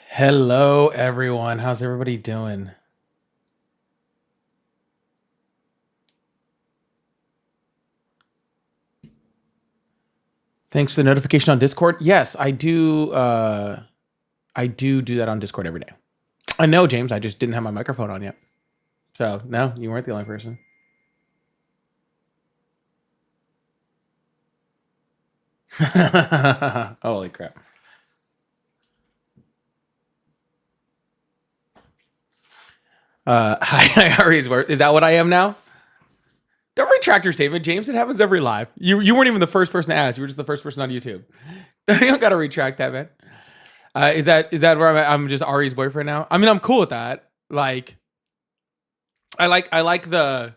Hello, everyone. How's everybody doing? Thanks for the notification on Discord. Yes, I do. I do that on Discord every day. I know, James. I just didn't have my microphone on yet. So no, you weren't the only person. Holy crap! Hi, Ari's worth. Is that what I am now? Don't retract your statement, James. It happens every live. You weren't even the first person to ask. You were just the first person on YouTube. You don't got to retract that, man. Is that where I'm at? I'm just Ari's boyfriend now? I mean, I'm cool with that. Like, I like the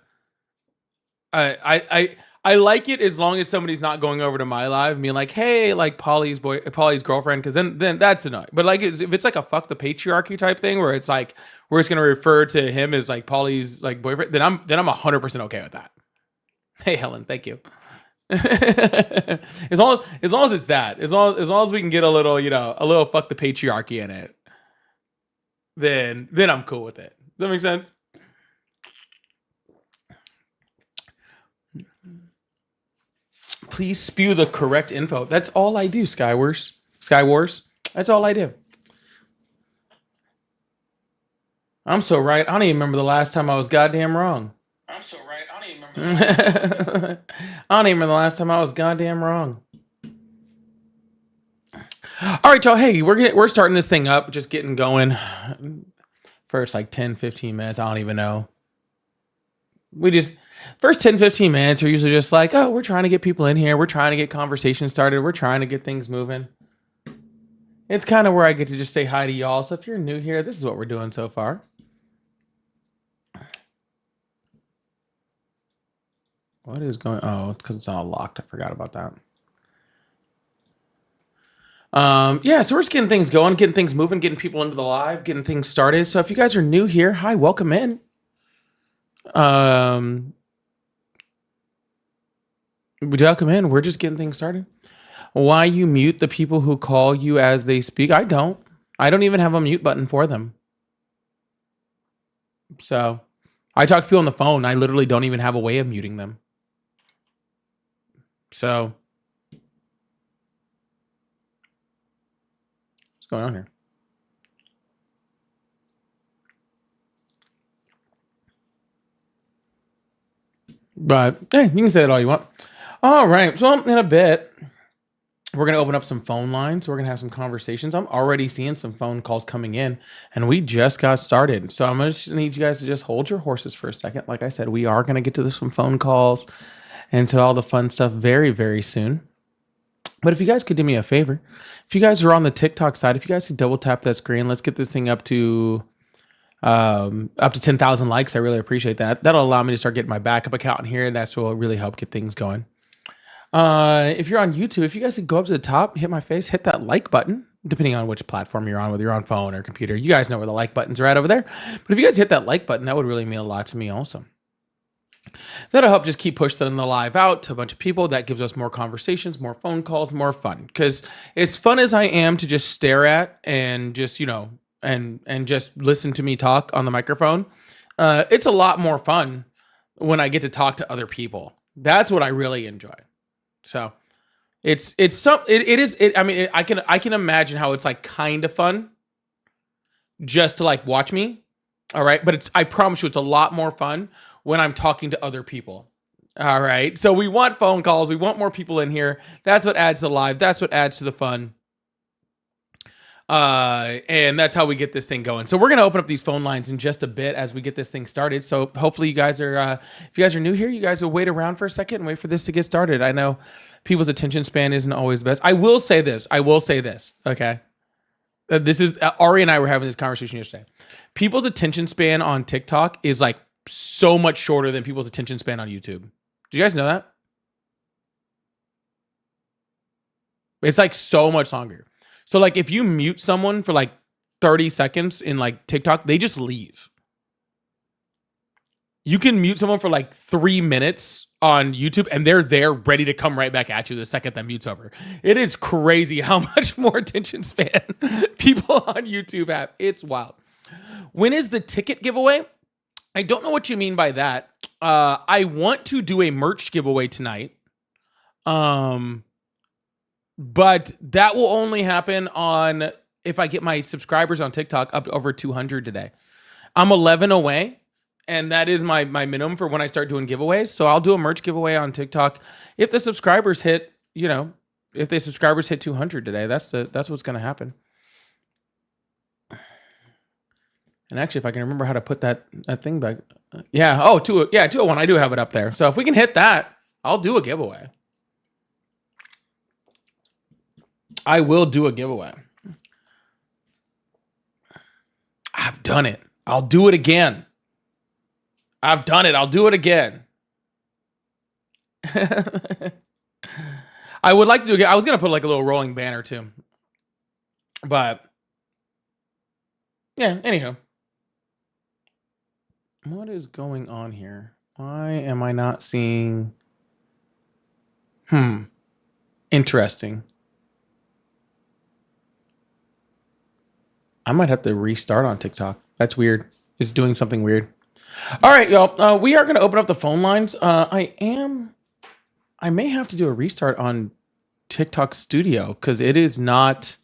I like it as long as somebody's not going over to my live and being like, "Hey, like Polly's girlfriend," because then that's annoying. But like, if it's like a fuck the patriarchy type thing where it's like we're just gonna refer to him as like Polly's like boyfriend, then I'm 100% okay with that. Hey, Helen, thank you. As long as it's that, as long as we can get a little a little fuck the patriarchy in it, then I'm cool with it. Does that make sense? Please spew the correct info. That's all I do, Skywars. Skywars. That's all I do. I'm so right. I don't even remember the last time I was goddamn wrong. I'm so right. I don't even remember. I don't even remember the last time I was goddamn wrong. All right, y'all. Hey, we're starting this thing up, just getting going. First like 10, 15 minutes. I don't even know. We just first 10, 15 minutes are usually just like, oh, we're trying to get people in here. We're trying to get conversations started. We're trying to get things moving. It's kind of where I get to just say hi to y'all. So if you're new here, this is what we're doing so far. What is going? Oh, because it's all locked. I forgot about that. Yeah, so we're just getting things going, getting things moving, getting people into the live, getting things started. So if you guys are new here, hi, welcome in. Welcome in. We're just getting things started. Why you mute the people who call you as they speak? I don't. I don't even have a mute button for them. So I talk to people on the phone. I literally don't even have a way of muting them. So what's going on here? But hey, you can say it all you want. All right. So in a bit, we're going to open up some phone lines. We're going to have some conversations. I'm already seeing some phone calls coming in, and we just got started. So I'm going to need you guys to just hold your horses for a second. Like I said, we are going to get to some phone calls and to all the fun stuff very, very soon. But if you guys could do me a favor, if you guys are on the TikTok side, if you guys could double tap that screen, let's get this thing up to 10,000 likes. I really appreciate that. That'll allow me to start getting my backup account in here, and that's what will really help get things going. If you're on YouTube, if you guys could go up to the top, hit my face, hit that like button, depending on which platform you're on, whether you're on phone or computer. You guys know where the like buttons are at over there. But if you guys hit that like button, that would really mean a lot to me also. That'll help just keep pushing the live out to a bunch of people. That gives us more conversations, more phone calls, more fun. Because as fun as I am to just stare at and just, and just listen to me talk on the microphone, it's a lot more fun when I get to talk to other people. That's what I really enjoy. So it is. I mean, I can imagine how it's like kind of fun just to like watch me. All right. But I promise you, it's a lot more fun when I'm talking to other people. All right. So we want phone calls. We want more people in here. That's what adds to the live. That's what adds to the fun. And that's how we get this thing going. So we're going to open up these phone lines in just a bit as we get this thing started. So hopefully you guys are, if you guys are new here, you guys will wait around for a second and wait for this to get started. I know people's attention span isn't always the best. I will say this. Okay. This is Ari and I were having this conversation yesterday. People's attention span on TikTok is like so much shorter than people's attention span on YouTube. Do you guys know that? It's like so much longer. So like if you mute someone for like 30 seconds in like TikTok, they just leave. You can mute someone for like 3 minutes on YouTube, and they're there ready to come right back at you the second that mute's over. It is crazy how much more attention span people on YouTube have. It's wild. When is the ticket giveaway? I don't know what you mean by that. I want to do a merch giveaway tonight. But that will only happen on if I get my subscribers on TikTok up to over 200 today. I'm 11 away, and that is my minimum for when I start doing giveaways. So I'll do a merch giveaway on TikTok if the subscribers hit, if the subscribers hit 200 today. That's what's going to happen. And actually, if I can remember how to put that thing back. Yeah. Oh, 201. I do have it up there. So if we can hit that, I'll do a giveaway. I will do a giveaway. I've done it. I'll do it again. I've done it. I'll do it again. I would like to do it again. I was going to put like a little rolling banner too. But yeah, anyhow. What is going on here? Why am I not seeing? Interesting. I might have to restart on TikTok. That's weird. It's doing something weird. All right, y'all. We are going to open up the phone lines. I may have to do a restart on TikTok Studio because it is not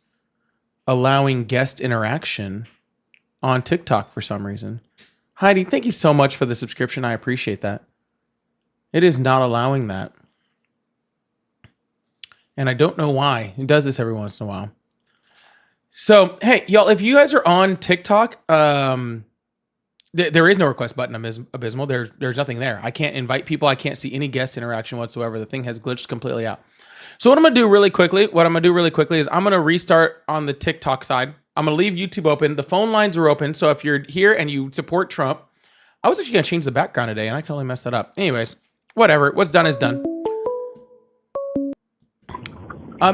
allowing guest interaction on TikTok for some reason. Heidi, thank you so much for the subscription. I appreciate that. It is not allowing that. And I don't know why. It does this every once in a while. So, hey, y'all, if you guys are on TikTok, there is no request button, Abysmal. There's nothing there. I can't invite people. I can't see any guest interaction whatsoever. The thing has glitched completely out. So what I'm going to do really quickly is I'm going to restart on the TikTok side. I'm going to leave YouTube open. The phone lines are open. So if you're here and you support Trump, I was actually going to change the background today, and I can only mess that up. Anyways, whatever. What's done is done.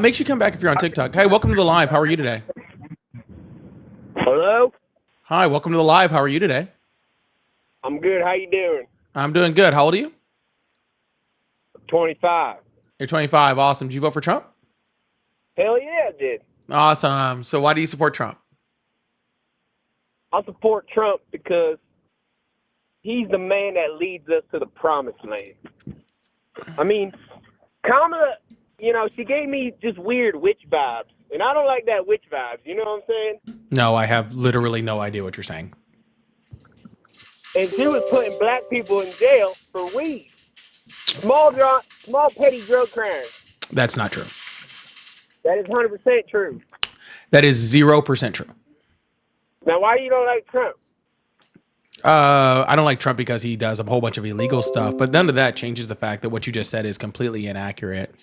Make sure you come back if you're on TikTok. Hey, welcome to the live. How are you today? Hello? Hi, welcome to the live. How are you today? I'm good. How you doing? I'm doing good. How old are you? 25. You're 25. Awesome. Did you vote for Trump? Hell yeah, I did. Awesome. So why do you support Trump? I support Trump because he's the man that leads us to the promised land. I mean, Kamala, she gave me just weird witch vibes. And I don't like that witch vibes. You know what I'm saying? No, I have literally no idea what you're saying. And she was putting black people in jail for weed. Small petty drug crimes. That's not true. That is 100% true. That is 0% true. Now, why you don't like Trump? I don't like Trump because he does a whole bunch of illegal stuff, but none of that changes the fact that what you just said is completely inaccurate.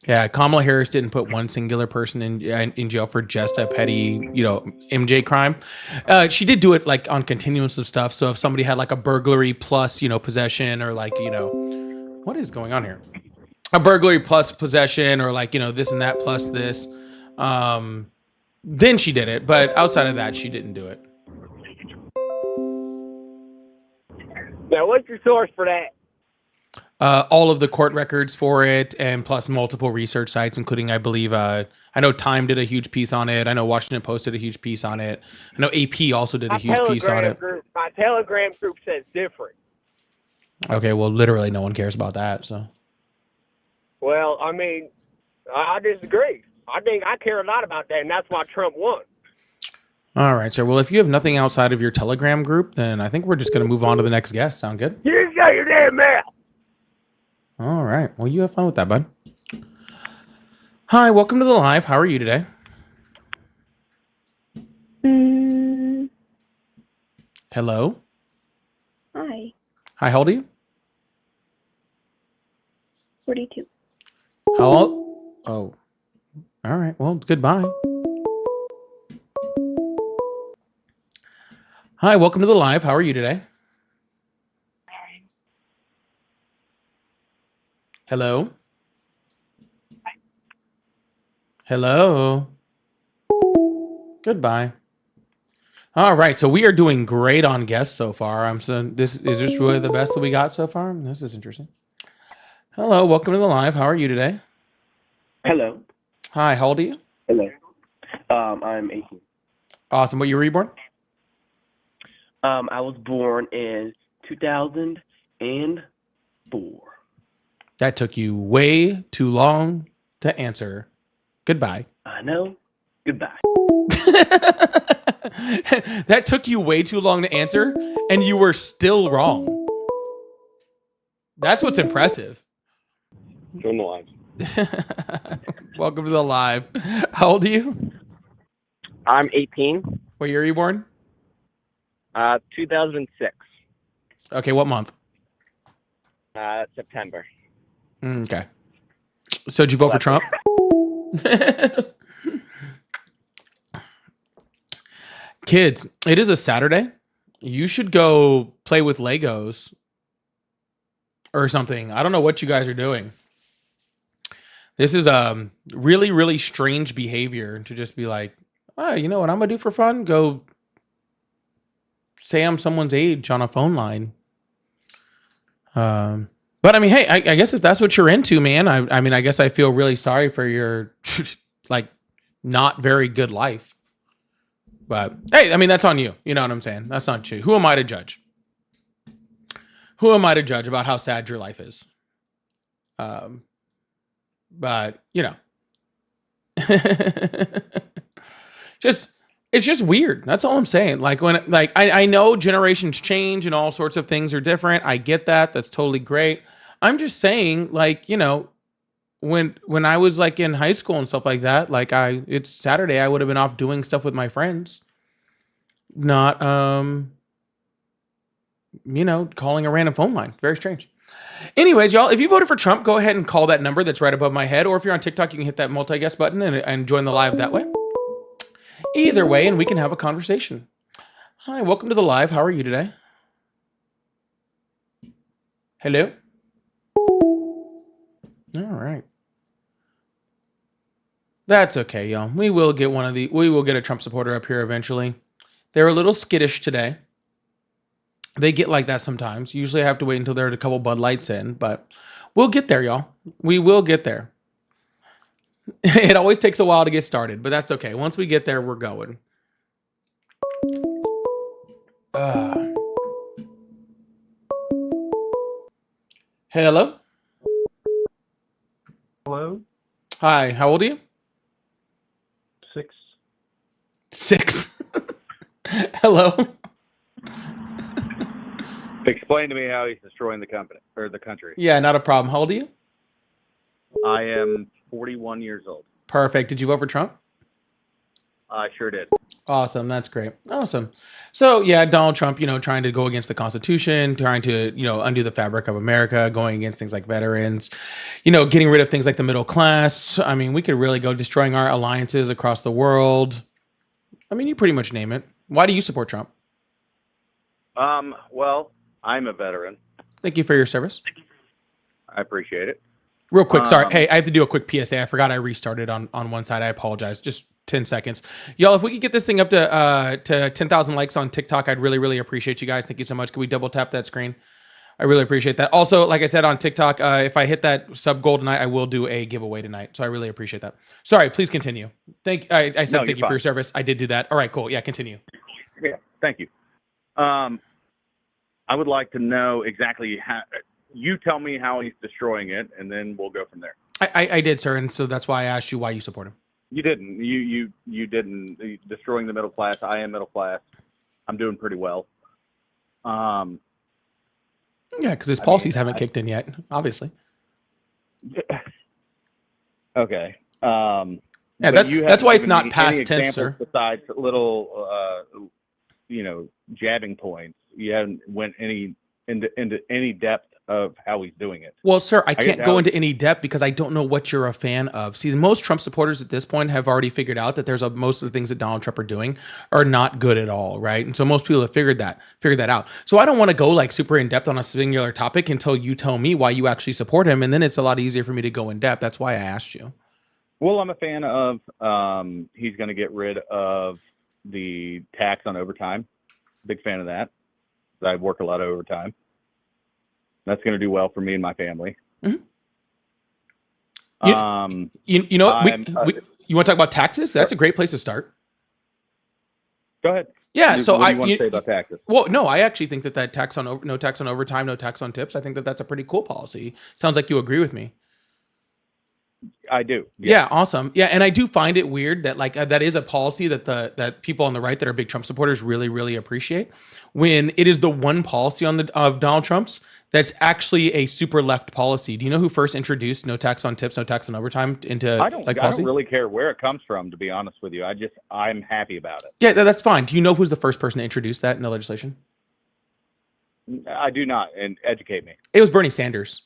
Yeah, Kamala Harris didn't put one singular person in jail for just a petty, MJ crime. She did do it like on continuance of stuff. So if somebody had like a burglary plus, possession or like, what is going on here? A burglary plus possession or like, this and that plus this, then she did it. But outside of that, she didn't do it. Now, what's your source for that? All of the court records for it, and plus multiple research sites, including, I believe, I know Time did a huge piece on it. I know Washington Post did a huge piece on it. I know AP also did a huge piece on it. My Telegram group says different. Okay, well, literally no one cares about that. So. Well, I mean, I disagree. I think I care a lot about that, and that's why Trump won. All right, sir. Well, if you have nothing outside of your Telegram group, then I think we're just going to move on to the next guest. Sound good? You just got your damn mail. All right. Well, you have fun with that, bud. Hi, welcome to the live. How are you today? Hello? Hi. Hi, how old are you? 42. How old? Oh. All right. Well, goodbye. Hi, welcome to the live. How are you today? Hello? Hello? Goodbye. All right, so we are doing great on guests so far. Is this really the best that we got so far? This is interesting. Hello, welcome to the live. How are you today? Hello. Hi, how old are you? Hello. I'm 18. Awesome. What year were you born? I was born in 2004. That took you way too long to answer. Goodbye. I know. Goodbye. That took you way too long to answer, and you were still wrong. That's what's impressive. Join the live. Welcome to the live. How old are you? I'm 18. What year are you born? 2006. Okay, what month? September. Okay. So did you vote for Trump? Kids, it is a Saturday. You should go play with Legos or something. I don't know what you guys are doing. This is really, really strange behavior to just be like, oh, you know what I'm gonna do for fun? Go say I'm someone's age on a phone line. But I mean, hey, I guess if that's what you're into, man, I mean, I guess I feel really sorry for your like not very good life. But hey, I mean, that's on you. You know what I'm saying? That's not you. Who am I to judge? Who am I to judge about how sad your life is? But you know, it's just weird. That's all I'm saying. Like I know generations change and all sorts of things are different. I get that. That's totally great. I'm just saying, like, you know, when I was like in high school and stuff like that, like it's Saturday, I would have been off doing stuff with my friends, not you know, calling a random phone line. Very strange. Anyways, y'all, if you voted for Trump, go ahead and call that number that's right above my head, or if you're on TikTok, you can hit that multi-guest button and join the live that way. Either way, and we can have a conversation. Hi, welcome to the live. How are you today? Hello? All right. That's okay, y'all. We will get a Trump supporter up here eventually. They're a little skittish today. They get like that sometimes. Usually I have to wait until there's a couple Bud Lights in, but we'll get there, y'all. We will get there. It always takes a while to get started, but that's okay. Once we get there, we're going. Hello? Hello? Hi, how old are you? 6. 6. Hello? Explain to me how he's destroying the company or the country. Yeah, not a problem. How old are you? I am 41 years old. Perfect. Did you vote for Trump? I sure did. Awesome. That's great. Awesome. So yeah, Donald Trump, you know, trying to go against the Constitution, trying to, you know, undo the fabric of America, going against things like veterans, you know, getting rid of things like the middle class. I mean, we could really go destroying our alliances across the world. I mean, you pretty much name it. Why do you support Trump? Well, I'm a veteran. Thank you for your service. I appreciate it. Real quick, sorry. Hey, I have to do a quick PSA. I forgot I restarted on one side. I apologize. Just 10 seconds. Y'all, if we could get this thing up to 10,000 likes on TikTok, I'd really, really appreciate you guys. Thank you so much. Can we double tap that screen? I really appreciate that. Also, like I said on TikTok, if I hit that sub goal tonight, I will do a giveaway tonight. So I really appreciate that. Sorry, please continue. I said thank you for your service. I did do that. All right, cool. Yeah, continue. Yeah, thank you. I would like to know exactly how. You tell me how he's destroying it, and then we'll go from there. I did, sir, and so that's why I asked you why you support him. You didn't. You didn't. Destroying the middle class. I am middle class. I'm doing pretty well. Yeah, because his policies haven't kicked in yet, obviously. Okay. Yeah, that's why it's not past tense, sir. Besides little, jabbing points, you haven't went into any depth of how he's doing it. Well, sir, I can't go into any depth because I don't know what you're a fan of. See, most Trump supporters at this point have already figured out that most of the things that Donald Trump are doing are not good at all, right? And so most people have figured that out. So I don't want to go like super in depth on a singular topic until you tell me why you actually support him, and then it's a lot easier for me to go in depth. That's why I asked you. Well, I'm a fan of he's going to get rid of the tax on overtime. Big fan of that. I work a lot of overtime. That's going to do well for me and my family. Mm-hmm. You- Um, You know what? I'm, You want to talk about taxes? That's a great place to start. go ahead. Yeah. What So do you want to say about taxes? Well, no, I actually think that no tax on overtime, no tax on tips. I think that that's a pretty cool policy. Sounds like you agree with me. I do. Yeah, awesome. Yeah, and I do find it weird that that is a policy that that people on the right that are big Trump supporters really appreciate, when it is the one policy of Donald Trump's that's actually a super left policy. Do you know who first introduced no tax on tips, no tax on overtime into I don't policy? really care where it comes from, to be honest with you. I'm happy about it. Yeah, that's fine. Do you know who's the first person to introduce that in the legislation? I do not, and educate me. It was Bernie Sanders.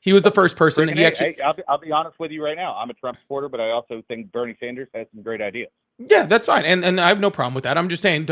He was the first person. Hey, He actually, I'll be honest with you right now. I'm a Trump supporter, but I also think Bernie Sanders has some great ideas. yeah, that's fine, and I have no problem with that. I'm just saying,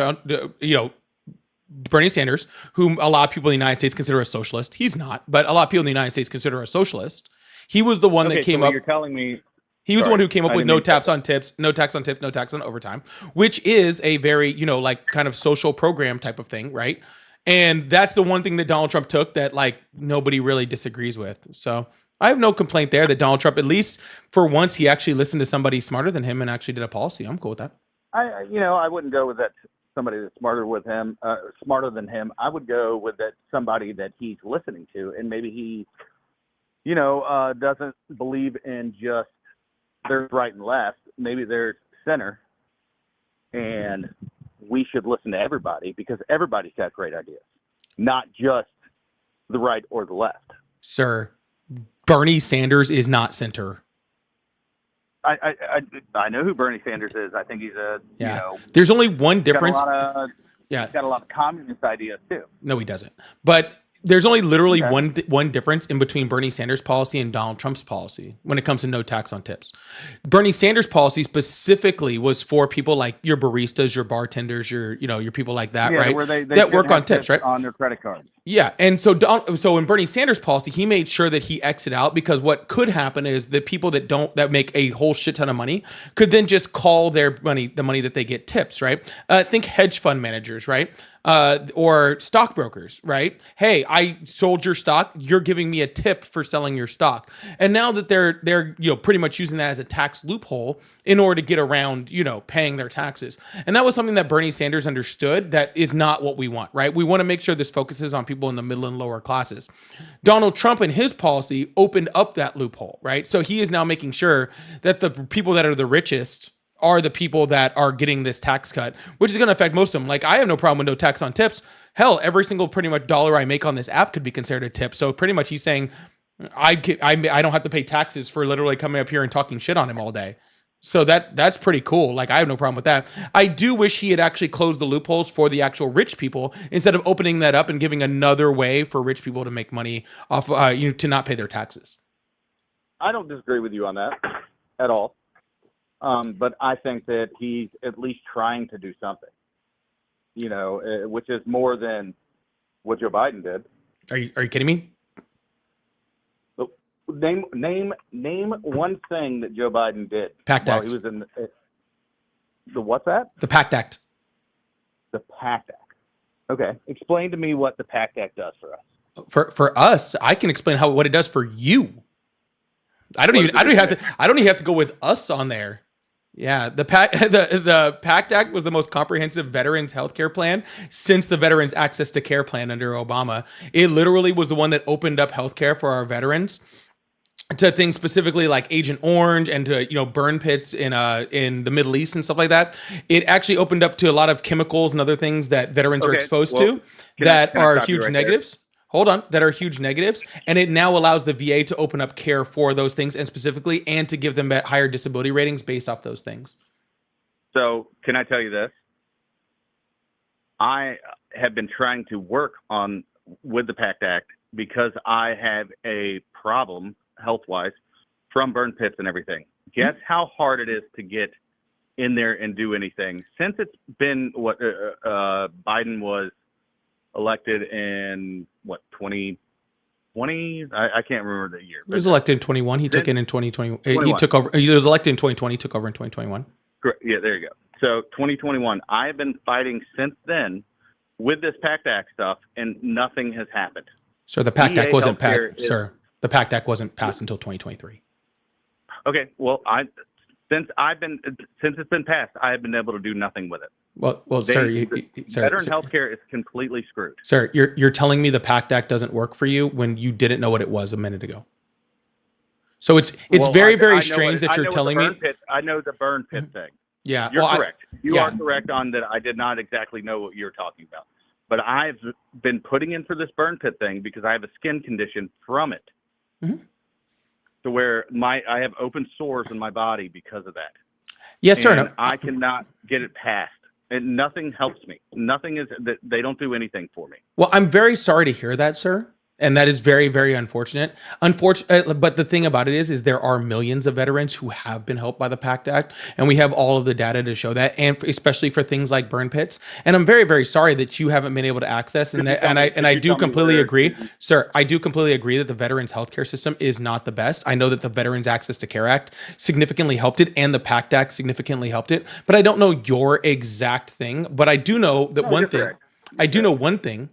Bernie Sanders, whom a lot of people in the United States consider a socialist, he's not, but a lot of people in the United States consider a socialist. He was the one that came up. You're telling me He was the one who came up I with didn't no mean to- tax on tips, no tax on tips, no tax on overtime, which is a very, kind of social program type of thing, right? And that's the one thing that Donald Trump took that nobody really disagrees with. So I have no complaint there that Donald Trump, at least for once, he actually listened to somebody smarter than him and actually did a policy. I'm cool with that. I wouldn't go with that. Somebody that's smarter than him. I would go with that somebody that he's listening to, and maybe he, doesn't believe in just there's right and left. Maybe there's center, and we should listen to everybody because everybody's got great ideas, not just the right or the left. Sir, Bernie Sanders is not center. I know who Bernie Sanders is. I think he's There's only one difference. He's got a lot of communist ideas too. No, he doesn't. But there's only literally one difference in between Bernie Sanders' policy and Donald Trump's policy when it comes to no tax on tips. Bernie Sanders' policy specifically was for people like your baristas, your bartenders, your people like that, right? Where they that work on tips, right? On their credit card. Yeah, and so in Bernie Sanders' policy, he made sure that he exit out, because what could happen is that people that make a whole shit ton of money could then just call the money that they get tips, right? Think hedge fund managers, right? Or stockbrokers, right? Hey, I sold your stock. You're giving me a tip for selling your stock. And now that they're pretty much using that as a tax loophole in order to get around paying their taxes. And that was something that Bernie Sanders understood. That is not what we want, right? We want to make sure this focuses on people in the middle and lower classes. Donald Trump and his policy opened up that loophole, right? So he is now making sure that the people that are the richest are the people that are getting this tax cut, which is going to affect most of them. Like, I have no problem with no tax on tips. Hell, every single pretty much dollar I make on this app could be considered a tip. So pretty much he's saying I don't have to pay taxes for literally coming up here and talking shit on him all day. So that's pretty cool. Like, I have no problem with that. I do wish he had actually closed the loopholes for the actual rich people instead of opening that up and giving another way for rich people to make money off, to not pay their taxes. I don't disagree with you on that at all. But I think that he's at least trying to do something, which is more than what Joe Biden did. Are you kidding me? Name one thing that Joe Biden did. PACT Act. He was in the what's that? The PACT Act. The PACT Act. Okay, explain to me what the PACT Act does for us. For us, I can explain what it does for you. I don't even have to go with us on there. Yeah, the PACT Act was the most comprehensive veterans healthcare plan since the Veterans Access to Care plan under Obama. It literally was the one that opened up healthcare for our veterans to things specifically like Agent Orange and to burn pits in the Middle East and stuff like that. It actually opened up to a lot of chemicals and other things that veterans are exposed to that are huge negatives. Hold on, that are huge negatives. And it now allows the VA to open up care for those things and specifically, and to give them higher disability ratings based off those things. So can I tell you this? I have been trying to work with the PACT Act because I have a problem health-wise from burn pits and everything. Guess how hard it is to get in there and do anything. Since it's been Biden was elected in 2020? I can't remember the year. He was elected in 21. He took it in 2020. He took over. He was elected in 2020. Took over in 2021. Correct. Yeah, there you go. So 2021. I've been fighting since then with this PACT Act stuff, and nothing has happened. Sir, the PACT Act wasn't passed. Sir, the PACT Act wasn't passed until 2023. Okay, well, since it's been passed, I have been able to do nothing with it. Well, sir, Veteran healthcare is completely screwed. Sir, you're telling me the PACT Act doesn't work for you when you didn't know what it was a minute ago. So it's Well, very I strange that you're telling me. I know the burn pit thing. Yeah, You're well, correct. You are correct on that. I did not exactly know what you're talking about, but I've been putting in for this burn pit thing because I have a skin condition from it, to where I have open sores in my body because of that. Yes, sir. And No. I cannot get it passed, and nothing helps me. Nothing is that they don't do anything for me. Well, I'm very sorry to hear that, sir. And that is very unfortunate. But the thing about it is there are millions of veterans who have been helped by the PACT Act, and we have all of the data to show that, and especially for things like burn pits. And I'm very sorry that you haven't been able to access. And I do completely agree, sir. I do completely agree that the veterans healthcare system is not the best. I know that the Veterans Access to Care Act significantly helped it, and the PACT Act significantly helped it. But I don't know your exact thing. But I do know that I do know one thing.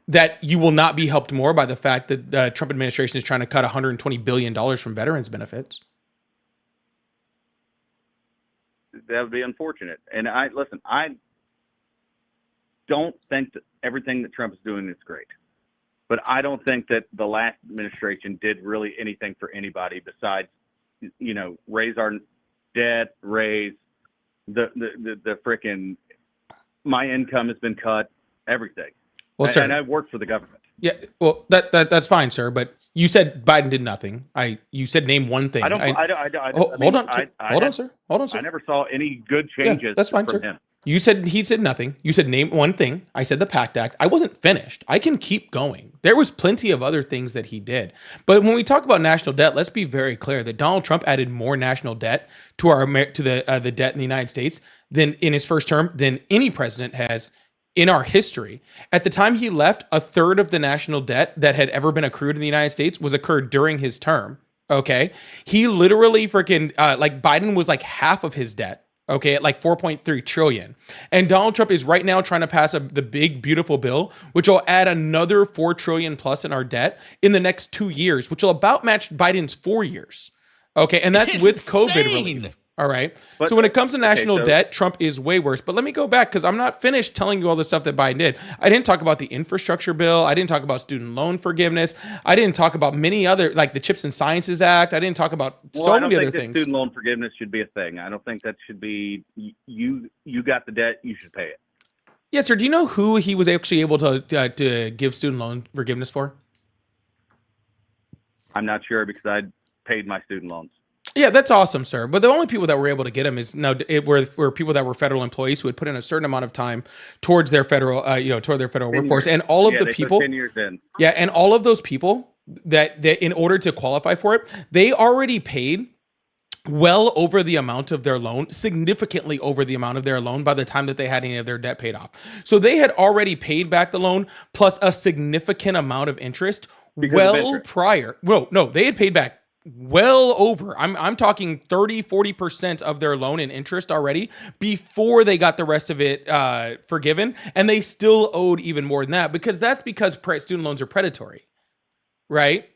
That you will not be helped more by the fact that the Trump administration is trying to cut $120 billion from veterans benefits. That would be unfortunate. And I don't think that everything that Trump is doing is great, but I don't think that the last administration did really anything for anybody besides, raise our debt, raise the frickin' my income has been cut, everything. Well, sir, and I work for the government. Yeah, well, that's fine, sir. But you said Biden did nothing. You said name one thing. Hold on, sir. I never saw any good changes. Yeah, that's fine, from sir. him. He said nothing. You said name one thing. I said the PACT Act. I wasn't finished. I can keep going. There was plenty of other things that he did. But when we talk about national debt, let's be very clear that Donald Trump added more national debt to the debt in the United States than in his first term than any president has in our history. At the time he left, a third of the national debt that had ever been accrued in the United States was occurred during his term. Okay. He literally Biden was like half of his debt. Okay. At like 4.3 trillion. And Donald Trump is right now trying to pass the big, beautiful bill, which will add another 4 trillion plus in our debt in the next 2 years, which will about match Biden's 4 years. Okay. And that's with COVID relief. All right. So when it comes to national debt, Trump is way worse. But let me go back because I'm not finished telling you all the stuff that Biden did. I didn't talk about the infrastructure bill. I didn't talk about student loan forgiveness. I didn't talk about many other, like the Chips and Sciences Act. I didn't talk about so many other things. Student loan forgiveness should be a thing. I don't think that should be, you got the debt, you should pay it. Yes, sir. Do you know who he was actually able to give student loan forgiveness for? I'm not sure because I paid my student loans. Yeah, that's awesome, sir. But the only people that were able to get them were people that were federal employees who had put in a certain amount of time towards their federal, toward their federal workforce, and all of the people. 10 years in. Yeah, and all of those people that in order to qualify for it, they already paid well over the amount of their loan, significantly over the amount of their loan by the time that they had any of their debt paid off. So they had already paid back the loan plus a significant amount of interest prior. Well, no, they had paid back well over, I'm talking 40% of their loan in interest already before they got the rest of it forgiven. And they still owed even more than that because student loans are predatory, right?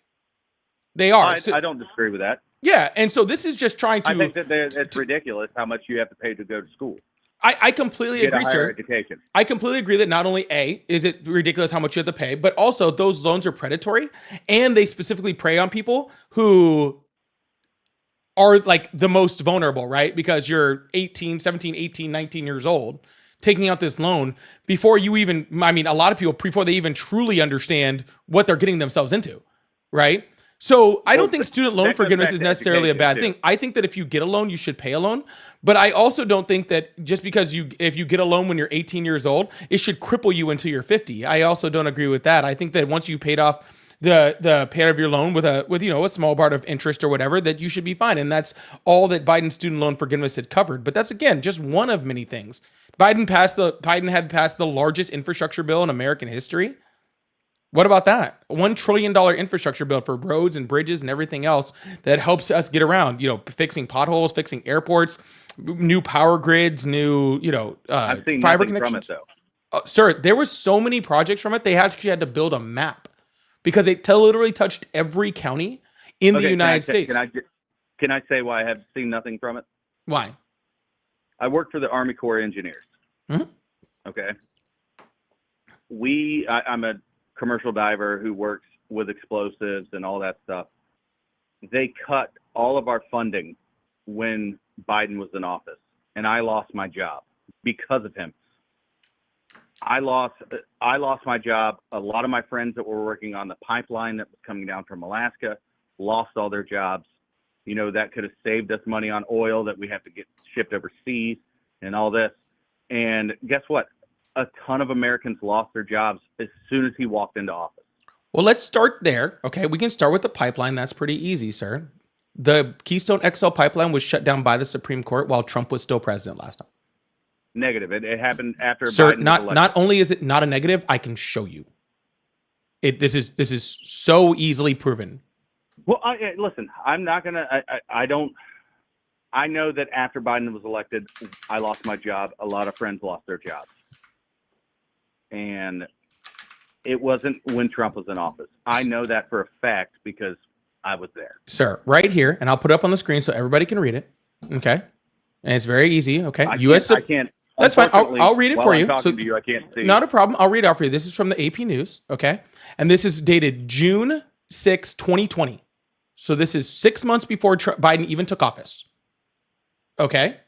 They are. I don't disagree with that. Yeah. And so this is just trying to. I think that it's ridiculous how much you have to pay to go to school. I completely agree, sir. Education. I completely agree that not only is it ridiculous how much you have to pay, but also those loans are predatory and they specifically prey on people who are like the most vulnerable, right? Because you're 17, 18, 19 years old taking out this loan before a lot of people, before they even truly understand what they're getting themselves into, right? So I don't think student loan forgiveness is necessarily a bad thing. I think that if you get a loan, you should pay a loan. But I also don't think that just because if you get a loan when you're 18 years old, it should cripple you until you're 50. I also don't agree with that. I think that once you paid off the pay of your loan with a small part of interest or whatever, that you should be fine. And that's all that Biden's student loan forgiveness had covered. But that's, again, just one of many things. Biden had passed the largest infrastructure bill in American history. What about that? $1 trillion infrastructure bill for roads and bridges and everything else that helps us get around, fixing potholes, fixing airports, new power grids, new, I've seen fiber nothing connections. from it, though. Sir, there was so many projects from it. They actually had to build a map because it literally touched every county in the United States. Can I say why I have seen nothing from it? Why? I work for the Army Corps of Engineers. Mhm. Okay. I'm a commercial diver who works with explosives and all that stuff. They cut all of our funding when Biden was in office, and I lost my job because of him. I lost my job. A lot of my friends that were working on the pipeline that was coming down from Alaska lost all their jobs. You know, that could have saved us money on oil that we have to get shipped overseas and all this. And guess what? A ton of Americans lost their jobs as soon as he walked into office. Well, let's start there. Okay, we can start with the pipeline. That's pretty easy, sir. The Keystone XL pipeline was shut down by the Supreme Court while Trump was still president last time. Negative. It happened after Sir, Biden was not elected. only is it not a negative, I can show you. This is so easily proven. Well, listen, I'm not going to, I know that after Biden was elected, I lost my job. A lot of friends lost their jobs. And it wasn't when Trump was in office. I know that for a fact because I was there. Sir, right here, and I'll put it up on the screen so everybody can read it. Okay? And it's very easy. Okay? I U.S. can't. That's fine. Unfortunately, I'll read it while for I'm you. talking So to you, I can't see. not a problem. I'll read it out for you. This is from the AP News. Okay? And this is dated June 6, 2020. So this is 6 months before Biden even took office. Okay?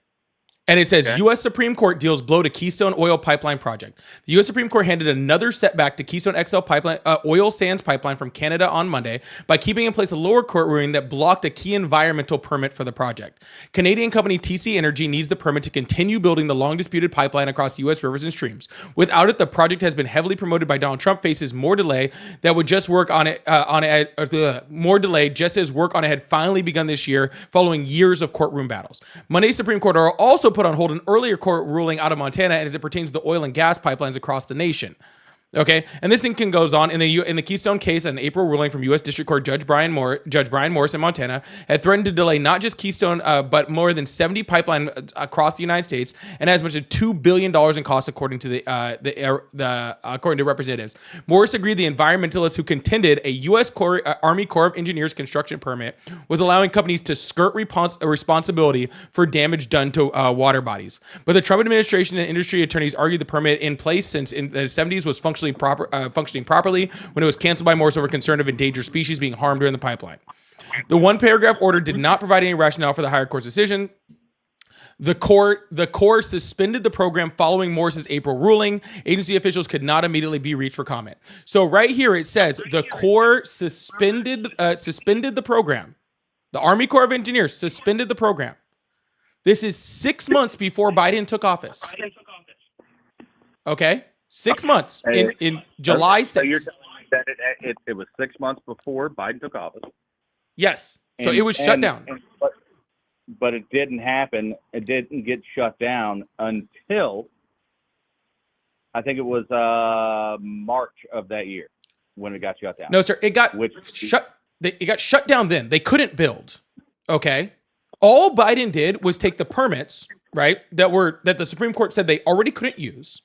And it says, U.S. Supreme Court deals blow to Keystone Oil Pipeline Project. The U.S. Supreme Court handed another setback to Keystone XL pipeline, oil sands pipeline from Canada on Monday by keeping in place a lower court ruling that blocked a key environmental permit for the project. Canadian company TC Energy needs the permit to continue building the long-disputed pipeline across U.S. rivers and streams. Without it, the project has been heavily promoted by Donald Trump, faces more delay that would just work on it, more delay just as work on it had finally begun this year following years of courtroom battles. Monday's Supreme Court also put on hold an earlier court ruling out of Montana as it pertains to the oil and gas pipelines across the nation. Okay, and this thing goes on in the Keystone case. An April ruling from U.S. District Court Judge Brian Morris in Montana had threatened to delay not just Keystone, but more than 70 pipelines across the United States, and as much as $2 billion in costs, according to according to representatives. Morris agreed the environmentalists who contended a U.S. Army Corps of Engineers construction permit was allowing companies to skirt responsibility for damage done to water bodies. But the Trump administration and industry attorneys argued the permit in place since in the 70s was functioning properly when it was canceled by Morris over concern of endangered species being harmed during the pipeline. The one-paragraph order did not provide any rationale for the higher court's decision. The Corps suspended the program following Morris's April ruling. Agency officials could not immediately be reached for comment. So right here it says the Corps suspended the program. The Army Corps of Engineers suspended the program. This is 6 months before Biden took office. Okay? 6 months in July 6th. So you're telling me that it was 6 months before Biden took office. Yes. So it was shut down. But it didn't happen. It didn't get shut down until I think it was March of that year when it got shut down. No, sir. It got shut down then. They couldn't build. Okay. All Biden did was take the permits, right, that the Supreme Court said they already couldn't use.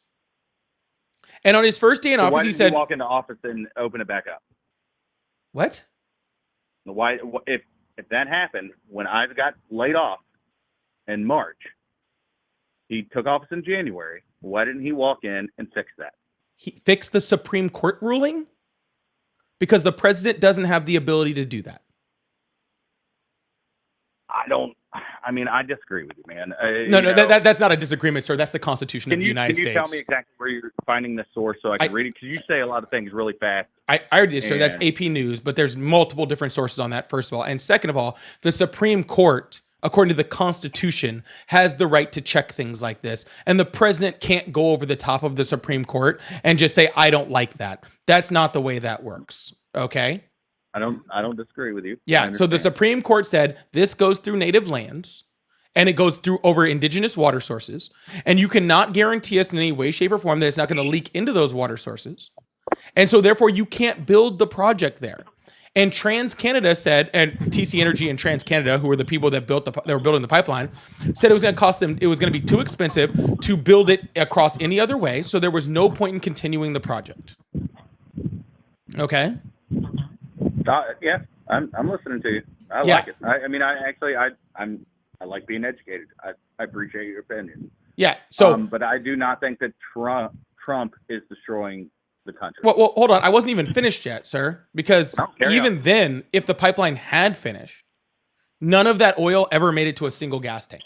And on his first day in office, he said, walk into office and open it back up. What? Why? If that happened when I got laid off in March, he took office in January. Why didn't he walk in and fix that? He fixed the Supreme Court ruling because the president doesn't have the ability to do that. I disagree with you, man. That's not a disagreement, sir. That's the Constitution of the United States. Can you tell me exactly where you're finding this source so I can read it? Because you say a lot of things really fast. I already did, sir. That's AP News, but there's multiple different sources on that, first of all. And second of all, the Supreme Court, according to the Constitution, has the right to check things like this. And the president can't go over the top of the Supreme Court and just say, I don't like that. That's not the way that works. Okay? I don't disagree with you. Yeah, so the Supreme Court said this goes through native lands and it goes through over indigenous water sources, and you cannot guarantee us in any way, shape, or form that it's not going to leak into those water sources. And so therefore you can't build the project there. And TransCanada said, and TC Energy and TransCanada, who were the people that were building the pipeline, said it was going to cost them, it was going to be too expensive to build it across any other way, so there was no point in continuing the project. Okay? Yeah, I'm listening to you. I Yeah. like it. I mean, I like being educated. I appreciate your opinion. Yeah. So, but I do not think that Trump is destroying the country. well, hold on. I wasn't even finished yet, sir, because No, carry even then, if the pipeline had finished, none of that oil ever made it to a single gas tank.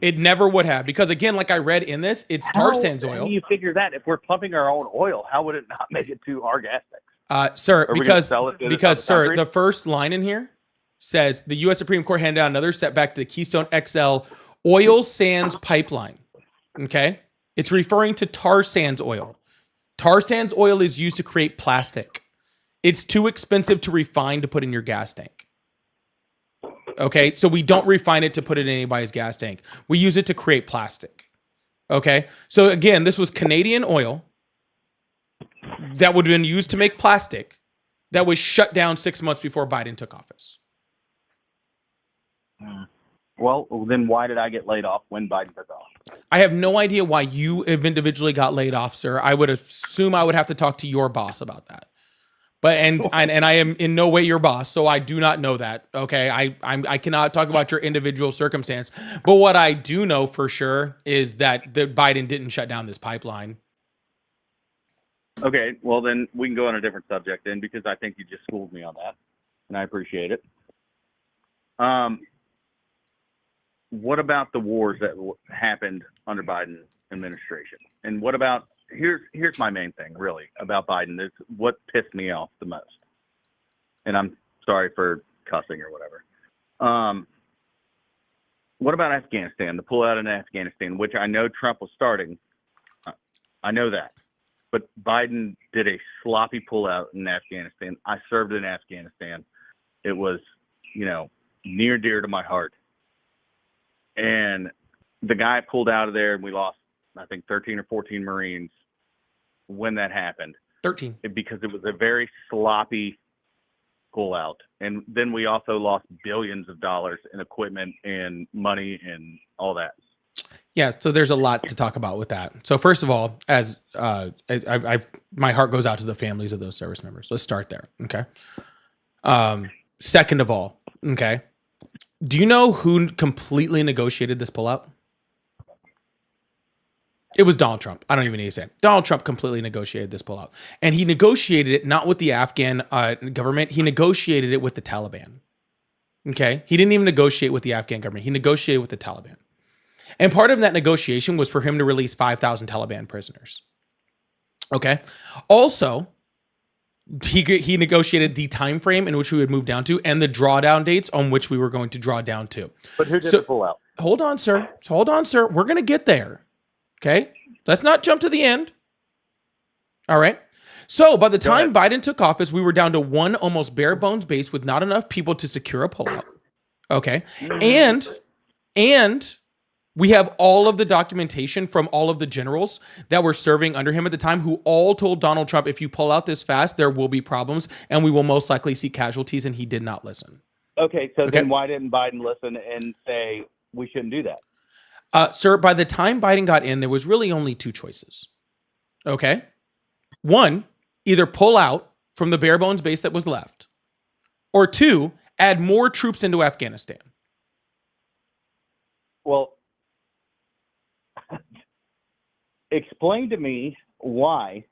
It never would have, because again, like I read in this, it's tar sands How do oil. you figure that? If we're pumping our own oil, how would it not make it to our gas tanks? Sir, Are we gonna because sell it to this other sir, country? the first line in here says the U.S. Supreme Court handed down another setback to the Keystone XL oil sands pipeline. Okay, it's referring to tar sands oil. Tar sands oil is used to create plastic. It's too expensive to refine to put in your gas tank. Okay, so we don't refine it to put it in anybody's gas tank. We use it to create plastic. Okay, so again, this was Canadian oil that would have been used to make plastic that was shut down 6 months before Biden took office. Well, then why did I get laid off when Biden took off? I have no idea why you have individually got laid off, sir. I would assume I would have to talk to your boss about that. But and I am in no way your boss, so I do not know that. Okay, I cannot talk about your individual circumstance. But what I do know for sure is that Biden didn't shut down this pipeline. Okay, well then we can go on a different subject then, because I think you just schooled me on that, and I appreciate it. What about the wars that happened under Biden administration? And what about here's my main thing really about Biden is what pissed me off the most. And I'm sorry for cussing or whatever. What about Afghanistan? The pullout in Afghanistan, which I know Trump was starting. I know that. But Biden did a sloppy pullout in Afghanistan. I served in Afghanistan. It was, near dear to my heart. And the guy pulled out of there, and we lost, I think, 13 or 14 Marines when that happened. 13. Because it was a very sloppy pullout. And then we also lost billions of dollars in equipment and money and all that. Yeah, so there's a lot to talk about with that. So first of all, as my heart goes out to the families of those service members. Let's start there, okay? Second of all, okay, do you know who completely negotiated this pullout? It was Donald Trump. I don't even need to say it. Donald Trump completely negotiated this pullout. And he negotiated it not with the Afghan government. He negotiated it with the Taliban, okay? He didn't even negotiate with the Afghan government. He negotiated with the Taliban. And part of that negotiation was for him to release 5,000 Taliban prisoners. Okay. Also, he negotiated the time frame in which we would move down to and the drawdown dates on which we were going to draw down to. But who did the pullout? Hold on, sir. We're going to get there. Okay. Let's not jump to the end. All right. So by the time Biden took office, we were down to one almost bare bones base with not enough people to secure a pullout. Okay. And we have all of the documentation from all of the generals that were serving under him at the time who all told Donald Trump, if you pull out this fast, there will be problems and we will most likely see casualties, and he did not listen. Okay, so then why didn't Biden listen and say we shouldn't do that? Sir, by the time Biden got in, there was really only two choices. Okay? One, either pull out from the bare bones base that was left, or two, add more troops into Afghanistan. Well, explain to me why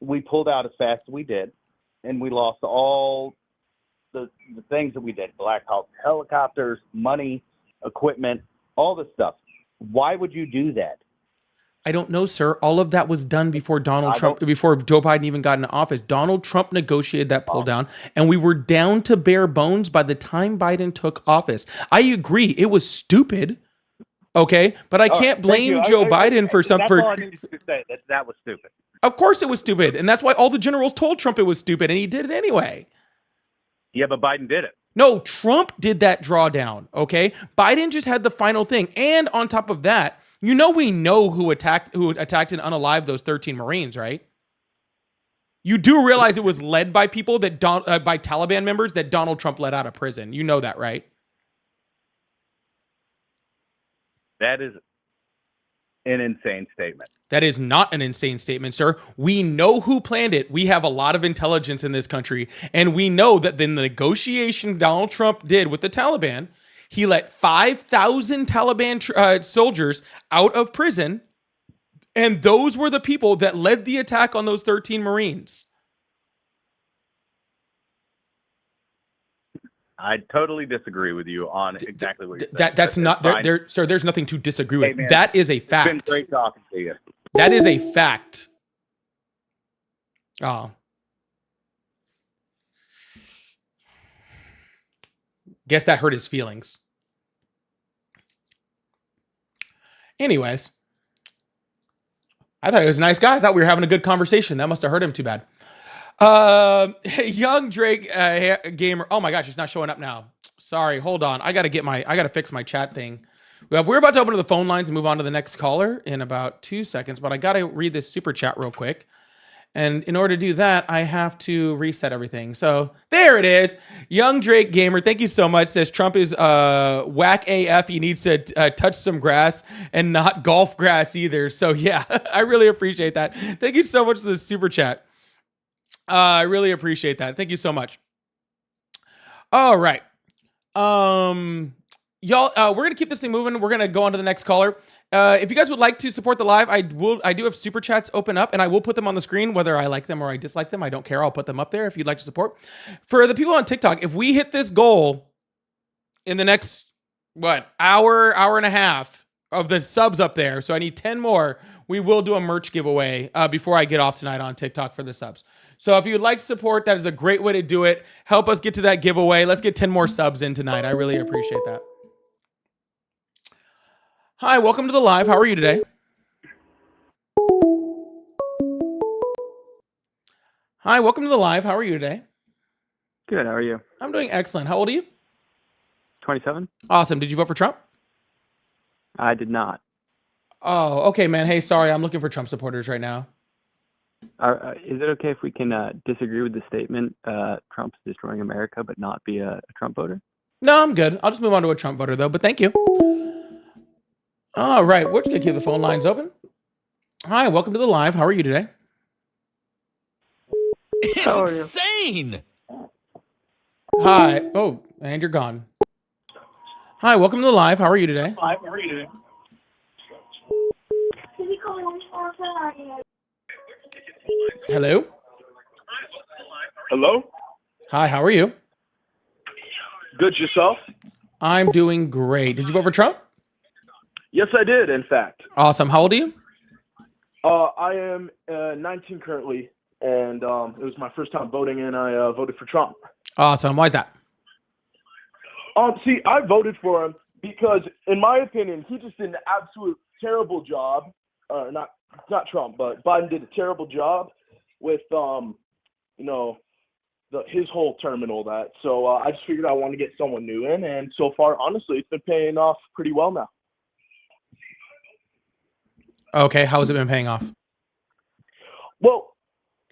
we pulled out as fast as we did, and we lost all the things that we did: Black Hawk helicopters, money, equipment, all this stuff. Why would you do that? I don't know, sir. All of that was done before before Joe Biden even got into office. Donald Trump negotiated that pull down, and we were down to bare bones by the time Biden took office. I agree. It was stupid. Okay, but I can't blame Joe Biden for something. That's all I needed to say. That was stupid. Of course it was stupid. And that's why all the generals told Trump it was stupid, and he did it anyway. Yeah, but Biden did it. No, Trump did that drawdown, okay? Biden just had the final thing. And on top of that, we know who attacked and unalived those 13 Marines, right? You do realize it was led by people by Taliban members that Donald Trump let out of prison. You know that, right? That is an insane statement. That is not an insane statement, sir. We know who planned it. We have a lot of intelligence in this country, and we know that the negotiation Donald Trump did with the Taliban, he let 5,000 Taliban soldiers out of prison, and those were the people that led the attack on those 13 Marines. I totally disagree with you on exactly what you're saying. That's not there, sir. There's nothing to disagree with. Hey, man, that is a It's been fact. great talking to you. That is a fact. Oh. Guess that hurt his feelings. Anyways, I thought he was a nice guy. I thought we were having a good conversation. That must have hurt him too bad. Young Drake gamer. Oh my gosh, it's not showing up now. Sorry, hold on. I gotta fix my chat thing. We're about to open to the phone lines and move on to the next caller in about 2 seconds, but I gotta read this super chat real quick. And in order to do that, I have to reset everything. So there it is. Young Drake Gamer, thank you so much. Says Trump is whack AF. He needs to touch some grass and not golf grass either. So yeah, I really appreciate that. Thank you so much for the super chat. I really appreciate that. Thank you so much. All right. Y'all, we're gonna keep this thing moving. We're gonna go on to the next caller. If you guys would like to support the live, I do have super chats open up, and I will put them on the screen, whether I like them or I dislike them. I don't care. I'll put them up there if you'd like to support. For the people on TikTok, if we hit this goal in the next hour and a half of the subs up there, so I need 10 more, we will do a merch giveaway before I get off tonight on TikTok for the subs. So if you'd like to support, that is a great way to do it. Help us get to that giveaway. Let's get 10 more subs in tonight. I really appreciate that. Hi, welcome to the live. How are you today? Hi, welcome to the live. How are you today? Good. How are you? I'm doing excellent. How old are you? 27. Awesome. Did you vote for Trump? I did not. Oh, okay, man. Hey, sorry. I'm looking for Trump supporters right now. Is it okay if we can disagree with the statement, Trump's destroying America, but not be a Trump voter? No, I'm good. I'll just move on to a Trump voter, though, but thank you. All right. We're just going to keep the phone lines open. Hi, welcome to the live. How are you today? How are you? Insane. Hi. Oh, and you're gone. Hi, welcome to the live. How are you today? Hello? Hello? Hi, how are you? Good, yourself? I'm doing great. Did you vote for Trump? Yes, I did, in fact. Awesome. How old are you? I am 19 currently, and it was my first time voting, and I voted for Trump. Awesome. Why is that? See, I voted for him because, in my opinion, he just did an absolute terrible job. Not Trump, but Biden did a terrible job with, his whole term and all that. So I just figured I wanted to get someone new in, and so far, honestly, it's been paying off pretty well now. Okay. How has it been paying off? Well,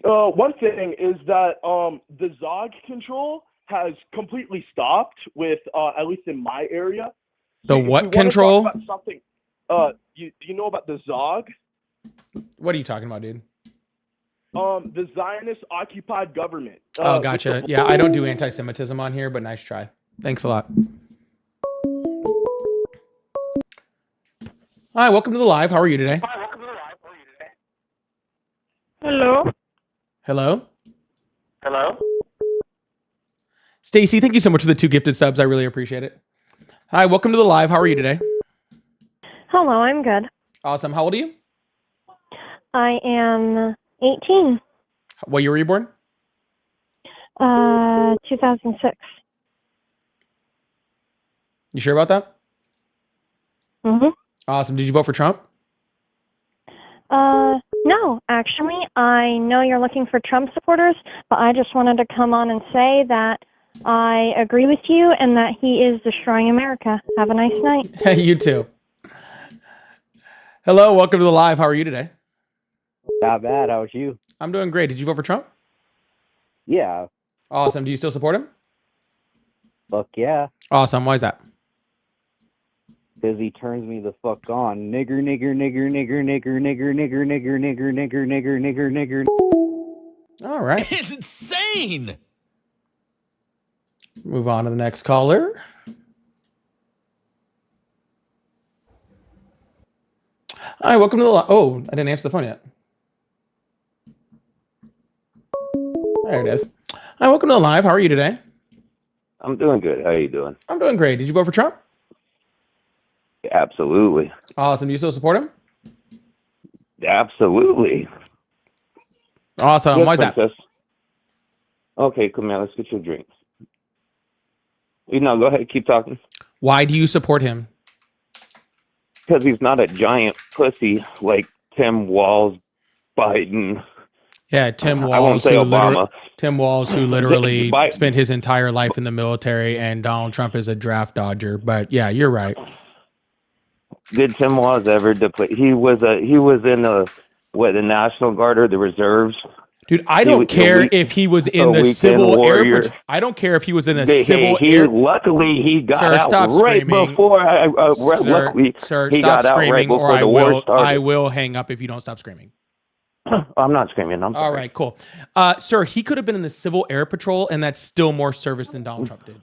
one thing is that the Zog control has completely stopped with, at least in my area. The So if what we wanna control? talk about something, do you know about the Zog? What are you talking about, dude? The Zionist occupied government. Oh, gotcha. Yeah, I don't do anti-Semitism on here, but nice try. Thanks a lot. Hi, welcome to the live. How are you today? Hello. Hello? Hello. Stacy, thank you so much for the 2 gifted subs. I really appreciate it. Hi, welcome to the live. How are you today? Hello, I'm good. Awesome. How old are you? I am 18. What year were you born? 2006. You sure about that? Mm-hmm. Awesome. Did you vote for Trump? No, actually, I know you're looking for Trump supporters, but I just wanted to come on and say that I agree with you and that he is destroying America. Have a nice night. Hey, you too. Hello, welcome to the live. How are you today? Not bad. How was you? I'm doing great. Did you vote for Trump? Yeah. Awesome. Do you still support him? Fuck yeah. Awesome. Why is that? because he turns me the fuck on. Nigger, nigger, nigger, nigger, nigger, nigger, nigger, nigger, nigger, nigger, nigger, nigger, nigger. All right. It's insane. Move on to the next caller. Hi, welcome to the oh, I didn't answer the phone yet. There it is. Hi, welcome to the live. How are you today? I'm doing good. How are you doing? I'm doing great. Did you vote for Trump? Absolutely. Awesome. Do you still support him? Absolutely. Awesome. Yes, Why is that? princess. Okay, come here. Let's get your drinks. You know, go ahead. Keep talking. Why do you support him? Because he's not a giant pussy like Tim Walz, Biden. Yeah, Tim Walz. I won't say Obama. Tim Walz, who literally Biden. spent his entire life in the military, and Donald Trump is a draft dodger. But yeah, you're right. Did Tim Walz ever deploy? He was in the National Guard or the reserves. Dude, I don't care if he was in the Civil Air. I don't care if he was in a Civil Air. Luckily, he got Sir, out stop right screaming. before. Sir, he stop got out right screaming, or before the war started. I will hang up if you don't stop screaming. I'm not screaming. I'm sorry. All right, cool. Sir, he could have been in the Civil Air Patrol, and that's still more service than Donald Trump did.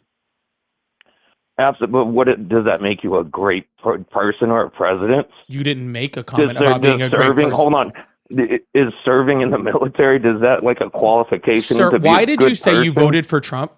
Absolutely. But does that make you a great person or a president? You didn't make a comment about being a great person. Hold on. Is serving in the military, does that like a qualification? Sir, to be why a did good you say you person? voted for Trump?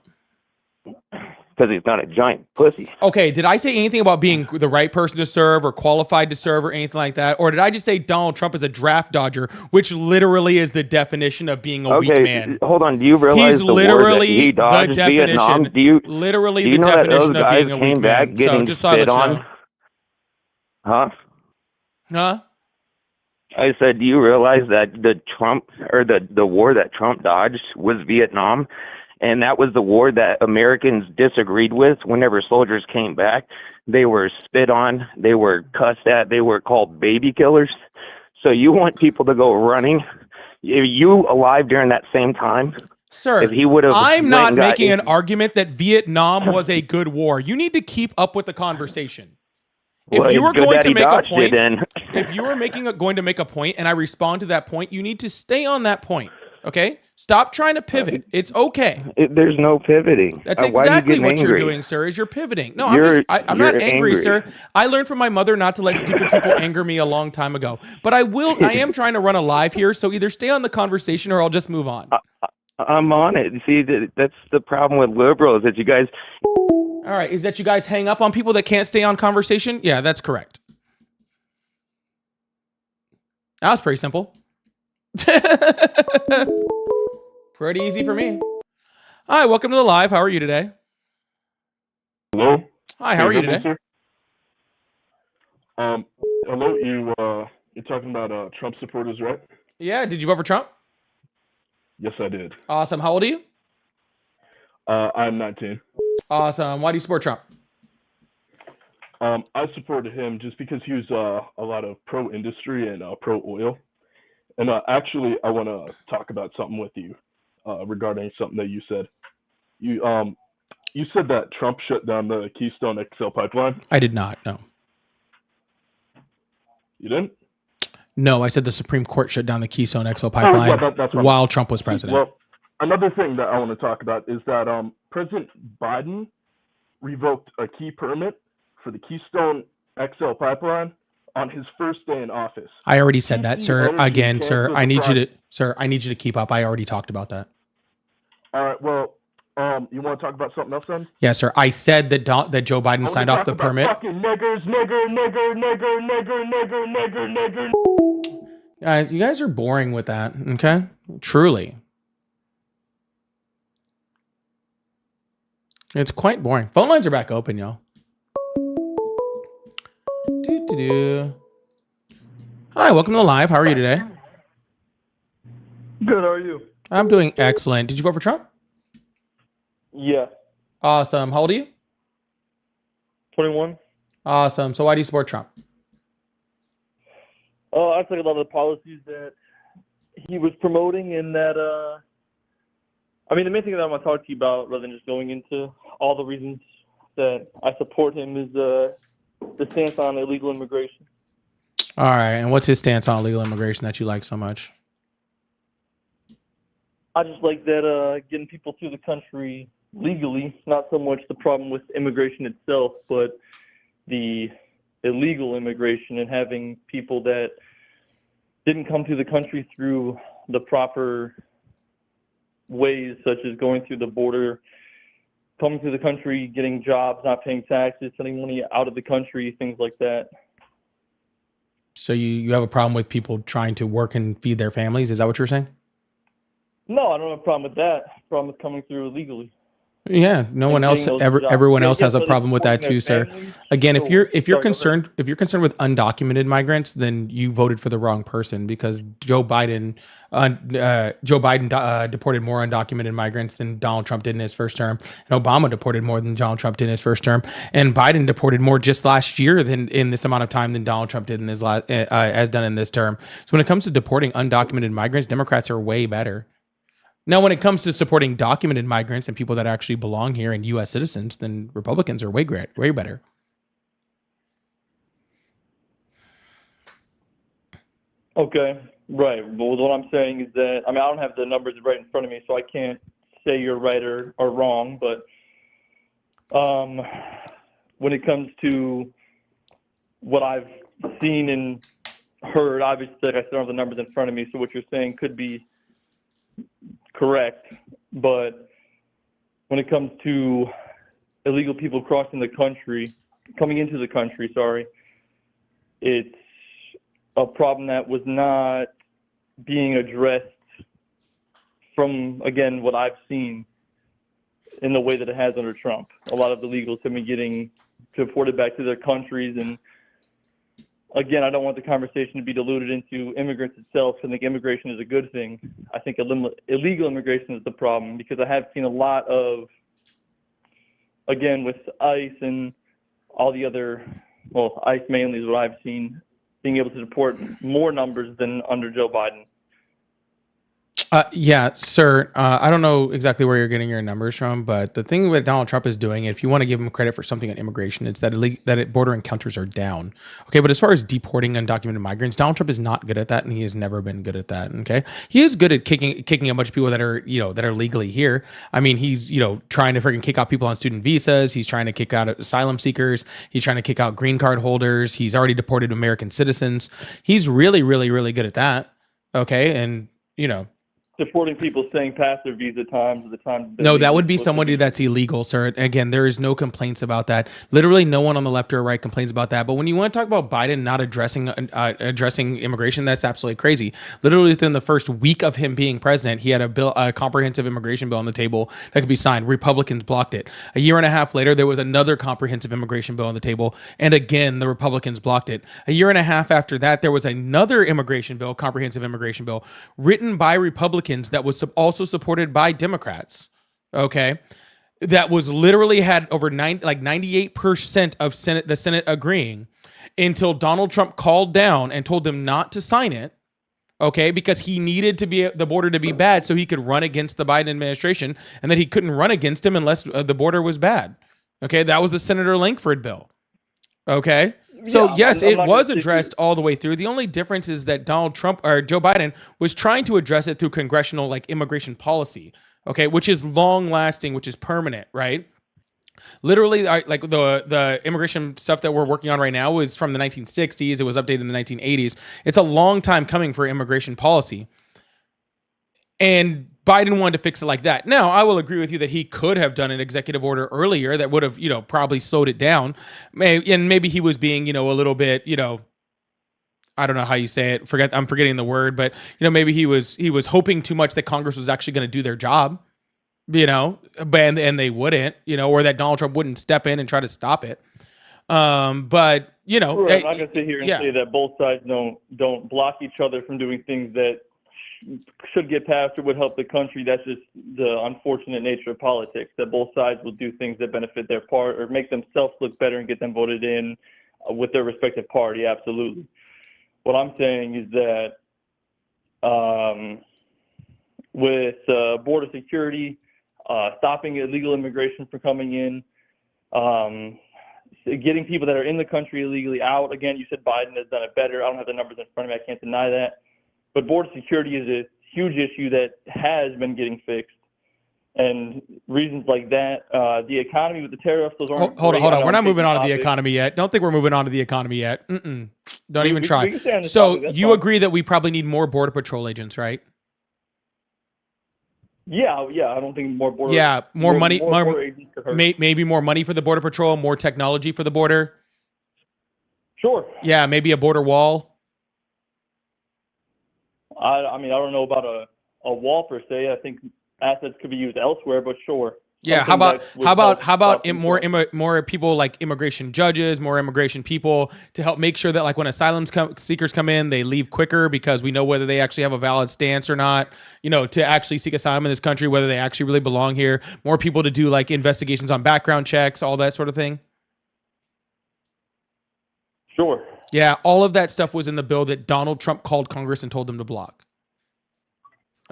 Because he's not a giant pussy. Okay, did I say anything about being the right person to serve or qualified to serve or anything like that? Or did I just say Donald Trump is a draft dodger, which literally is the definition of being a weak man? Hold on. Do you realize He's the war literally that he dodged the definition. Vietnam? Do you the know that definition those of guys being a came weak back man. getting So just thought spit I'd on? show. Huh? Huh? I said, do you realize that the war that Trump dodged was Vietnam? And that was the war that Americans disagreed with whenever soldiers came back. They were spit on, they were cussed at, they were called baby killers. So you want people to go running? Are you alive during that same time? Sir, if he would have, I'm not making an argument that Vietnam was a good war. You need to keep up with the conversation. Well, If you were it's good going that to he make a dodged it point, then. if you were going to make a point and I respond to that point, you need to stay on that point. Okay? Stop trying to pivot. It's okay. There's no pivoting. That's Why are you exactly getting what you're angry? doing, sir, is you're pivoting. No, You're I'm not angry, angry. sir. I learned from my mother not to let stupid people anger me a long time ago. But I am trying to run a live here, so either stay on the conversation or I'll just move on. I'm on it. See, that's the problem with liberals, that you guys... All right, is that you guys hang up on people that can't stay on conversation? Yeah, that's correct. That was pretty simple. Pretty easy for me. Hi, welcome to the live. How are you today? Hello. Hi, how are you today? Sir? Hello. You're talking about Trump supporters, right? Yeah. Did you vote for Trump? Yes, I did. Awesome. How old are you? I'm 19. Awesome. Why do you support Trump? I supported him just because he was a lot of pro-industry and pro-oil. And actually, I want to talk about something with you regarding something that you said. You said that Trump shut down the Keystone XL pipeline. I did not. No. You didn't? No, I said the Supreme Court shut down the Keystone XL pipeline that's while Trump was president. Well, another thing that I want to talk about is that President Biden revoked a key permit for the Keystone XL pipeline on his first day in office. I already said that, sir. Energy Again, sir, canceled I need the you to, I need you to keep up. I already talked about that. All right. Well, you want to talk about something else then? Yes, sir. I said that that Joe Biden signed off the permit. Fucking niggers, nigger. Guys, you guys are boring with that. Okay, truly, it's quite boring. Phone lines are back open, y'all. Hi, welcome to the live. How are you today? Good. How are you? I'm doing excellent. Did you vote for Trump? Yeah. Awesome. How old are you? 21. Awesome. So why do you support Trump? Oh, I think a lot of the policies that he was promoting, and that I mean, the main thing that I want to talk to you about, rather than just going into all the reasons that I support him, is the stance on illegal immigration. All right. And what's his stance on illegal immigration that you like so much? I just like that getting people through the country legally, not so much the problem with immigration itself, but the illegal immigration and having people that didn't come through the country through the proper ways, such as going through the border, coming through the country, getting jobs, not paying taxes, sending money out of the country, things like that. So you have a problem with people trying to work and feed their families? Is that what you're saying? No, I don't have a problem with that. The problem is coming through illegally. Yeah, no one else, everyone else has a problem with that too, sir. Again, if you're concerned with undocumented migrants, then you voted for the wrong person, because Joe Biden deported more undocumented migrants than Donald Trump did in his first term, and Obama deported more than Donald Trump did in his first term, and Biden deported more just last year than in this amount of time than Donald Trump did in his has done in this term. So when it comes to deporting undocumented migrants, Democrats are way better. Now, when it comes to supporting documented migrants and people that actually belong here and U.S. citizens, then Republicans are way better. Okay, right. Well, what I'm saying is that, I mean, I don't have the numbers right in front of me, so I can't say you're right or wrong, but when it comes to what I've seen and heard, obviously, like I said, I don't have the numbers in front of me, so what you're saying could be correct, but when it comes to illegal people coming into the country, it's a problem that was not being addressed from, again, what I've seen in the way that it has under Trump. A lot of illegals have been getting deported back to their countries, and again, I don't want the conversation to be diluted into immigrants itself. I think immigration is a good thing. I think illegal immigration is the problem, because I have seen a lot of, again, with ICE and all the other, well, ICE mainly is what I've seen, being able to deport more numbers than under Joe Biden. Yeah, sir. I don't know exactly where you're getting your numbers from, but the thing that Donald Trump is doing, if you want to give him credit for something on immigration, it's that border encounters are down. Okay, but as far as deporting undocumented migrants, Donald Trump is not good at that, and he has never been good at that. Okay, he is good at kicking a bunch of people that are legally here. I mean, he's trying to freaking kick out people on student visas. He's trying to kick out asylum seekers. He's trying to kick out green card holders. He's already deported American citizens. He's really, really, really good at that. Okay, and Supporting people staying past their visa times at the time. No, that would be somebody that's illegal, sir. Again, there is no complaints about that. Literally, no one on the left or right complains about that. But when you want to talk about Biden not addressing immigration, that's absolutely crazy. Literally, within the first week of him being president, he had a comprehensive immigration bill on the table that could be signed. Republicans blocked it. A year and a half later, there was another comprehensive immigration bill on the table, and again, the Republicans blocked it. A year and a half after that, there was another comprehensive immigration bill, written by Republicans that was also supported by Democrats. Okay, that was literally had over 98% of the Senate agreeing, until Donald Trump called down and told them not to sign it. Okay, because he needed the border to be bad so he could run against the Biden administration, and that he couldn't run against him unless the border was bad. Okay, that was the Senator Langford bill. Okay. So yes, it was addressed all the way through. The only difference is that Donald Trump or Joe Biden was trying to address it through congressional immigration policy, okay, which is long lasting, which is permanent, right? Literally, the immigration stuff that we're working on right now is from the 1960s. It was updated in the 1980s. It's a long time coming for immigration policy. And Biden wanted to fix it like that. Now, I will agree with you that he could have done an executive order earlier that would have, probably slowed it down. And maybe he was being, a little bit, I don't know how you say it. I'm forgetting the word, but maybe he was hoping too much that Congress was actually going to do their job, and they wouldn't, or that Donald Trump wouldn't step in and try to stop it. But I'm not going to sit here and say that both sides don't block each other from doing things that should get passed or would help the country. That's just the unfortunate nature of politics, that both sides will do things that benefit their part or make themselves look better and get them voted in with their respective party. Absolutely. What I'm saying is that with border security, stopping illegal immigration from coming in, getting people that are in the country illegally out. Again, you said Biden has done it better. I don't have the numbers in front of me. I can't deny that. But border security is a huge issue that has been getting fixed. And reasons like that, the economy with the tariffs, those aren't. Hold on. We're not moving on to the topic. economy yet. Don't think we're moving on to the economy yet. Don't even we try. can stay on this So topic, that's you fine. agree that we probably need more Border Patrol agents, right? Yeah. I don't think more border. Yeah, more money, border agents could hurt. maybe more money for the Border Patrol, more technology for the border. Sure. Yeah, maybe a border wall. I mean, I don't know about a wall per se. I think assets could be used elsewhere, but sure. Yeah, Something that would help stop more people like immigration judges, more immigration people to help make sure that like when asylum seekers come in, they leave quicker because we know whether they actually have a valid stance or not. You know, to actually seek asylum in this country, whether they actually really belong here. More people to do like investigations on background checks, all that sort of thing. Sure. Yeah, all of that stuff was in the bill that Donald Trump called Congress and told them to block.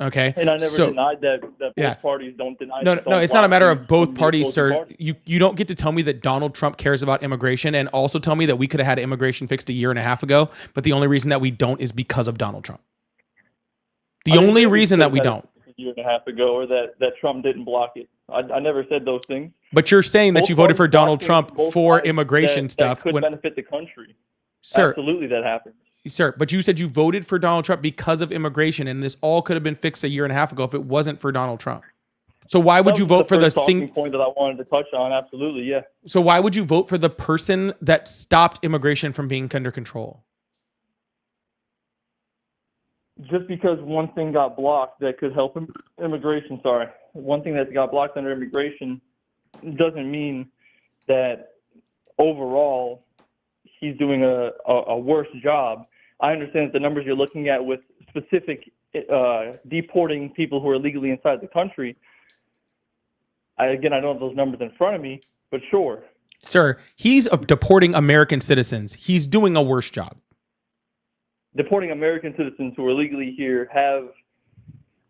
Okay. And I never denied that both parties don't deny. No, it's not a matter of both parties, sir. You don't get to tell me that Donald Trump cares about immigration and also tell me that we could have had immigration fixed a year and a half ago, but the only reason that we don't is because of Donald Trump. The only reason that we don't. A year and a half ago, or that Trump didn't block it. I never said those things. But you're saying that you voted for Donald Trump for immigration stuff. That could benefit the country. Sir, absolutely, that happened. Sir, but you said you voted for Donald Trump because of immigration, and this all could have been fixed a year and a half ago if it wasn't for Donald Trump. So why would you vote for the point that I wanted to touch on? Absolutely, yeah. So why would you vote for the person that stopped immigration from being under control? Just because one thing got blocked that could help immigration. Sorry, one thing that got blocked under immigration doesn't mean that overall he's doing a worse job. I understand that the numbers you're looking at with specific deporting people who are illegally inside the country. I don't have those numbers in front of me, but sure. Sir, he's deporting American citizens. He's doing a worse job. Deporting American citizens who are legally here have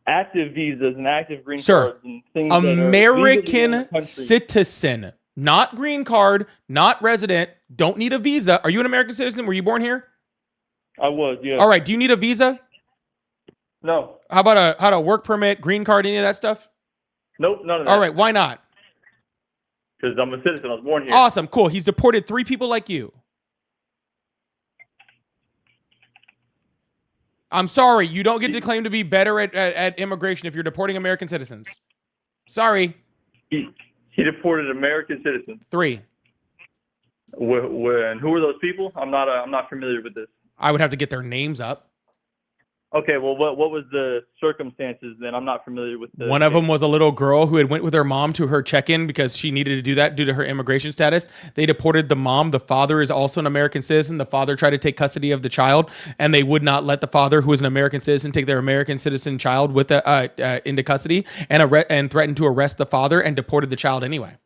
active visas and active green cards and things that are legally in the American country. citizen, not green card, not resident, don't need a visa. Are you an American citizen? Were you born here? I was, yeah. All right. Do you need a visa? No. How about a work permit, green card, any of that stuff? Nope, none of that. All right. Why not? Because I'm a citizen. I was born here. Awesome. Cool. He's deported 3 people like you. I'm sorry. You don't get to claim to be better at immigration if you're deporting American citizens. Sorry. He deported American citizens. 3. And who are those people? I'm not familiar with this. I would have to get their names up. Okay, well, what was the circumstances then? I'm not familiar with the One of them was a little girl who had went with her mom to her check-in because she needed to do that due to her immigration status. They deported the mom. The father is also an American citizen. The father tried to take custody of the child, and they would not let the father, who is an American citizen, take their American citizen child with into custody and threatened to arrest the father and deported the child anyway.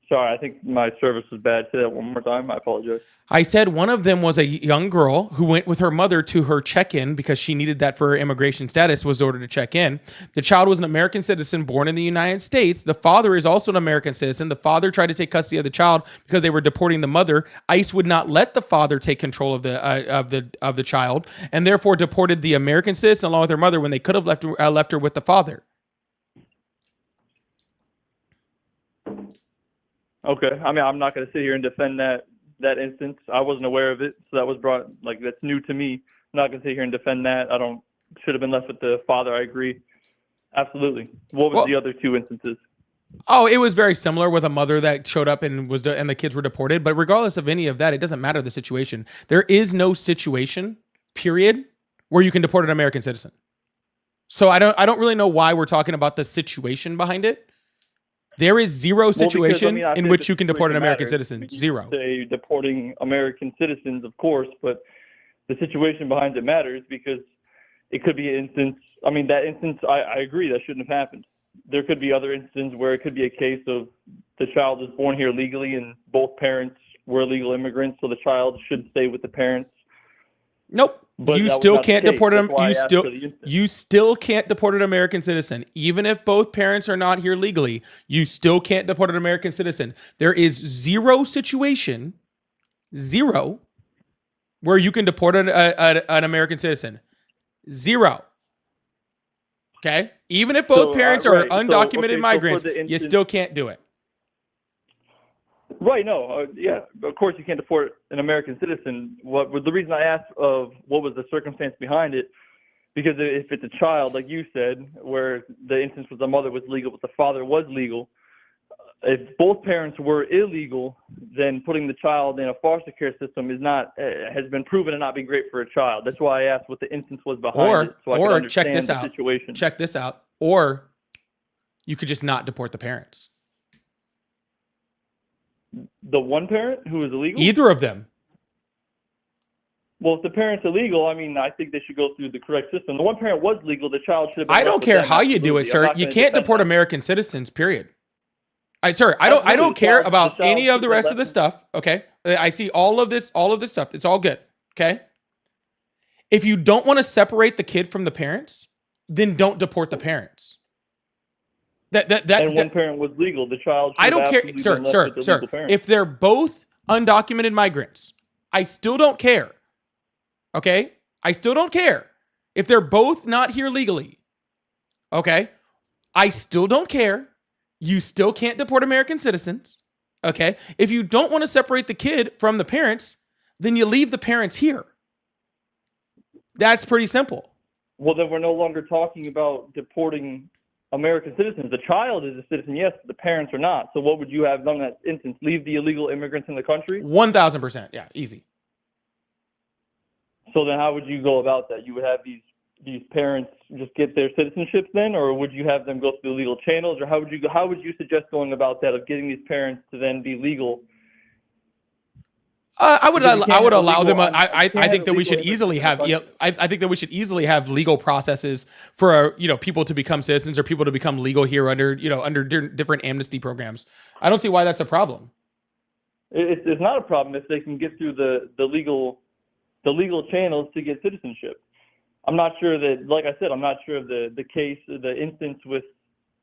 Sorry, I think my service was bad. Say that one more time. I apologize. I said one of them was a young girl who went with her mother to her check-in because she needed that for her immigration status, was ordered to check in. The child was an American citizen born in the United States. The father is also an American citizen. The father tried to take custody of the child because they were deporting the mother. ICE would not let the father take control of the child, and therefore deported the American citizen along with her mother when they could have left her with the father. Okay. I mean, I'm not going to sit here and defend that instance. I wasn't aware of it, so that was brought, that's new to me. I'm not going to sit here and defend that. Should have been left with the father. I agree. Absolutely. What was the other 2 instances? Oh, it was very similar with a mother that showed up and the kids were deported. But regardless of any of that, it doesn't matter the situation. There is no situation, period, where you can deport an American citizen. So I don't really know why we're talking about the situation behind it. There is zero situation in which you can deport an American citizen. Zero. Say deporting American citizens, of course, but the situation behind it matters because it could be an instance. I mean, that instance, I agree, that shouldn't have happened. There could be other instances where it could be a case of the child was born here legally and both parents were legal immigrants, so the child should stay with the parents. Nope. But you that was still not the can't case. deport That's them. why I You asked still for the instance. you still can't deport an American citizen, even if both parents are not here legally. You still can't deport an American citizen. There is zero situation, zero, where you can deport an American citizen. Zero. Okay, even if both So, parents right. are undocumented So for migrants, the you instance- still can't do it. Right, no, yeah, of course you can't deport an American citizen. What the reason I asked of what was the circumstance behind it, because if it's a child, like you said, where the instance was the mother was legal but the father was legal, if both parents were illegal, then putting the child in a foster care system is not has been proven to not be great for a child. That's why I asked what the instance was behind it, so I could Or understand check this the out. situation. Check this out. Or you could just not deport the parents. The one parent who is illegal? Either of them. Well, if the parent's illegal, I mean, I think they should go through the correct system. The one parent was legal. The child should have been I don't left with care them, how you do it, absolutely. I'm sir. not You gonna can't defend deport that. American citizens, period. I don't Absolutely. care The child- about the child any of the should rest have of the left- stuff. Okay. I see all of this stuff. It's all good. Okay. If you don't want to separate the kid from the parents, then don't deport the parents. And one parent was legal. The child should I don't have care, absolutely been left sir. with the legal parent. If they're both undocumented migrants, I still don't care. Okay? I still don't care. If they're both not here legally, okay? I still don't care. You still can't deport American citizens. Okay? If you don't want to separate the kid from the parents, then you leave the parents here. That's pretty simple. Well, then we're no longer talking about deporting American citizens. The child is a citizen, yes, but the parents are not. So what would you have done in that instance? Leave the illegal immigrants in the country? 1000%. Yeah, easy. So then how would you go about that? You would have these parents just get their citizenships then, or would you have them go through the legal channels, or how would you suggest going about that of getting these parents to then be legal? I would allow them. I can't think that we have should illegal easily have. immigrants in the I think that we should easily have legal processes for people to become citizens or people to become legal here under different amnesty programs. I don't see why that's a problem. It's not a problem if they can get through the legal channels to get citizenship. I'm not sure that, like I said, I'm not sure of the case, the instance with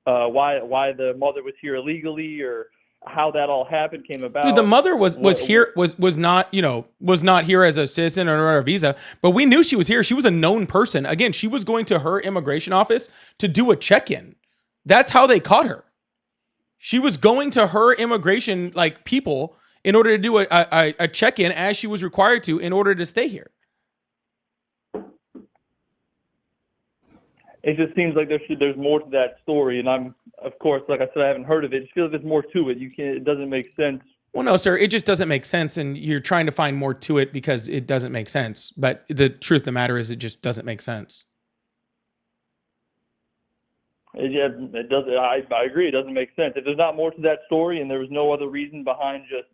why the mother was here illegally or how that all happened, came about. Dude, the mother was not here as a citizen or on a visa, but we knew she was here. She was a known person. Again, she was going to her immigration office to do a check-in. That's how they caught her. She was going to her immigration people in order to do a check-in as she was required to in order to stay here. It just seems like there's more to that story, and I'm, of course, like I said, I haven't heard of it. It just feels like there's more to it. It doesn't make sense. Well, no, sir, it just doesn't make sense, and you're trying to find more to it because it doesn't make sense. But the truth of the matter is, it just doesn't make sense. It does. I agree. It doesn't make sense. If there's not more to that story, and there was no other reason behind just,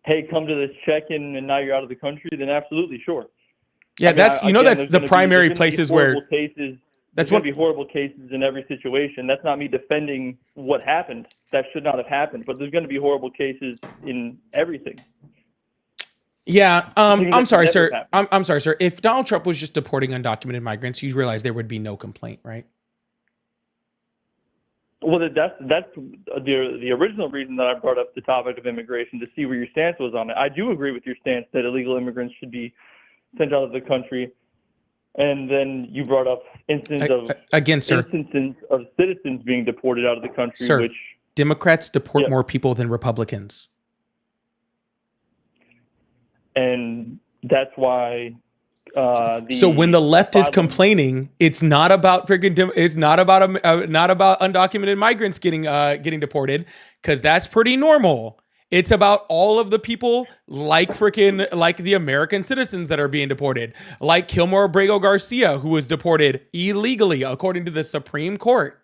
hey, come to this check-in, and now you're out of the country, then absolutely, sure. Yeah, that's there's the gonna primary there's gonna be places where. horrible cases. That's There's going to be horrible cases in every situation. That's not me defending what happened. That should not have happened. But there's going to be horrible cases in everything. Yeah, I'm that sorry, never sir. happened. I'm sorry, sir. If Donald Trump was just deporting undocumented migrants, you realize there would be no complaint, right? Well, that's the original reason that I brought up the topic of immigration, to see where your stance was on it. I do agree with your stance that illegal immigrants should be sent out of the country. And then you brought up instances of citizens being deported out of the country, Sir, which Democrats deport more people than Republicans. and that's why. So when the left is complaining, it's not about it's not about undocumented migrants getting deported, because that's pretty normal. It's about all of the people like the American citizens that are being deported, like Kilmore Abrego Garcia, who was deported illegally, according to the Supreme Court.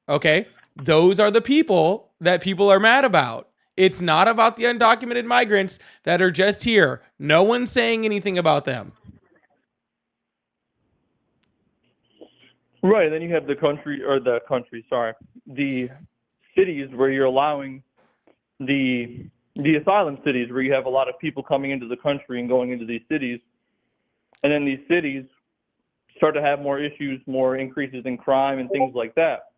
Okay? Those are the people that people are mad about. It's not about the undocumented migrants that are just here. No one's saying anything about them. Right, and then you have the cities where you're allowing the asylum cities, where you have a lot of people coming into the country and going into these cities, and then these cities start to have more issues, more increases in crime and things like that,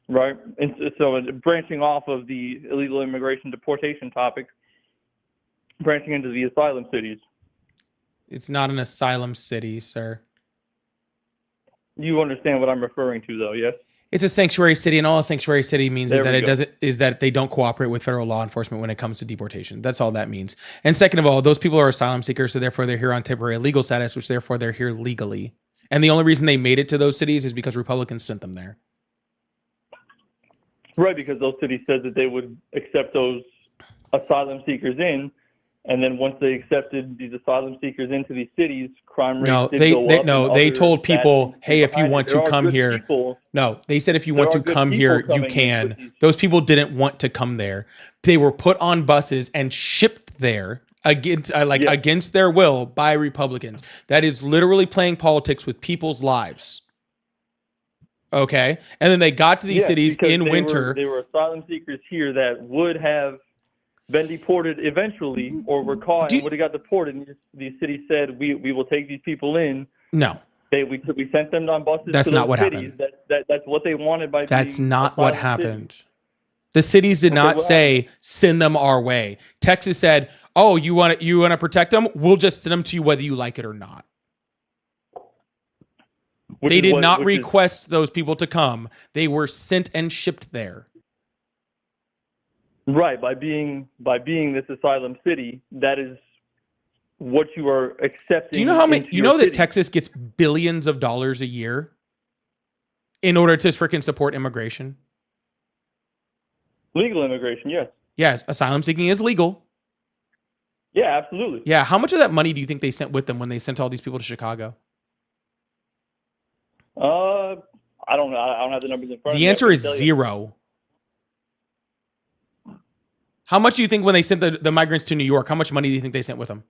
right? And so branching off of the illegal immigration deportation topic, branching into the asylum cities. It's not an asylum city, sir. You understand what I'm referring to, though, yes? It's a sanctuary city, and all a sanctuary city means There is that we it go. doesn't is that they don't cooperate with federal law enforcement when it comes to deportation. That's all that means. And second of all, those people are asylum seekers, so therefore they're here on temporary legal status, which therefore they're here legally. And the only reason they made it to those cities is because Republicans sent them there. Right, because those cities said that they would accept those asylum seekers in, and then once they accepted these asylum seekers into these cities, crime rates No, did they go they up. no, and they other told bad people, things hey, if you behind it. want There to are come good here, people. no, they said if you There want are to good come people here, you coming in can. with these- Those people didn't want to come there. They were put on buses and shipped there against against their will by Republicans. That is literally playing politics with people's lives. Okay, and then they got to these Yes, cities because in winter. They were asylum seekers here that would have been deported eventually, or were caught and would have got deported. And these cities said, "We will take these people in." No, we sent them on buses. That's to not those what cities. happened. That's what they wanted by. That's being not what asylum cities. happened. The cities did Okay, not what say send them our way. Texas said, "Oh, you want to protect them? We'll just send them to you whether you like it or not." They did not request those people to come. They were sent and shipped there. Right, by being this asylum city, that is what you are accepting. Do you know how many? into You your know that city. Texas gets billions of dollars a year in order to freaking support immigration. Legal immigration, yes. Yes, asylum seeking is legal. Yeah, absolutely. Yeah, how much of that money do you think they sent with them when they sent all these people to Chicago? I don't know. I don't have the numbers in front of me. The I answer couldn't is tell you. 0. How much do you think when they sent the migrants to New York, how much money do you think they sent with them?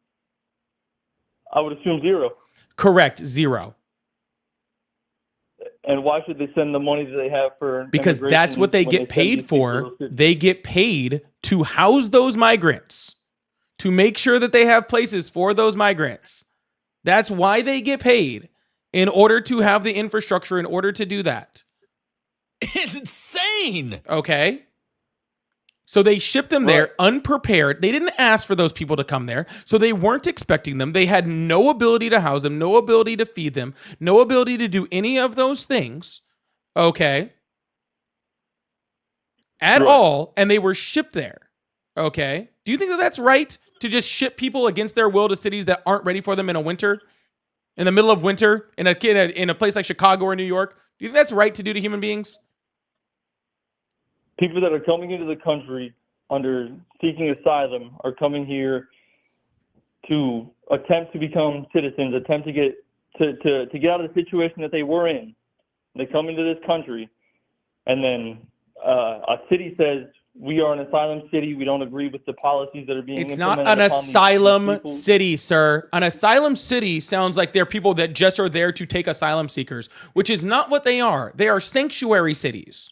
I would assume 0. Correct, 0. And why should they send the money that they have for Because immigration that's what they when get send paid these people for. to those cities? They get paid to house those migrants, to make sure that they have places for those migrants. That's why they get paid, in order to have the infrastructure, in order to do that. It's insane. Okay? So they shipped them there unprepared. They didn't ask for those people to come there, so they weren't expecting them. They had no ability to house them, no ability to feed them, no ability to do any of those things, okay, at all, and they were shipped there, okay? Do you think that that's right, to just ship people against their will to cities that aren't ready for them in a winter, in the middle of winter, in a place like Chicago or New York? Do you think that's right to do to human beings? People that are coming into the country under seeking asylum are coming here to attempt to become citizens, attempt to get out of the situation that they were in. They come into this country, and then a city says, we are an asylum city. We don't agree with the policies that are being It's implemented. not an upon these asylum people." city, sir. An asylum city sounds like they're people that just are there to take asylum seekers, which is not what they are. They are sanctuary cities.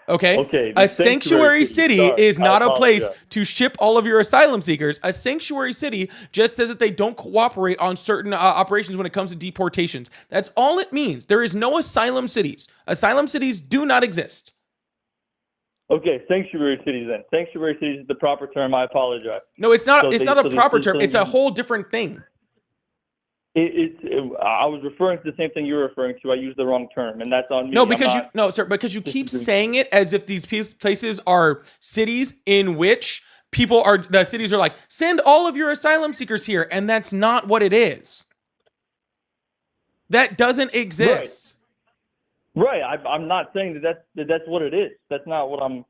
Okay? Okay, A sanctuary city Sorry, is I not a place apologize. to ship all of your asylum seekers. A sanctuary city just says that they don't cooperate on certain operations when it comes to deportations. That's all it means. There is no asylum cities. Asylum cities do not exist. Okay, sanctuary cities then. Sanctuary cities is the proper term. I apologize. No, it's not. So It's they- not so a they- proper so term. they- It's a whole different thing. I was referring to the same thing you're referring to. I used the wrong term, and that's on me. No, I'm because not- because you keep saying it as if these places are cities in which the cities are like, send all of your asylum seekers here, and that's not what it is. That doesn't exist. Right. I'm not saying that's what it is. That's not what I'm.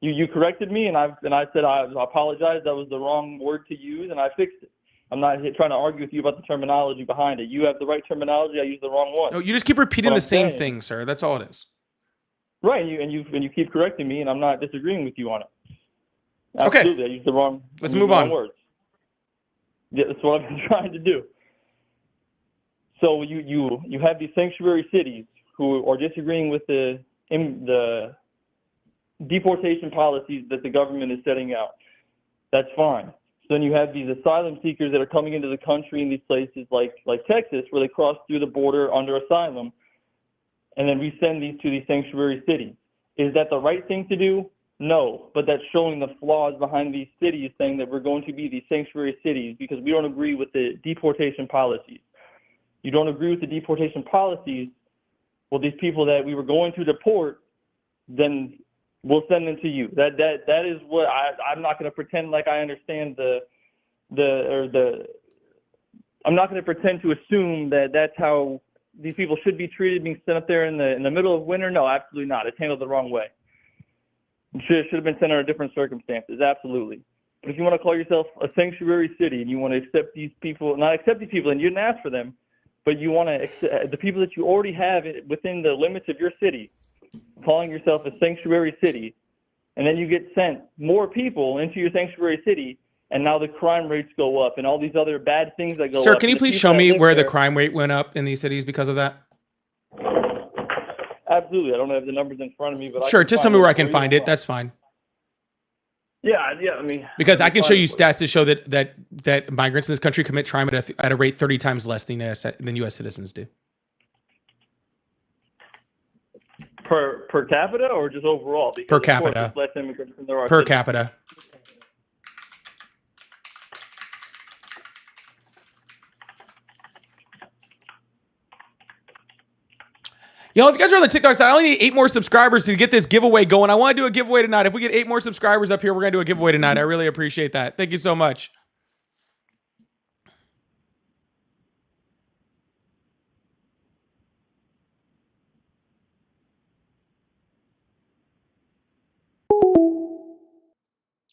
You corrected me, and I said I apologize. That was the wrong word to use, and I fixed it. I'm not trying to argue with you about the terminology behind it. You have the right terminology. I used the wrong one. No, you just keep repeating What the I'm same saying- thing, sir. That's all it is. Right, and you keep correcting me, and I'm not disagreeing with you on it. Okay. Absolutely, I used the wrong. Let's I used move the wrong on. Words. Yeah, that's what I've been trying to do. So you have these sanctuary cities who are disagreeing with the deportation policies that the government is setting out. That's fine. So then you have these asylum seekers that are coming into the country in these places like Texas, where they cross through the border under asylum, and then we send these to these sanctuary cities. Is that the right thing to do? No, but that's showing the flaws behind these cities, saying that we're going to be these sanctuary cities because we don't agree with the deportation policies. You don't agree with the deportation policies, well, these people that we were going to deport, then we'll send them to you. That is what I'm not going to pretend like I understand I'm not going to pretend to assume that that's how these people should be treated, being sent up there in the middle of winter. No, absolutely not. It's handled the wrong way. It should have been sent under different circumstances, absolutely. But if you want to call yourself a sanctuary city and you want to accept these people, not accept these people, and you didn't ask for them, but you want to accept the people that you already have within the limits of your city, calling yourself a sanctuary city, and then you get sent more people into your sanctuary city, and now the crime rates go up and all these other bad things that go up. Sir, can you please show me where the crime rate went up in these cities because of that? Absolutely. I don't have the numbers in front of me, but Sure, just tell me where I can find it. That's fine. Yeah, I mean, because I can show you stats to show that migrants in this country commit crime at a rate 30 times less than U.S. citizens do. Per capita or just overall? Because per of course capita. there's less immigrants than there are Per citizens. capita. Yo, if you guys are on the TikTok side, I only need 8 more subscribers to get this giveaway going. I want to do a giveaway tonight. If we get 8 more subscribers up here, we're going to do a giveaway tonight. I really appreciate that. Thank you so much.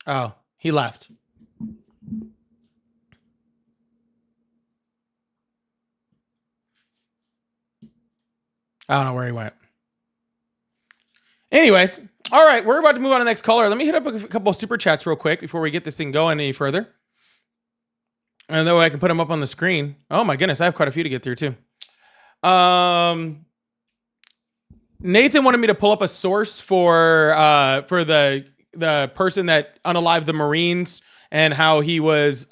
Oh, he left. I don't know where he went. Anyways, all right, we're about to move on to the next caller. Let me hit up a couple of super chats real quick before we get this thing going any further. And that way I can put them up on the screen. Oh my goodness, I have quite a few to get through too. Nathan wanted me to pull up a source for the person that unalived the Marines and how he was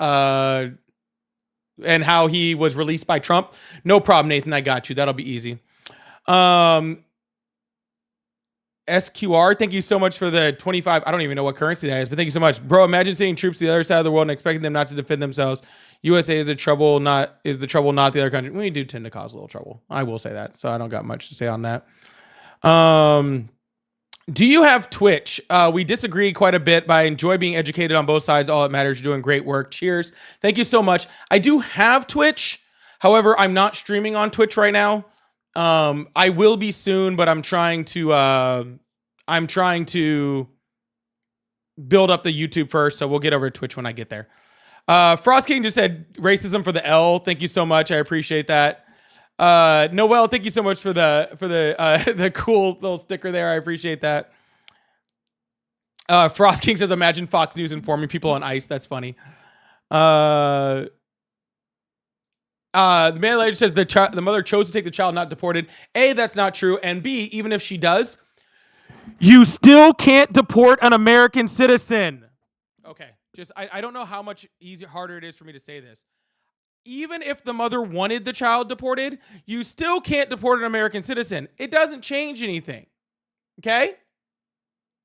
released by Trump. No problem, Nathan. I got you. That'll be easy. SQR, thank you so much for the 25. I don't even know what currency that is, but thank you so much. Bro, imagine seeing troops to the other side of the world and expecting them not to defend themselves. USA is the trouble, not the other country. We do tend to cause a little trouble. I will say that. So I don't got much to say on that. Do you have Twitch? We disagree quite a bit, but I enjoy being educated on both sides. All that matters. You're doing great work. Cheers. Thank you so much. I do have Twitch. However, I'm not streaming on Twitch right now. I will be soon, but I'm trying to build up the YouTube first, so we'll get over to Twitch when I get there. Frost King just said racism for the L. Thank you so much. I appreciate that. Noel, thank you so much for the cool little sticker there. I appreciate that. Frost King says, imagine Fox News informing people on ICE. That's funny. The man later says the mother chose to take the child, not deported. A, that's not true. And B, even if she does, you still can't deport an American citizen. Okay, I don't know how much harder it is for me to say this. Even if the mother wanted the child deported, you still can't deport an American citizen. It doesn't change anything. Okay?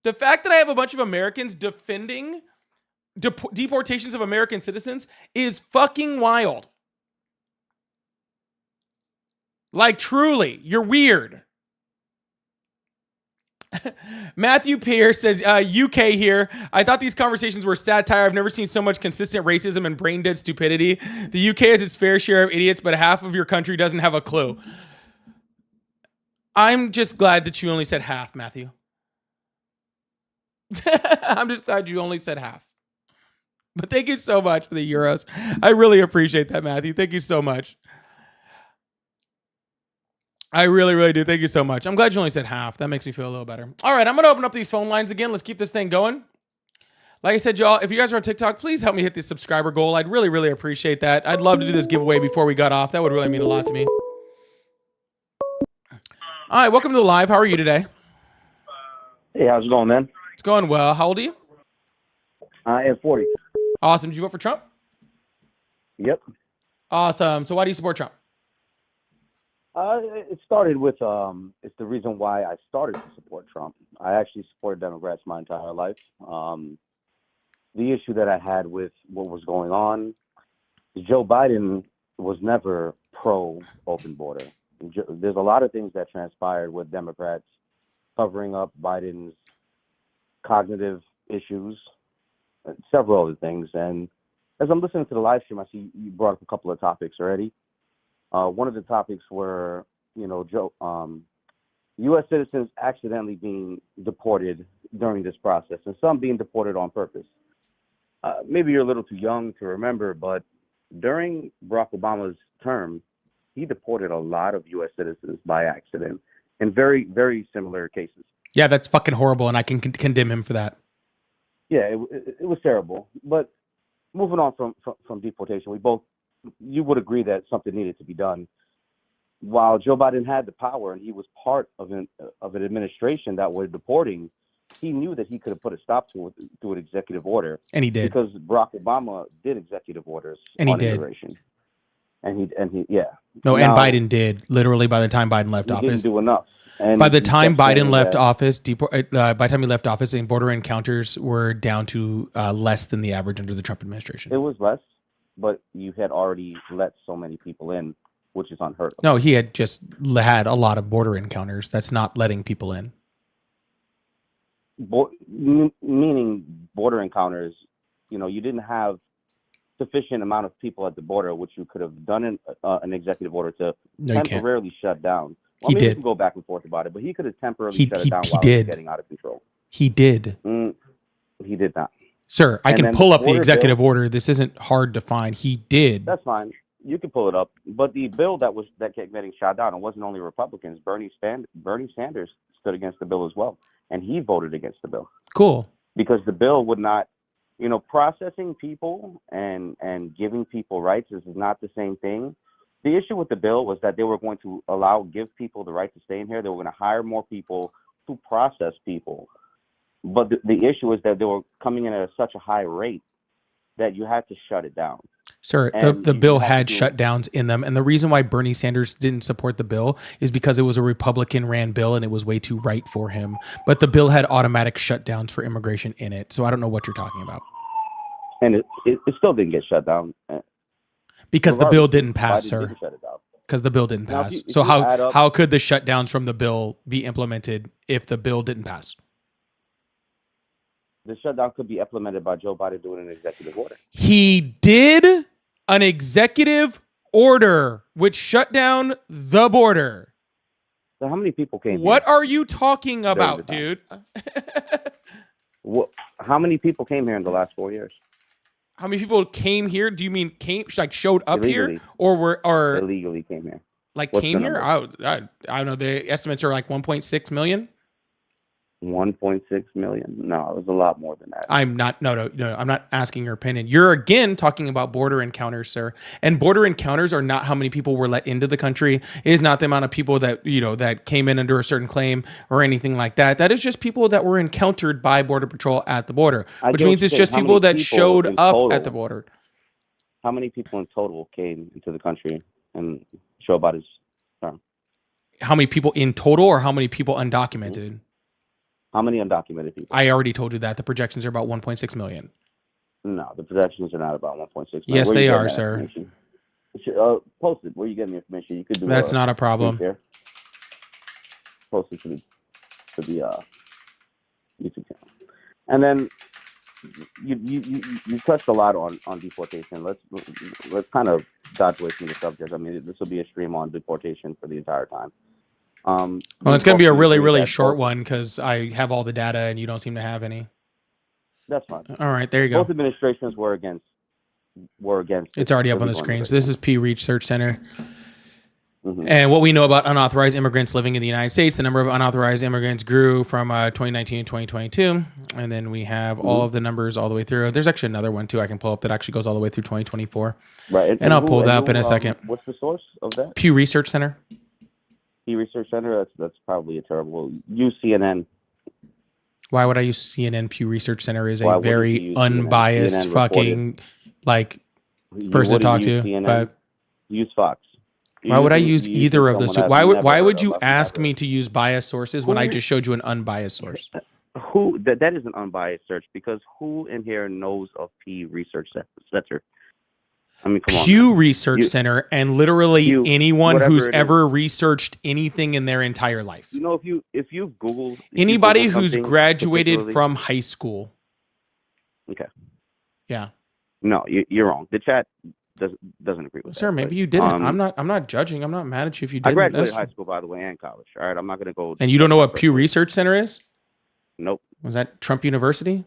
The fact that I have a bunch of Americans defending deportations of American citizens is fucking wild. Like, truly, you're weird. Matthew Pierce says, UK here. I thought these conversations were satire. I've never seen so much consistent racism and brain dead stupidity. The UK has its fair share of idiots, but half of your country doesn't have a clue. I'm just glad that you only said half, Matthew. I'm just glad you only said half. But thank you so much for the euros. I really appreciate that, Matthew. Thank you so much. I really, really do. Thank you so much. I'm glad you only said half. That makes me feel a little better. All right, I'm going to open up these phone lines again. Let's keep this thing going. Like I said, y'all, if you guys are on TikTok, please help me hit the subscriber goal. I'd really, really appreciate that. I'd love to do this giveaway before we got off. That would really mean a lot to me. All right, welcome to the live. How are you today? Hey, how's it going, man? It's going well. How old are you? I am 40. Awesome. Did you vote for Trump? Yep. Awesome. So why do you support Trump? It started with it's the reason why I started to support Trump. I actually supported Democrats my entire life. The issue that I had with what was going on, Joe Biden was never pro open border. There's a lot of things that transpired with Democrats covering up Biden's cognitive issues, several other things. And as I'm listening to the live stream, I see you brought up a couple of topics already. One of the topics were, U.S. citizens accidentally being deported during this process, and some being deported on purpose. Maybe you're a little too young to remember, but during Barack Obama's term, he deported a lot of U.S. citizens by accident in very, very similar cases. Yeah, that's fucking horrible, and I can condemn him for that. Yeah, it was terrible. But moving on from deportation, you would agree that something needed to be done. While Joe Biden had the power and he was part of an administration that were deporting, he knew that he could have put a stop to it through an executive order. And he did. Because Barack Obama did executive orders And he on did. immigration. And he yeah. No, Now, and Biden did. Literally, by the time Biden left he office, didn't do enough. And by the he time kept saying Biden left that- office, by the time he left office, and border encounters were down to less than the average under the Trump administration. It was less, but you had already let so many people in, which is unheard of. No, he had just had a lot of border encounters. That's not letting people in. Meaning border encounters, you didn't have sufficient amount of people at the border, which you could have done an executive order to No, you can't. temporarily shut down. Well, He we did. can go back and forth about it, but he could have temporarily He- shut he- it down he while it did. was getting out of control. He did. He did not. Sir, I And can then pull up the border executive bill- order. This isn't hard to find. He did. That's fine. You can pull it up. But the bill that kept getting shot down, it wasn't only Republicans. Bernie Sanders stood against the bill as well, and he voted against the bill Cool. because the bill would not, processing people and giving people rights is not the same thing. The issue with the bill was that they were going to give people the right to stay in here. They were going to hire more people to process people. But the issue is that they were coming in at such a high rate that you had to shut it down. Sir, And the you bill had had to- shutdowns in them. And the reason why Bernie Sanders didn't support the bill is because it was a Republican ran bill and it was way too right for him. But the bill had automatic shutdowns for immigration in it. So I don't know what you're talking about. And it still didn't get shut down. Because the bill didn't pass, Biden sir. didn't shut it down. Because the bill didn't Now, if pass. you- if So you add up- how could the shutdowns from the bill be implemented if the bill didn't pass? The shutdown could be implemented by Joe Biden doing an executive order. He did an executive order which shut down the border. So how many people came What here? are you talking the about, time. dude? How many people came here in the last 4 years? How many people came here? Do you mean showed up Illegally. here or Illegally came here. like What's came the here? number? I don't know. The estimates are like 1.6 million. 1.6 million. No, it was a lot more than that. I'm not. No. I'm not asking your opinion. You're again talking about border encounters, sir. And border encounters are not how many people were let into the country. It is not the amount of people that that came in under a certain claim or anything like that. That is just people that were encountered by Border Patrol at the border, I which get means what it's you're just saying. How people many that people showed in up total? at the border. How many people in total came into the country and Joe Biden's term? How many people in total, or how many people undocumented? How many undocumented people? I already told you that the projections are about 1.6 million. No, the projections are not about 1.6 million. Yes, Where they you getting are, that sir. information? Post it. Where you getting the information? You could do. That's not a problem. screen share. Post it to the YouTube channel, and then you touched a lot on deportation. Let's kind of dodge away from the subject. I mean, this will be a stream on deportation for the entire time. Well, it's going to be a both really, agree really that short both- one because I have all the data and you don't seem to have any. That's fine. All right, there you go. Both administrations were against. It's already up on the illegal screen. So this is Pew Research Center. Mhm. And what we know about unauthorized immigrants living in the United States, the number of unauthorized immigrants grew from 2019 to 2022. And then we have all of the numbers all the way through. There's actually another one too I can pull up that actually goes all the way through 2024. Right. And I'll who- pull that up who, in a second. What's the source of that? Pew Research Center. Pew Research Center. That's probably a terrible. UCNN. Why would I use CNN? Pew Research Center is Why a wouldn't you very use CNN? unbiased CNN reported. fucking like You person to wouldn't talk use to. CNN. But Use Fox. why would I You're use using either of those two? someone Why I've would never why heard would of. you I've ask never- me to use biased sources when I Who- just showed you an unbiased source? Who that is an unbiased search because who in here knows of P Research Center? I mean, come on. Pew man. Research You- Center and literally Pew, anyone whatever who's it is. ever researched anything in their entire life. You know, if you Google Anybody Google who's something graduated particularly- from high school. Okay. Yeah. No, you're wrong. The chat doesn't agree with Sir, that. maybe but, you didn't. I'm not judging. I'm not mad at you if you I didn't. graduated That's- high school, by the way, and college. All right, I'm not gonna go. And you don't know what Pew Research Center is? Nope. Was that Trump University?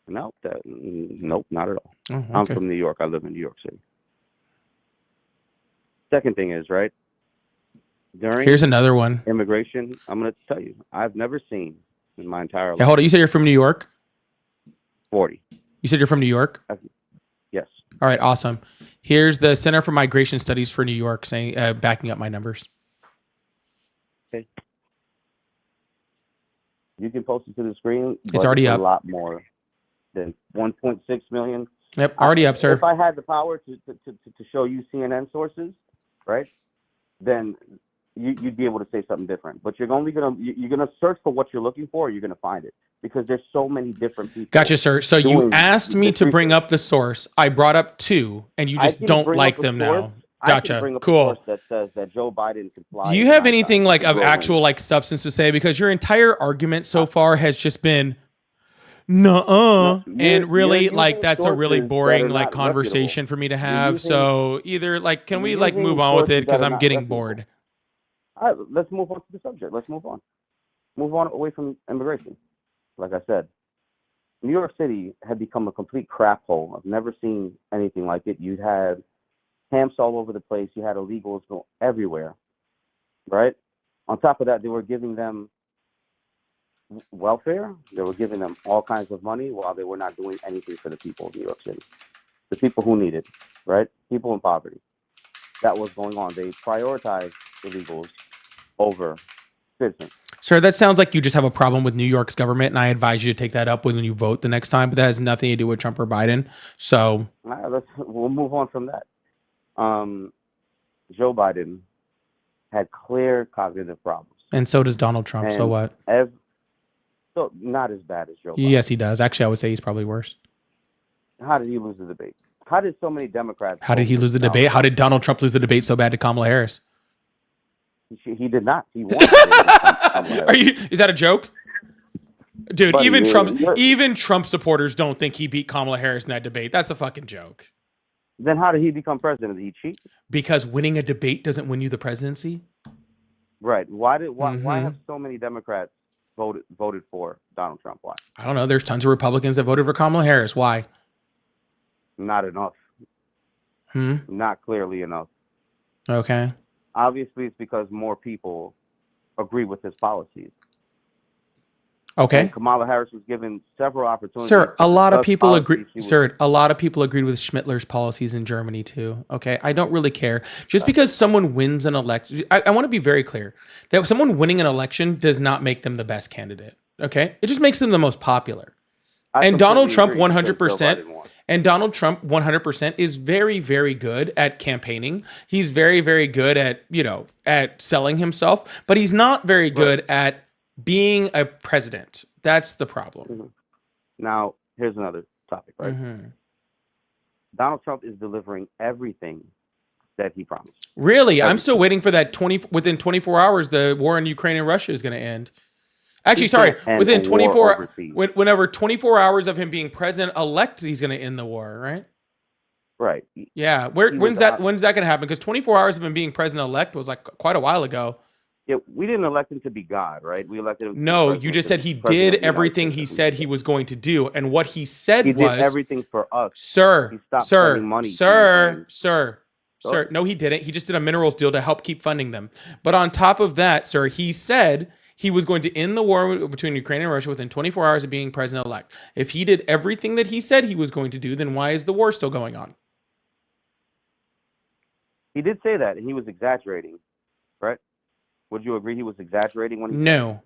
Nope. Nope, not at all. Oh, I'm okay. from New York. I live in New York City. Second thing is, right, during Here's another one. immigration, I'm going to tell you, I've never seen in my entire life Yeah, hold on. You said you're from New York? 40. You said you're from New York? Yes. All right, awesome. Here's the Center for Migration Studies for New York saying backing up my numbers. Okay. You can post it to the screen. It's but already a up. lot more than 1.6 million. Yep, already up, sir. If I had the power to show you CNN sources, right, then you'd be able to say something different. But you're gonna search for what you're looking for. Or you're gonna find it because there's so many different people. Gotcha, sir. So you doing asked me this to bring up the source. I brought up two, and you I just can don't bring like up a them source. now. I can Gotcha. bring up a Cool. source that says that Joe Biden can fly. Do you in have the anything nighttime like to of grow in. actual like substance to say? Because your entire argument so far has just been nuh-uh. And really, you're like using that's a really sources that boring are like not conversation for me to You're have. using- So either like, can we you're like using move on with sources it? Because that are I'm not getting reputable. bored. All right, let's move on to the subject. Let's move on. Move on away from immigration. Like I said, New York City had become a complete crap hole. I've never seen anything like it. You had camps all over the place. You had illegals go everywhere, right? On top of that, they were giving them welfare. They were giving them all kinds of money while they were not doing anything for the people of New York City, the people who need it, right? People in poverty. That was going on. They prioritized illegals over citizens. Sir, that sounds like you just have a problem with New York's government, and I advise you to take that up when you vote the next time. But that has nothing to do with Trump or Biden. So All right, we'll move on from that. Joe Biden had clear cognitive problems. and so does Donald Trump. So And what? So not as bad as Joe Biden. Yes, he does. Actually, I would say he's probably worse. How did he lose the debate? How did so many Democrats? How did vote he for lose the Donald debate? How Trump? did Donald Trump lose the debate so bad to Kamala Harris? He did not. He won. Kamala Harris. Are you? Is that a joke? Dude, Buddy, you're- even Trump supporters don't think he beat Kamala Harris in that debate. That's a fucking joke. Then how did he become president? Did he cheat? Because winning a debate doesn't win you the presidency. Right. Why Mm-hmm. have so many Democrats voted for Donald Trump? Why? I don't know. There's tons of Republicans that voted for Kamala Harris. Why? Not enough. Not clearly enough. Okay. Obviously, it's because more people agree with his policies. Okay. And Kamala Harris was given several opportunities. Sir, a lot of discuss people policies agree. she was- Sir, a lot of people agreed with Schmittler's policies in Germany too. Okay, I don't really care. Just because someone wins an election, I want to be very clear that someone winning an election does not make them the best candidate. Okay, it just makes them the most popular. I And Donald completely Trump agree, 100%. because Joe Biden won. And Donald Trump 100% is very, very good at campaigning. He's very, very good at at selling himself, but he's not very good at being a president. That's the problem. Now, here's another topic, right? Mhm. Donald Trump is delivering everything that he promised. Really, I'm still waiting for that within 24 hours. The war in Ukraine and Russia is going to end. Actually, He sorry, can't end within a war 24, overseas. whenever 24 hours of him being president elect, he's going to end the war, right? Right. Yeah. He was When's that going to happen? Because 24 hours of him being president elect was like quite a while ago. Yeah, we didn't elect him to be God, right? We elected him. To be No, president you just to said he be president did of the United everything States. he said he was going to do, and what he said He was did everything for us. Sir, He stopped sir, spending money. sir. Sorry. No, he didn't. He just did a minerals deal to help keep funding them. But on top of that, sir, he said he was going to end the war between Ukraine and Russia within 24 hours of being president-elect. If he did everything that he said he was going to do, then why is the war still going on? He did say that, and he was exaggerating, right? Would you agree he was exaggerating when he? No.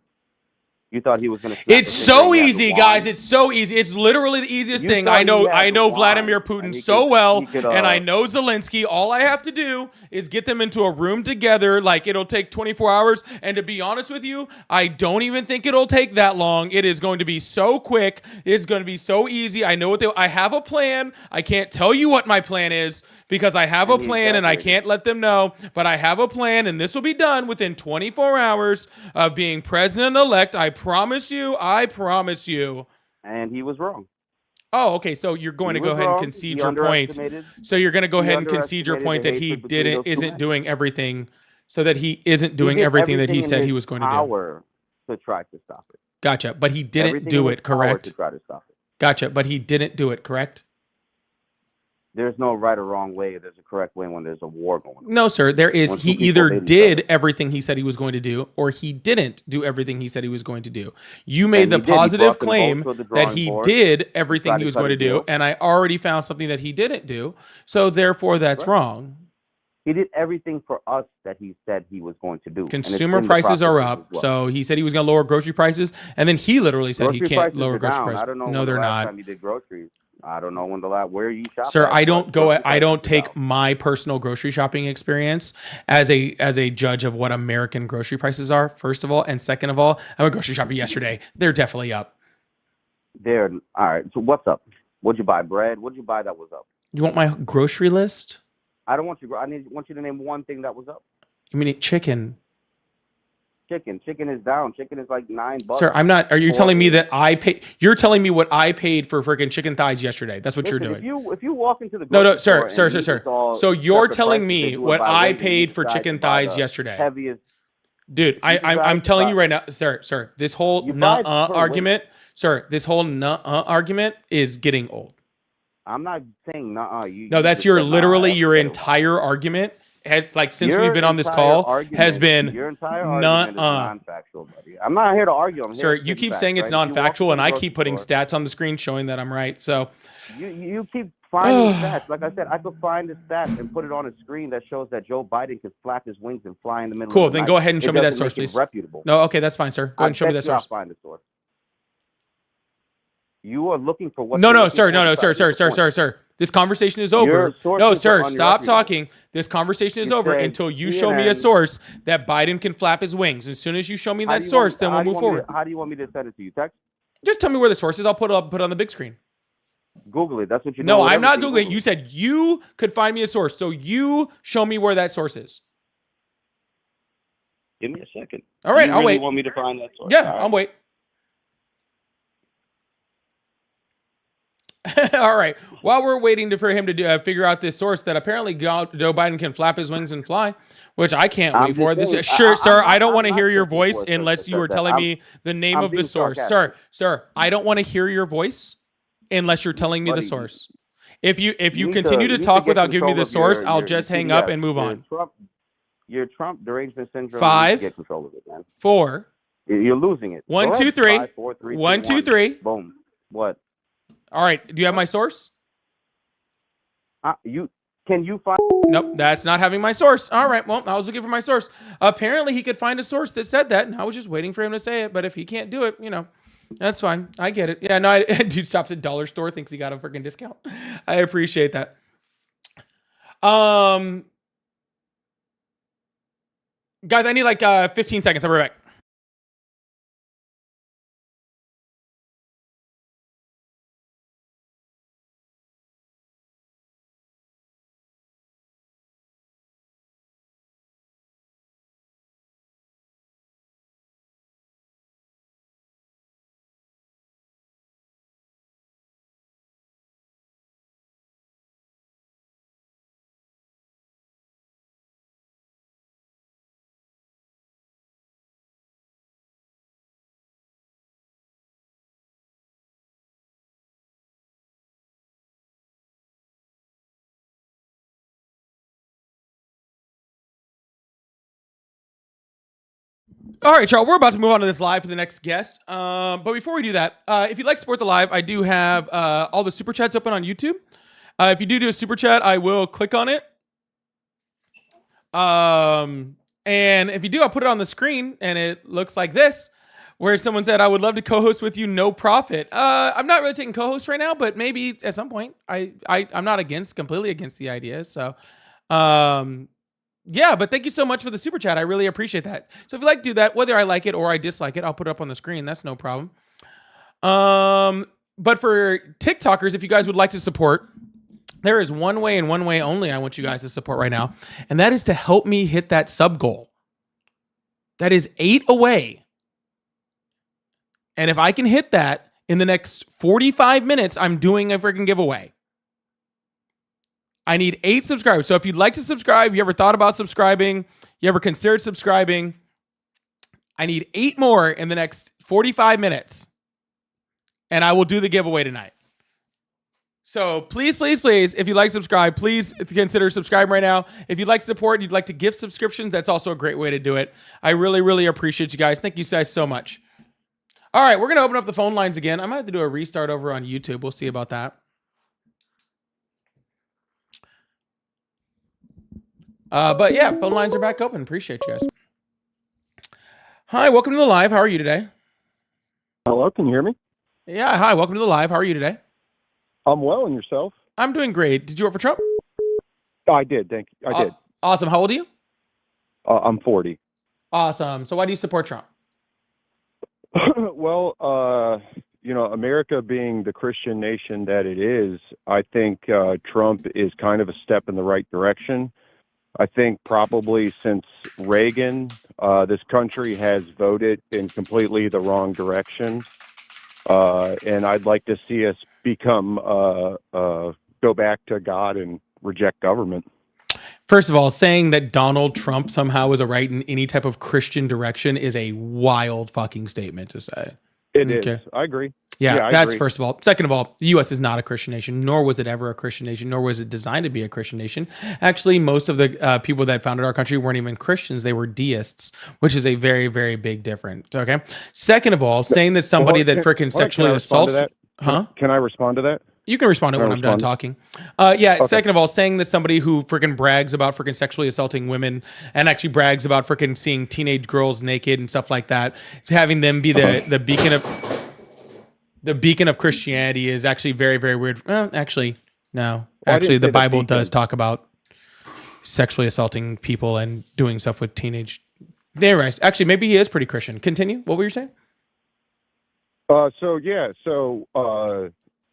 You thought he was going to. It's so easy, guys. It's so easy. It's literally the easiest You thing. thought I know. he had I know the Vladimir wine, Putin and he so could- well, he could, and I know Zelensky. All I have to do is get them into a room together. Like, it'll take 24 hours. And to be honest with you, I don't even think it'll take that long. It is going to be so quick. It's going to be so easy. I know what I have a plan. I can't tell you what my plan is because I have a plan and I can't let them know. But I have a plan, and this will be done within 24 hours of being president-elect. I promise you. I promise you. And he was wrong. Oh, okay. So you're going to He go was ahead and wrong. concede He your point. underestimated- So you're going to go he ahead and concede your point that he underestimated the hatred between those two isn't men. doing everything, so that he isn't He doing did everything that he in said he his was going to do. power to try to stop it. Gotcha. But he didn't Everything do in his it, power correct? To try to stop it. Gotcha. But he didn't do it, correct? There's no right or wrong way. There's a correct way when there's a war going on. No, sir. There is. When He two people either hate each did everything he said he was going to do, or he didn't do everything he said he was going to do. You made And the he did. He positive brought them both claim to the that drawing he board, did everything tried he to was cut going a to do, deal. and I already found something that he didn't do. So therefore, that's Right. wrong. He did everything for us that he said he was going to do. And it's Consumer in the prices are process up, as well. so he said he was going to lower grocery prices, and then he literally said he Grocery can't prices lower are grocery down. prices. I don't know No, when they're the last not. time you did groceries. I don't know when the last where you shop. Sir, at, I but don't go. grocery I don't prices are take my personal grocery shopping experience as a judge of what American grocery prices are. First of all, and second of all, I went grocery shopping yesterday. They're definitely up. There. All right. So what's up? What'd you buy? Bread? What'd you buy that was up? You want my grocery list? I don't want you. Want you to name one thing that was up. You mean chicken? Chicken. Chicken is down. Chicken is like $9. Sir, I'm not. Are you for- telling me that I pay? You're telling me what I paid for freaking chicken thighs yesterday. That's what Listen, you're doing. If you walk into the No, grocery sir, store sir, and sir, you sir. just all So you're set the telling prices, they me do it what by I weight, and you paid for decide chicken to buy thighs the yesterday. Heaviest. Dude, I'm decide to telling buy- you right now, sir. This whole You buy it per weight. argument, sir. This whole argument is getting old. I'm not saying No, nuh-uh. You that's just your said, nah, literally that's your better. entire argument. Has like since Your we've been on this entire call argument- has been your entire argument is nuh-uh. non-factual, buddy. I'm not here to argue. I'm Sir, here to you spit keep facts, saying it's right? If you walk non-factual, and into I the keep grocery putting store- stats on the screen showing that I'm right. So You keep finding stats. Like I said, I could find a stat and put it on a screen that shows that Joe Biden could flap his wings and fly in the middle cool. of the Then night. go ahead and It show me that doesn't source, make it please. reputable. No, okay, that's fine, sir. Go ahead and show me that bet you I'll source. find the source. You are looking for what? No, you're no, looking sir, for no, no, inside sir, of sir, your sir, point. sir, sir. This conversation is Your over. sources No, are sir, stop unreputable. talking. This conversation is You over said until you show me a CNN. source that Biden can flap his wings. As soon as you show me How that do you source, want- then how we'll do you move want me forward. to- How do you want me to send it to you? Text? Just tell me where the source is. I'll put it on the big screen. Google it. That's what you No, know. I'm not everything, Googling it. Google You said you could find me a source. So you show me where that source is. Give me a second. All right, You I'll really wait. Want me to find that source? Yeah, All right. I'll wait. All right. While we're waiting for him to figure out this source that apparently Joe Biden can flap his wings and fly, which I can't I'm wait for. just This, saying, sure, sir. I'm I don't not- want to I'm hear not your looking voice for it, unless sir, you are sir. telling me the name I'm of the being source. sarcastic. Sir, I don't want to hear your voice unless you're telling me the Buddy, source. If you need continue to you need talk get without giving me control the of source, your- I'll your just hang up CPS. and move on. Your Trump derangement syndrome. 5, You need to get control of it, man. 4, You're losing it. 1, Go 2, ahead. 3. 5, 4, 3, 2, 1, 2, 3. Boom. What? All right. Do you have my source? Can you find? Nope, that's not having my source. All right, well, I was looking for my source. Apparently, he could find a source that said that, and I was just waiting for him to say it. But if he can't do it, that's fine. I get it. Yeah, no, dude stops at dollar store, thinks he got a freaking discount. I appreciate that. Guys, I need like 15 seconds. I'll be right back. All right, y'all, we're about to move on to this live for the next guest. But before we do that, if you'd like to support the live, I do have all the super chats open on YouTube. If you do a super chat, I will click on it. And if you do, I'll put it on the screen and it looks like this. where someone said, I would love to co-host with you, no profit. I'm not really taking co-host right now, but maybe at some point. I'm not completely against the idea. So, yeah, but thank you so much for the super chat. I really appreciate that. So if you like to do that, whether I like it or I dislike it, I'll put it up on the screen. That's no problem. But for TikTokers, if you guys would like to support, there is one way and one way only I want you guys to support right now, and that is to help me hit that sub goal. That is 8 away. And if I can hit that in the next 45 minutes, I'm doing a freaking giveaway. I need 8 subscribers. So if you'd like to subscribe, you ever thought about subscribing, you ever considered subscribing, I need 8 more in the next 45 minutes. And I will do the giveaway tonight. So please, please, please, if you'd like to subscribe, please consider subscribing right now. If you'd like support, you'd like to gift subscriptions, that's also a great way to do it. I really, really appreciate you guys. Thank you guys so much. All right, we're going to open up the phone lines again. I might have to do a restart over on YouTube. We'll see about that. But yeah, phone lines are back open. Appreciate you guys. Hi, welcome to the live. How are you today? Hello, can you hear me? Yeah, hi, welcome to the live. How are you today? I'm well, and yourself? I'm doing great. Did you vote for Trump? I did, thank you. I did. Awesome. How old are you? I'm 40. Awesome. So why do you support Trump? Well, America being the Christian nation that it is, I think Trump is kind of a step in the right direction. I think probably since Reagan, this country has voted in completely the wrong direction. And I'd like to see us become, go back to God and reject government. First of all, saying that Donald Trump somehow is a right in any type of Christian direction is a wild fucking statement to say. It is. I agree. Yeah, I that's agree. first of all. Second of all, the U.S. is not a Christian nation, nor was it ever a Christian nation, nor was it designed to be a Christian nation. Actually, most of the people that founded our country weren't even Christians. They were deists, which is a very, very big difference. Okay. Second of all, saying that somebody that freaking sexually assaults... Huh? Can I respond to that? You can respond to it when I'm done talking. Second of all, saying that somebody who freaking brags about freaking sexually assaulting women and actually brags about freaking seeing teenage girls naked and stuff like that, having them be the beacon of Christianity is actually very, very weird. Well, actually, no. Actually, the Bible does talk about sexually assaulting people and doing stuff with teenage. Anyway, actually, maybe he is pretty Christian. Continue. What were you saying?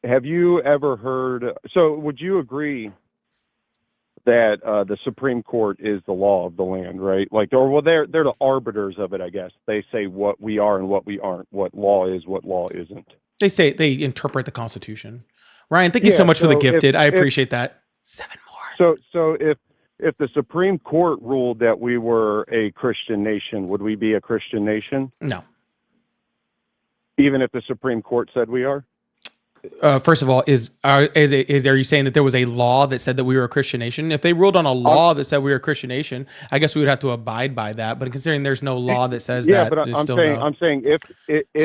Have you ever heard? So, would you agree that the Supreme Court is the law of the land, right? They're the arbiters of it, I guess. They say what we are and what we aren't, what law is, what law isn't. They say they interpret the Constitution. Ryan, thank you so much for the gifted. I appreciate that. 7 more. So if the Supreme Court ruled that we were a Christian nation, would we be a Christian nation? No. Even if the Supreme Court said we are? First of all, are you saying that there was a law that said that we were a Christian nation? If they ruled on a law that said we were a Christian nation, I guess we would have to abide by that. But considering there's no law that says that, yeah, but I'm saying if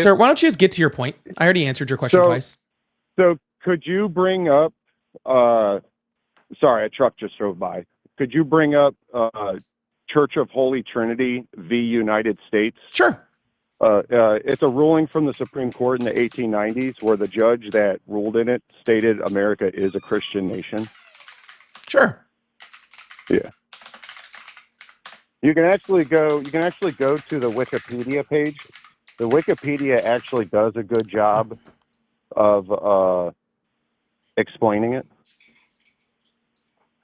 sir, why don't you just get to your point? I already answered your question twice. So could you bring up? Sorry, a truck just drove by. Could you bring up Church of Holy Trinity v. United States? Sure. It's a ruling from the Supreme Court in the 1890s where the judge that ruled in it stated America is a Christian nation. Sure. Yeah. You can actually go to the Wikipedia page. The Wikipedia actually does a good job of explaining it.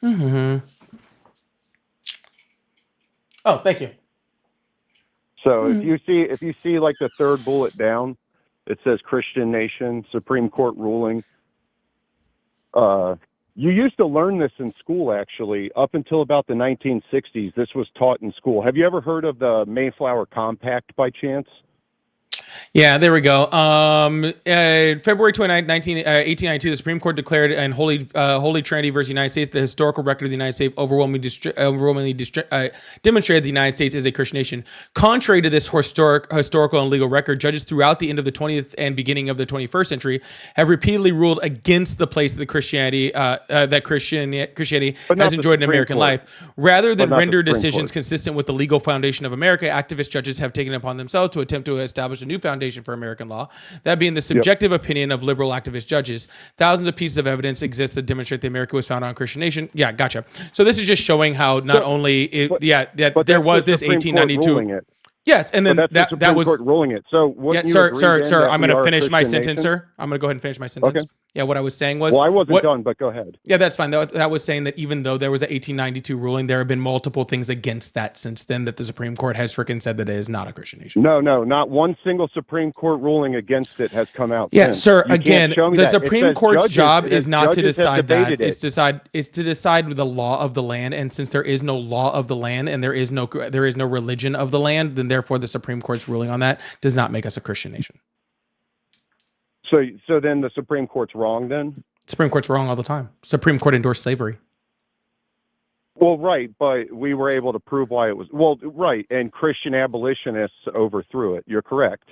Mm-hmm. Oh, thank you. So if you see like the third bullet down, it says Christian nation, Supreme Court ruling. You used to learn this in school, actually, up until about the 1960s. This was taught in school. Have you ever heard of the Mayflower Compact by chance? Yeah, there we go. February 29, 1892, the Supreme Court declared in Holy Trinity versus United States the historical record of the United States overwhelmingly demonstrated the United States is a Christian nation. Contrary to this historical and legal record, judges throughout the end of the 20th and beginning of the 21st century have repeatedly ruled against the place of the Christianity that Christianity has enjoyed in American life. Rather than render decisions consistent with the legal foundation of America, activist judges have taken it upon themselves to attempt to establish a new foundation for American law, that being the subjective opinion of liberal activist judges. Thousands of pieces of evidence exist that demonstrate that America was founded on Christian nation. Yeah, gotcha. So this is just showing how not only there was this 1892. Yes, and then that was Court ruling it. So sir, I'm going to finish my sentence, sir. I'm going to go ahead and finish my sentence. Okay. Yeah, what I was saying was... Well, I wasn't done, but go ahead. Yeah, that's fine. That was saying that even though there was an 1892 ruling, there have been multiple things against that since then that the Supreme Court has freaking said that it is not a Christian nation. No, not one single Supreme Court ruling against it has come out. Yeah, since. sir. You again, the Supreme Court's job is not to judges have decide that. debated it. It's to decide the law of the land. And since there is no law of the land and there is no religion of the land, then therefore the Supreme Court's ruling on that does not make us a Christian nation. So then the Supreme Court's wrong then? Supreme Court's wrong all the time. Supreme Court endorsed slavery. Well, right, but we were able to prove why it was... Well, right, and Christian abolitionists overthrew it. You're correct.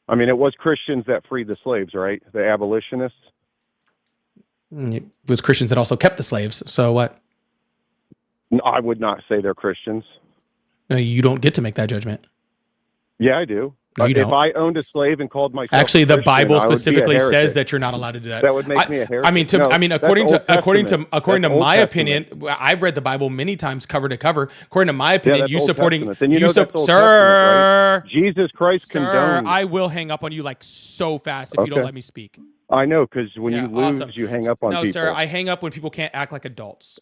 I mean, it was Christians that freed the slaves, right? The abolitionists? It was Christians that also kept the slaves. So what? No, I would not say they're Christians. No, you don't get to make that judgment. Yeah, I do. No, you if don't. I owned a slave and called myself Actually, the a Christian, Bible I would be a specifically says heretic. that you're not allowed to do that. That would make me a heretic. I mean, No, according that's to Old Testament. my That's Old opinion, Testament. I've read the Bible many times cover to cover. According to my opinion, that's you Old supporting Testament. Then you know that's Old sir, Testament, right? Jesus Christ condoned. I will hang up on you like so fast if you don't Okay. let me speak. I know, because when you lose, awesome. you hang up on No, people. sir, I hang up when people can't act like adults.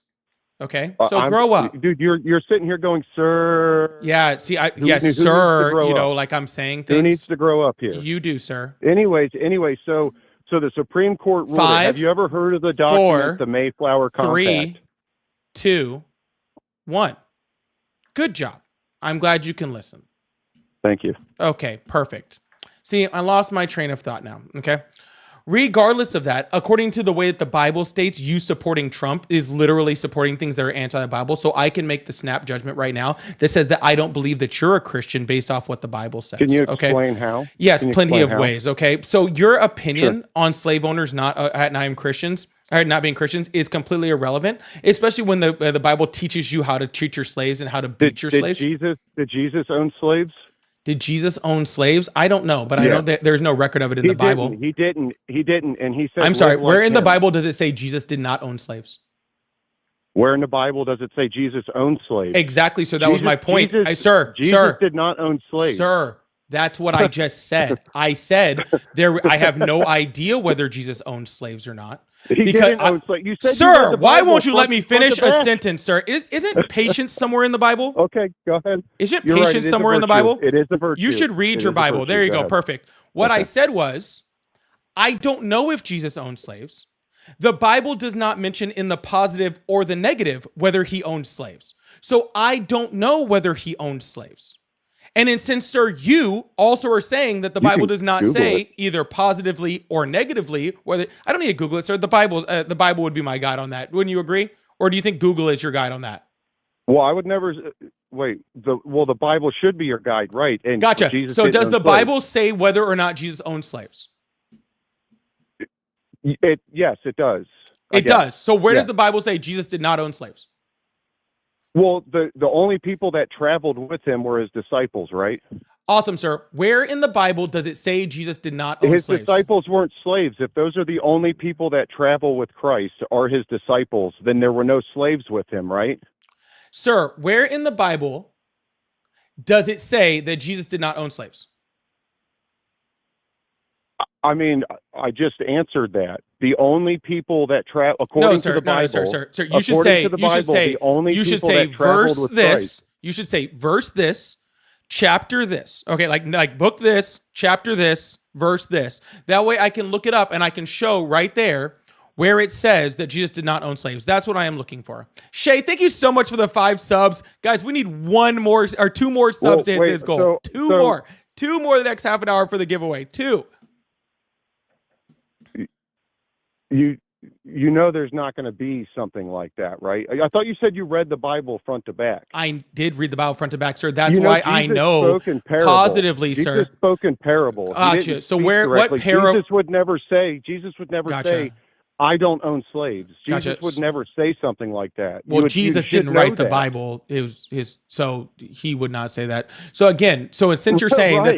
Okay, so I'm- grow up. dude. You're sitting here going, sir. Yeah, see, Who yes, needs to sir. grow You know, up? like I'm saying things. Who needs to grow up here? You do, sir. Anyway, so the Supreme Court ruled. 5, Have you ever heard of the document, 4, the Mayflower Compact? 3, 2, 1. Good job. I'm glad you can listen. Thank you. Okay, perfect. See, I lost my train of thought now. Okay. Regardless of that, according to the way that the Bible states, you supporting Trump is literally supporting things that are anti-Bible. So I can make the snap judgment right now that says that I don't believe that you're a Christian based off what the Bible says. Can you okay? explain how? Yes, Can you plenty explain of how? ways. Okay. So your opinion Sure. on slave owners not Christians, or not being Christians, is completely irrelevant, especially when the Bible teaches you how to treat your slaves and how to beat your slaves. Did Jesus own slaves? Did Jesus own slaves? I don't know, but I know that there's no record of it in the Bible. He didn't, and he said. I'm sorry. "Live Where like in the him." Bible does it say Jesus did not own slaves? Where in the Bible does it say Jesus owned slaves? Exactly. So that was my point. Jesus Sir, did not own slaves. Sir, that's what I just said. I said I have no idea whether Jesus owned slaves or not. He didn't own slaves. You said you sir, read the why Bible won't you let front- me front to finish a back. sentence, sir? Isn't patience somewhere in the Bible? Okay, go ahead. Isn't You're right, patience it is a somewhere in the virtue. Bible? It is a virtue. You should read It your is a Bible. virtue. There you Go go. ahead. Perfect. What I Okay. said was, I don't know if Jesus owned slaves. The Bible does not mention in the positive or the negative whether he owned slaves. So I don't know whether he owned slaves. And then since, sir, you also are saying that the Bible does not Google say it. either positively or negatively, whether I don't need to Google it, sir. The Bible would be my guide on that. Wouldn't you agree? Or do you think Google is your guide on that? Well, I would never wait. The Bible should be your guide, right? And Gotcha. Jesus So didn't does own the slaves. Bible say whether or not Jesus owned slaves? Yes, it does. It does. So where Yeah. does the Bible say Jesus did not own slaves? Well, the only people that traveled with him were his disciples, right? Awesome, sir. Where in the Bible does it say Jesus did not own His slaves? disciples weren't slaves. If those are the only people that travel with Christ are his disciples, then there were no slaves with him, right? Sir, where in the Bible does it say that Jesus did not own slaves? I mean, I just answered that. The only people that travel, according to the Bible, sir. You should according say, to the Bible, the only you should people say that traveled verse with this. Christ. You should say verse this, chapter this. Okay, like book this, chapter this, verse this. That way I can look it up and I can show right there where it says that Jesus did not own slaves. That's what I am looking for. Shay, thank you so much for the 5 subs. Guys, we need 1 more or 2 more subs to hit this goal. Two more the next half an hour for the giveaway. 2. You know there's not going to be something like that, right? I thought you said you read the Bible front to back. I did read the Bible front to back, sir. That's You know, why I Jesus know spoke in parables. positively, sir. Jesus spoke in parables. He Gotcha. didn't So speak what directly. parable? Jesus would never say. Gotcha. say, I don't own slaves. Jesus Gotcha. would never say something like that. Well, You Jesus should didn't know write the that. Bible. It was his, so he would not say that. So again, since you're saying Right.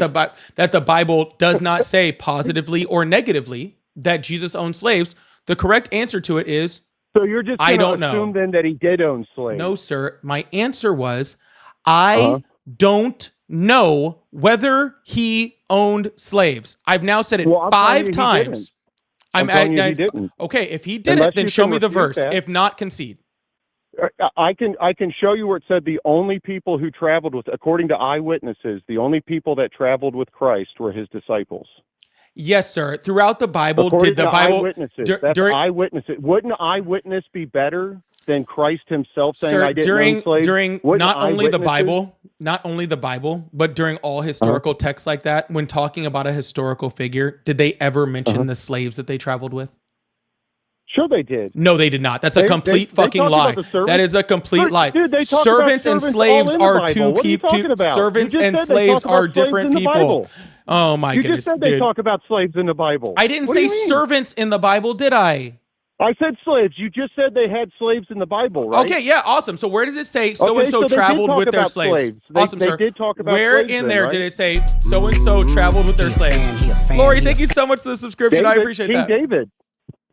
that the Bible does not say positively or negatively that Jesus owned slaves, the correct answer to it is So you're just I going don't to assume know. then that he did own slaves. No, sir. My answer was I Uh-huh. don't know whether he owned slaves. I've now said it Well, I'm telling you 5 he times. didn't. I'm telling you he didn't. Okay, if he did Unless it, then you show can me the refute verse. that. If not, concede. I can show you where it said the only people who traveled with, according to eyewitnesses, the only people that traveled with Christ were his disciples. Yes, sir. Throughout the Bible, According did the to Bible eyewitnesses, dur- that's during eyewitnesses. Wouldn't eyewitness be better than Christ himself saying, Sir, "I didn't own slaves"? during Wouldn't not only the eyewitnesses- Bible, but during all historical texts like that, when talking about a historical figure, did they ever mention the slaves that they traveled with? Sure, they did. No, they did not. That's a They- complete they fucking talk lie. about the servants. That is a complete Dude, lie. dude, they talk about Servants and servants slaves all in the are Bible. two What are you people. talking about? Servants You just and said they slaves talk about are different slaves in the people. Bible. Oh my You goodness, just said they dude. talk about slaves in the Bible. I didn't What do say you mean? servants in the Bible, did I? I said slaves. You just said they had slaves in the Bible, right? Okay, yeah, awesome. So where does it say so Okay, and so so they did traveled talk with their about slaves? slaves. They- Awesome, they sir. did talk about Where slaves in then, there right? did it say so and so traveled with their slaves? Lori, thank you so much for the subscription. I David- appreciate King that.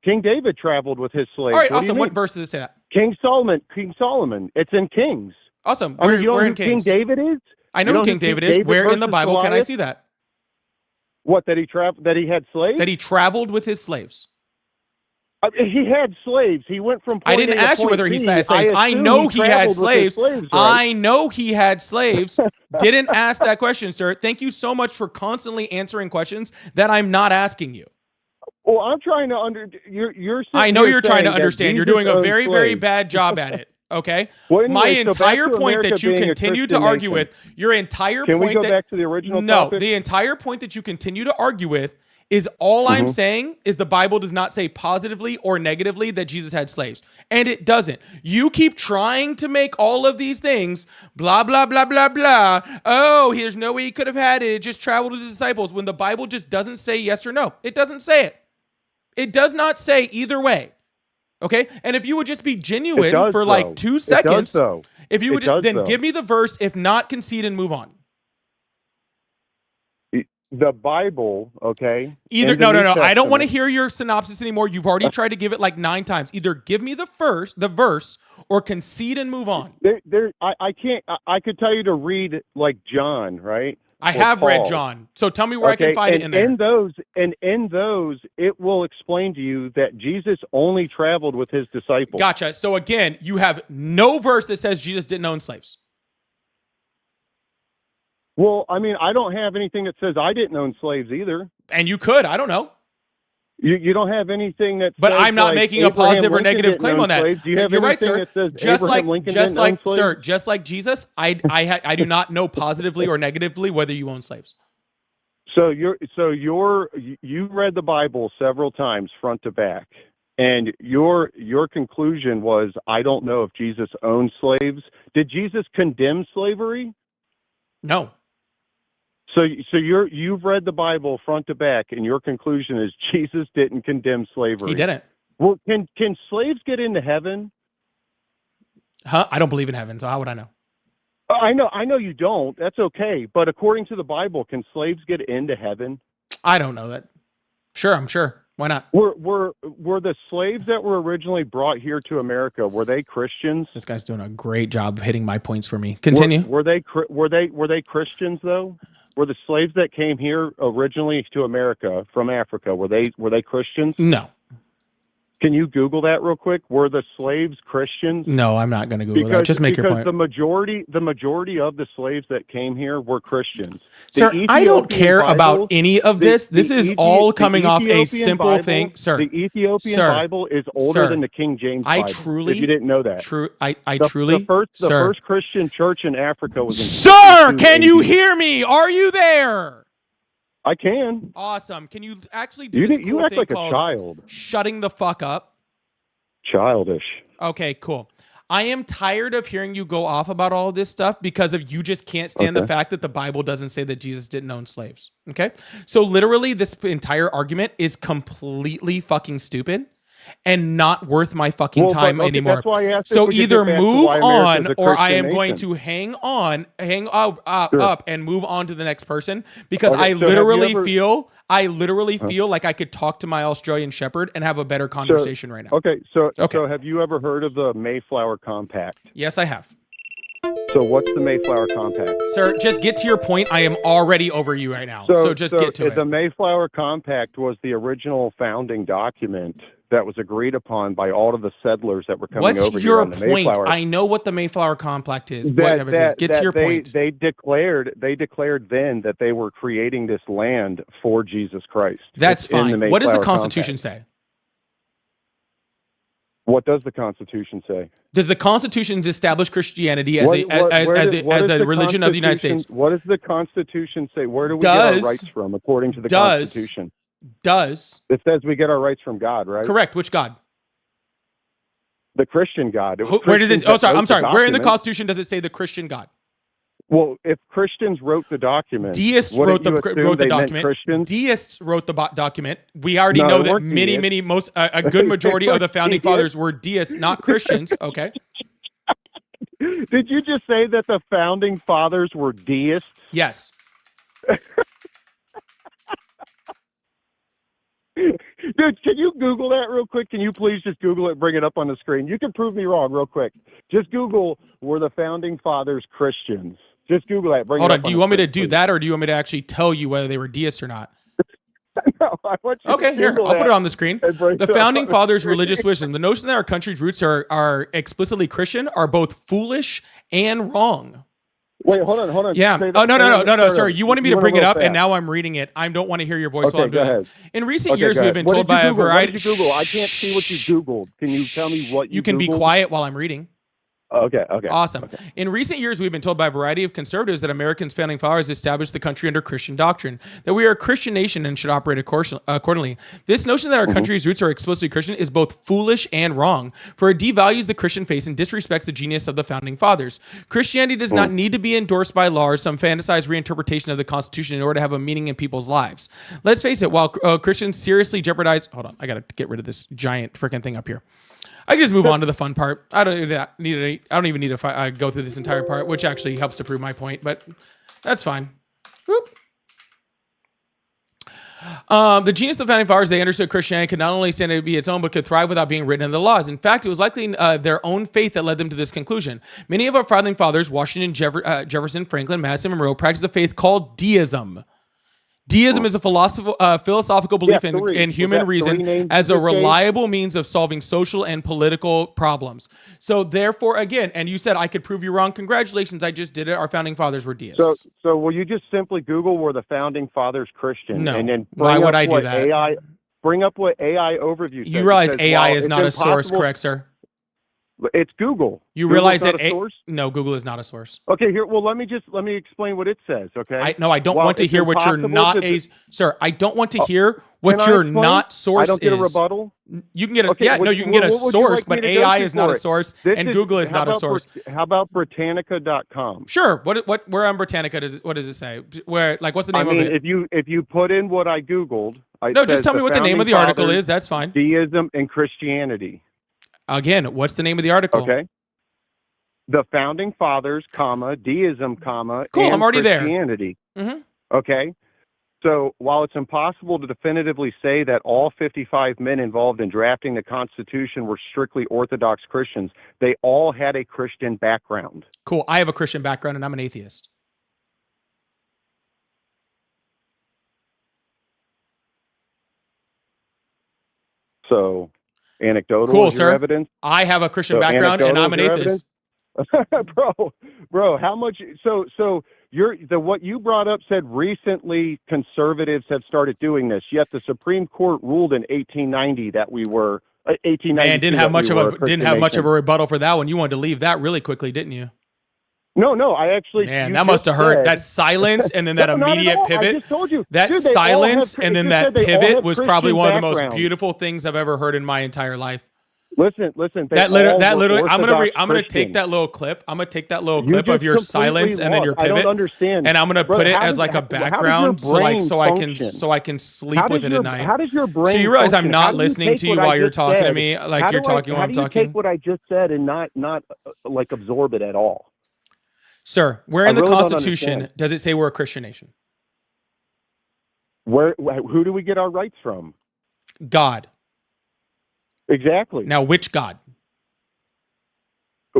King David traveled with his slaves. All right, What do you awesome. What mean? verse does it say that? King Solomon. It's in Kings. Awesome. I mean, Where, you know where who in Kings? King David is? I know You who King David is. Where in the versus Bible can I Goliath? see that? What, that he had slaves? That he traveled with his slaves. He had slaves. He went from point I didn't A to ask you point whether he B. had slaves. I assume know he had traveled with his slaves. right? I know he had slaves. Didn't ask that question, sir. Thank you so much for constantly answering questions that I'm not asking you. Well, I'm trying to you're I know sitting here you're trying to saying that understand. You're Jesus doing a owned very, very slaves. bad job at it. Okay. Well, anyway, My so back entire to point America that you being a continue to Christian argue nation. with, your entire Can point we go that, back to the original no, topic? the entire point that you continue to argue with is all I'm saying is the Bible does not say positively or negatively that Jesus had slaves. And it doesn't. You keep trying to make all of these things blah, blah, blah, blah, blah. Oh, there's no way he could have had it. It just traveled with his disciples when the Bible just doesn't say yes or no. It doesn't say it. It does not say either way. Okay? And if you would just be genuine does, for though. like 2 It does, seconds, though. if you It would does, then though. give me the verse, if not, concede and move on. The Bible, okay? Either and the no. New I don't want to Testament- hear your synopsis anymore. You've already tried to give it like 9 times. Either give me the verse, or concede and move on. I can't. I could tell you to read like John, right? I Or have read Paul. John, so tell me where I can Okay, find and it in there. in those, it will explain to you that Jesus only traveled with his disciples. Gotcha. So again, you have no verse that says Jesus didn't own slaves. Well, I mean, I don't have anything that says I didn't own slaves either. And you could. I don't know. You don't have anything that. But says, I'm not like, making a Abraham positive or Lincoln negative didn't claim own on that. slaves. Do you have You're right, anything sir. that says Just Abraham like, Lincoln just didn't own like, slaves? sir, just like Jesus, I do not know positively or negatively whether you own slaves. So you read the Bible several times front to back, and your conclusion was, I don't know if Jesus owned slaves. Did Jesus condemn slavery? No. So you've read the Bible front to back, and your conclusion is Jesus didn't condemn slavery. He didn't. Well, can slaves get into heaven? Huh? I don't believe in heaven, so how would I know? I know you don't. That's okay. But according to the Bible, can slaves get into heaven? I don't know that. Sure, I'm sure. Why not? Were the slaves that were originally brought here to America, were they Christians? This guy's doing a great job of hitting my points for me. Continue. Were they Christians though? Were the slaves that came here originally to America from Africa, were they Christians? No. Can you Google that real quick? Were the slaves Christians? No, I'm not going to Google that. Just make your point. The majority of the slaves that came here were Christians. Sir, I don't care Bible- about any of this. This is all coming off a Ethiopian simple Bible- thing, sir. The Ethiopian Sir, Bible is older sir, than the King James I Bible. truly- if you didn't know that. The Sir. first Christian church in Africa was in Sir, 62 can you AD. hear me? Are you there? I can. Awesome. Can you actually do You this you cool act thing like a called child. shutting the fuck up? Childish. Okay, cool. I am tired of hearing you go off about all of this stuff because of you just can't stand the Okay. fact that the Bible doesn't say that Jesus didn't own slaves. Okay? So literally this entire argument is completely fucking stupid. and not worth my fucking Well, but, time okay, anymore. that's why I asked if So we could either get back to move why America's on, a or I Christian am going nation. to hang Sure. up and move on to the next person, because Okay, I so have you literally ever- feel like I could talk to my Australian Shepherd and have a better conversation right now. Okay, so have you ever heard of the Mayflower Compact? Yes, I have. So what's the Mayflower Compact? Sir, just get to your point. I am already over you right now. So just get to The it. Mayflower Compact was the original founding document that was agreed upon by all of the settlers that were coming What's over here your on the point? Mayflower. I know what the Mayflower Compact is. Whatever it is. Get to your point. They declared then that they were creating this land for Jesus Christ. That's It's in the fine. What does the Mayflower Constitution Compact. say? What does the Constitution say? Does the Constitution establish Christianity as the religion of the United States? What does the Constitution say? Where do we Does- get our rights from according to the does- Constitution? Does It says we get our rights from God, right? correct? Which God? The Christian God. It was Where does Christians this? Oh, that sorry. wrote I'm sorry. the Where in the document. Constitution does it say the Christian God? Well, if Christians wrote the document, Deists wouldn't wrote the you assume wrote the they meant document. Christians? Deists wrote the document. We already No, know they that weren't deists. a good majority of the founding Deists. fathers were deists, not Christians. Okay. Did you just say that the founding fathers were deists? Yes. Dude, can you Google that real quick? Can you please just Google it, bring it up on the screen? You can prove me wrong real quick. Just Google, were the founding fathers Christians? Just Google that. Bring Hold it on. up Do you the want me to screen, do please. that, or do you want me to actually tell you whether they were deists or not? No, I want you Okay, to here, Google I'll put that it on the screen. and bring The it up founding on the fathers' screen. religious wisdom, the notion that our country's roots are explicitly Christian, are both foolish and wrong. Wait, hold on. Yeah. Say Oh, that- no, say that sorry. further. You wanted me You to went bring a it little up, and fast. now I'm reading it. I don't want to hear your voice Okay, while I'm go doing ahead. it. In recent Okay, years, go we've ahead. been What told did you by a Google? What variety. did you Google? I can't see what you Googled. Can you tell me what You can be Googled? quiet while I'm reading. Okay. Awesome. Okay. In recent years, we've been told by a variety of conservatives that Americans' founding fathers established the country under Christian doctrine, that we are a Christian nation and should operate accordingly. This notion that our country's roots are explicitly Christian is both foolish and wrong, for it devalues the Christian faith and disrespects the genius of the founding fathers. Christianity does not need to be endorsed by law or some fantasized reinterpretation of the Constitution in order to have a meaning in people's lives. Let's face it, while Christians seriously jeopardize... Hold on, I got to get rid of this giant freaking thing up here. I can just move on to the fun part. I don't even need to go through this entire part, which actually helps to prove my point, but that's fine. Whoop. The genius of the founding fathers, they understood Christianity could not only stand to be its own, but could thrive without being written in the laws. In fact, it was likely their own faith that led them to this conclusion. Many of our founding fathers, Washington, Jefferson, Franklin, Madison, Monroe, practiced a faith called deism. Deism is a philosophical belief in human reason as a reliable means of solving social and political problems. So therefore, again, and you said I could prove you wrong. Congratulations, I just did it. Our founding fathers were deists. So will you just simply Google were the founding fathers Christian? No. And then Why bring would up I do what that? Bring up what AI overview says. You realize It says, AI while is it's not a source, impossible- correct, sir? It's Google. You Google's realize not that a source? No, Google is not a source. Okay, here. Well, let me explain what it says. Okay. I don't While want to it's hear what you're impossible not to- sir. I don't want to hear what Can I your explain? not source is. I don't get a rebuttal. You can get a Okay, you can get a what would you source, like me but to go AI to is not for a it? source, This and Google is how not a about source. How about Britannica.com? Sure. Where on Britannica what does it say? Where what's the name I mean, of it? if you put in what I Googled, No, just tell me what the name of the article is. That's fine. Deism and Christianity. Again, what's the name of the article? Okay. The founding fathers, deism, Cool, and I'm already there. Christianity. Mhm. Okay. So while it's impossible to definitively say that all 55 men involved in drafting the Constitution were strictly Orthodox Christians, they all had a Christian background. Cool. I have a Christian background and I'm an atheist. So anecdotal Cool, is your sir. evidence? I have a Christian So background and anecdotal I'm an is your atheist. bro, how much? So what you brought up said recently conservatives have started doing this. Yet the Supreme Court ruled in 1890 that we were 1890. Man, didn't have much of a rebuttal for that one. You wanted to leave that really quickly, didn't you? No, I actually. Man, you that must have just hurt. said- That silence and then that No, not at immediate all. I pivot. just told you. That Dude, they all silence have- and it then just that said they all pivot have was probably Christian one of the most backgrounds. beautiful things I've ever heard in my entire life. Listen. That literally, I'm gonna take Christian. that little clip. I'm gonna take that little You clip of just your completely silence and then your lost. I don't pivot, understand. and I'm gonna Brother, put it how as does- like a how does your background, brain so I can sleep How with does it your- at night. How does your brain So you realize I'm function? not How do you listening take to you what I while you're just talking to said? me, like How you're do I- talking while I'm How do you talking. take what I just said and not like absorb it at all? Sir, where I in the really don't Constitution understand. does it say we're a Christian nation? Who do we get our rights from? God. Exactly. Now, which God?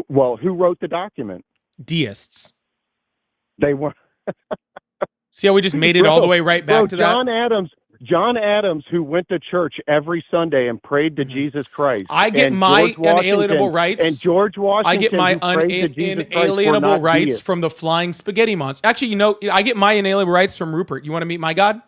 Well, who wrote the document? Deists. They were. See how we just made it all the way right back to that? John Adams, who went to church every Sunday and prayed to Jesus Christ. I get and my George Washington- inalienable rights. And George Washington, I get my who prayed to Jesus Christ, were inalienable not rights deists. from the flying spaghetti monster. Actually, I get my inalienable rights from Rupert. You want to meet my God?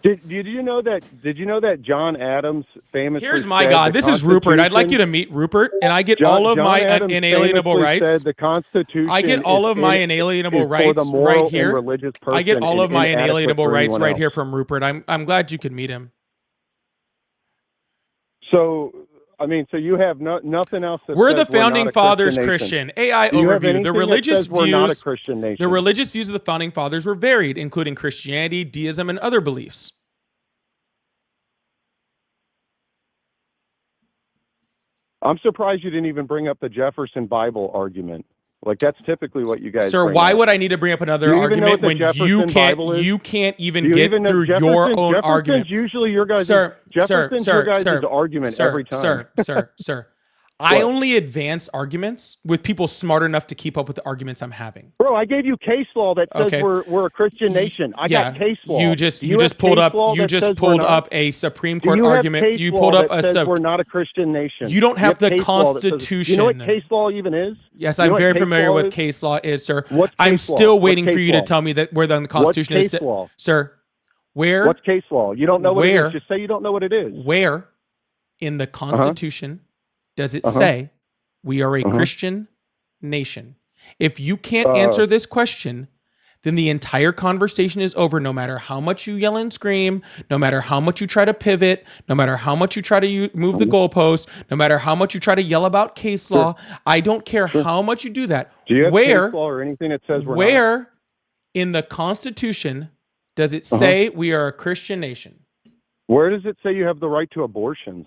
Did you know that? Did you know that John Adams famously? Here's my said God. the This is Rupert. I'd like you Constitution- to meet Rupert, and I get John- all of John my Adams inalienable famously rights. said the Constitution. I get all is of my in- inalienable is for rights the moral right and here. religious I get person all and of my inadequate inalienable for rights anyone right else. here from Rupert. I'm glad you could meet him. So, I mean, so you have nothing else. That We're says the founding not a fathers Christian Christian. nation. AI Do you have overview. anything The that religious says we're not a views. Christian nation? The religious views of the founding fathers were varied, including Christianity, deism, and other beliefs. I'm surprised you didn't even bring up the Jefferson Bible argument. Like that's typically what you guys. Sir, bring why up. would I need to bring up another Do you even know argument what the when Jefferson Bible is? you can't even Do you get even know through your Jefferson- own Jefferson's argument? usually your guys' Jefferson's sir, your guys' sir, argument sir, every time. Sir. I What? only advance arguments with people smart enough to keep up with the arguments I'm having. Bro, I gave you case law that says Okay. we're a Christian nation. I got case law. You just Do you have pulled case up law that says we're not? up a Supreme Do Court you have argument. case You law pulled up that a says sub. we're not a Christian nation. You don't have the case law that says- Constitution. you know what case law even is? Yes, You know I'm what very case familiar law with is? case law is, sir. What's I'm case law? still What's waiting for case you law? to tell me that where the Constitution What's is. case law? Sir, where? What's case law? You don't know what it Where? is. Just say you don't know what it is. Where in the Constitution does it say we are a Christian nation? If you can't answer this question, then the entire conversation is over, no matter how much you yell and scream, no matter how much you try to pivot, no matter how much you try to move the goalpost, no matter how much you try to yell about case law. I don't care how much you do that. Do you have where case law or anything that says we're not? where in the Constitution does it say we are a Christian nation? Where does it say you have the right to abortions?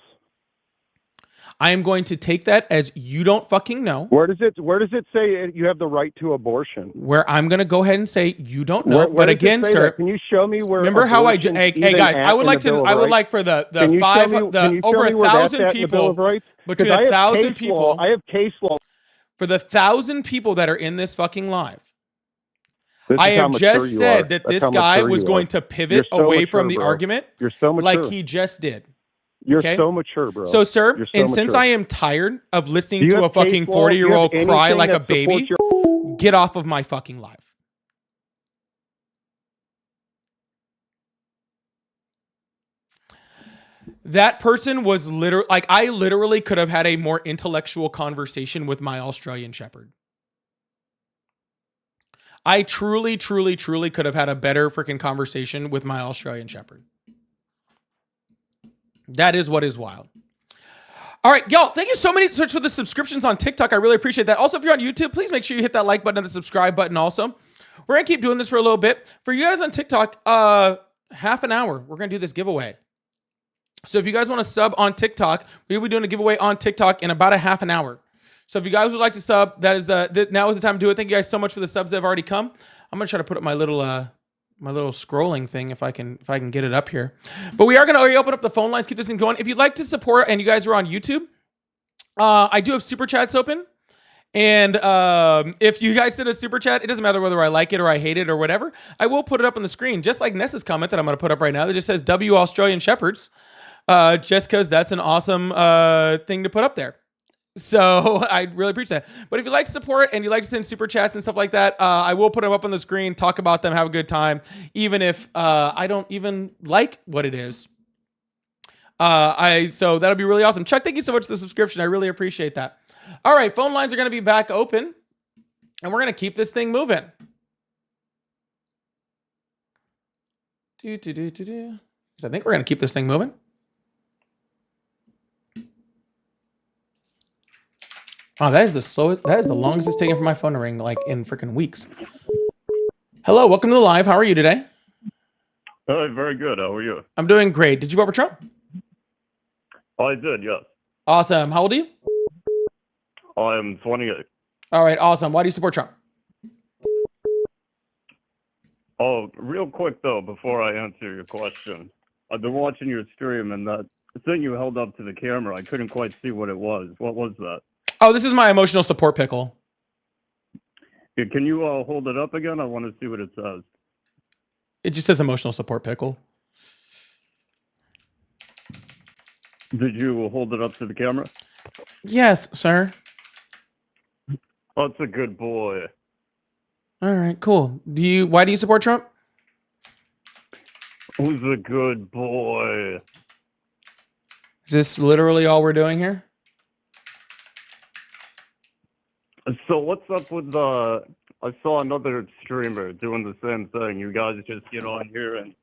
I am going to take that as you don't fucking know. Where does it say you have the right to abortion? Where I'm going to go ahead and say you don't know. Where But does it again, say sir, that? Can you show me where? remember how I abortion's hey even guys, at I would in like the to Bill of I would Rights? like for the Can you show five me- can the you show over me where that's 1,000 at in the Bill people of Rights? between 'Cause I have 1,000 case people. law. I have case law. For the 1,000 people that are in this fucking live. This I is how have mature just you said are. that That's this how guy mature was you going are. to pivot You're so away mature, from the bro. argument You're so mature. like he just did. You're Okay? so mature, bro. So, sir, You're so and since mature. I am tired of Do listening you to a have case fucking law? Do you have 40-year-old cry anything like a that supports baby, get off of my fucking live. That person was literally, like, I literally could have had a more intellectual conversation with my Australian Shepherd. I truly could have had a better freaking conversation with my Australian Shepherd. That is what is wild. All right, y'all, thank you so much for the subscriptions on TikTok. I really appreciate that. Also, if you're on YouTube, please make sure you hit that like button and the subscribe button also. We're going to keep doing this for a little bit. For you guys on TikTok, half an hour, we're going to do this giveaway. So if you guys want to sub on TikTok, we'll be doing a giveaway on TikTok in about a half an hour. So if you guys would like to sub, that is now is the time to do it. Thank you guys so much for the subs that have already come. I'm going to try to put up my little scrolling thing if I can get it up here. But we are going to already open up the phone lines, keep this thing going. If you'd like to support and you guys are on YouTube, I do have super chats open. And if you guys send a super chat, it doesn't matter whether I like it or I hate it or whatever. I will put it up on the screen, just like Nessa's comment that I'm going to put up right now that just says W Australian Shepherds, just because that's an awesome thing to put up there. So I really appreciate that. But if you like support and you like to send super chats and stuff like that, I will put them up on the screen, talk about them, have a good time, even if I don't even like what it is. So that'll be really awesome. Chuck, thank you so much for the subscription. I really appreciate that. All right, phone lines are going to be back open, and we're going to keep this thing moving. So I think we're going to keep this thing moving. Oh, that is the slowest. That is the longest it's taken for my phone to ring, like in freaking weeks. Hello, welcome to the live. How are you today? Very good. How are you? I'm doing great. Did you vote for Trump? I did, yes. Awesome. How old are you? I am 28. All right, awesome. Why do you support Trump? Oh, real quick, though, before I answer your question. I've been watching your stream, and that thing you held up to the camera, I couldn't quite see what it was. What was that? Oh, this is my emotional support pickle. Yeah, can you hold it up again? I want to see what it says. It just says emotional support pickle. Did you hold it up to the camera? Yes, sir. Oh, it's a good boy. All right, cool. Why do you support Trump? Who's a good boy? Is this literally all we're doing here? So what's up with I saw another streamer doing the same thing. You guys just get on here and...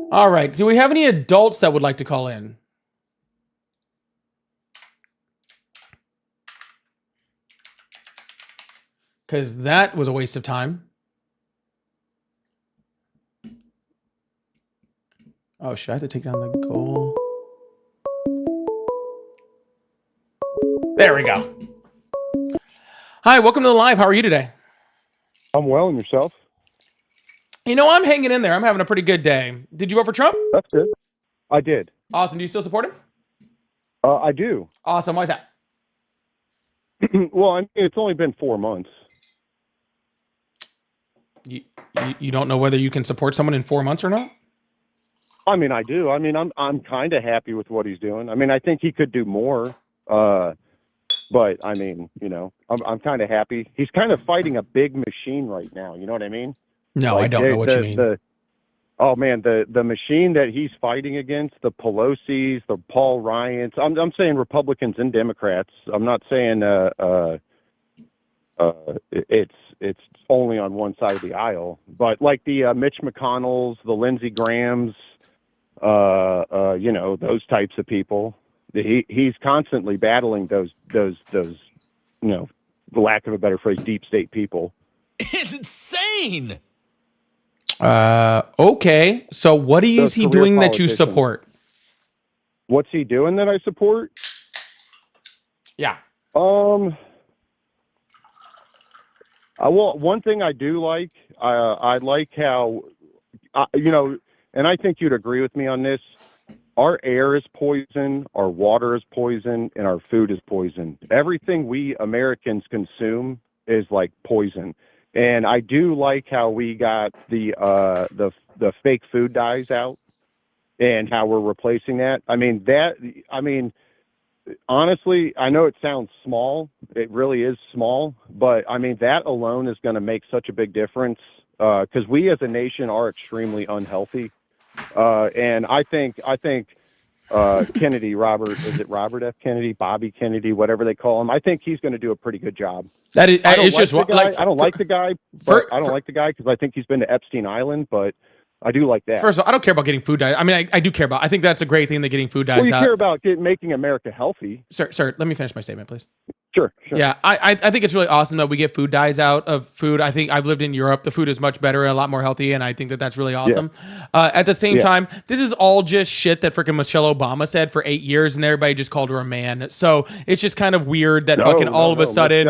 All right. Do we have any adults that would like to call in? Because that was a waste of time. Oh, should I have to take down the goal? There we go. Hi, welcome to the live. How are you today? I'm well, and yourself? You know, I'm hanging in there. I'm having a pretty good day. Did you vote for Trump? That's good. I did. Awesome. Do you still support him? I do. Awesome. Why is that? Well, I mean, it's only been 4 months. You don't know whether you can support someone in 4 months or not? I mean, I do. I mean, I'm kind of happy with what he's doing. I mean, I think he could do more. But I mean, you know, I'm kind of happy. He's kind of fighting a big machine right now. You know what I mean? No, I don't know what you mean. Oh man, the machine that he's fighting against, the Pelosi's, the Paul Ryans. I'm saying Republicans and Democrats. I'm not saying it's only on one side of the aisle. But like the Mitch McConnells, the Lindsey Grahams, you know, those types of people. He's constantly battling those you know, for lack of a better phrase, deep state people. It's insane. Okay. So what is he doing that you support? What's he doing that I support? Yeah. Well, one thing I do like, I like how, you know, and I think you'd agree with me on this. Our air is poison, our water is poison, and our food is poison. Everything we Americans consume is like poison. And I do like how we got the fake food dyes out and how we're replacing that. I mean, honestly, I know it sounds small. It really is small. But, I mean, that alone is going to make such a big difference because we as a nation are extremely unhealthy. And I think Kennedy, is it Robert F. Kennedy, Bobby Kennedy, whatever they call him? I think he's going to do a pretty good job. That is, it's just like I don't like the guy. I don't like the guy because I think he's been to Epstein Island, but I do like that. First of all, I don't care about getting food dyes. I mean, I do care about. I think that's a great thing that getting food dyes. Well, you care about making America healthy. Sir, let me finish my statement, please. Sure. Yeah, I think it's really awesome that we get food dyes out of food. I think I've lived in Europe. The food is much better and a lot more healthy, and I think that that's really awesome. Yeah. At the same time, this is all just shit that freaking Michelle Obama said for 8 years, and everybody just called her a man. So it's just kind of weird that all of a sudden,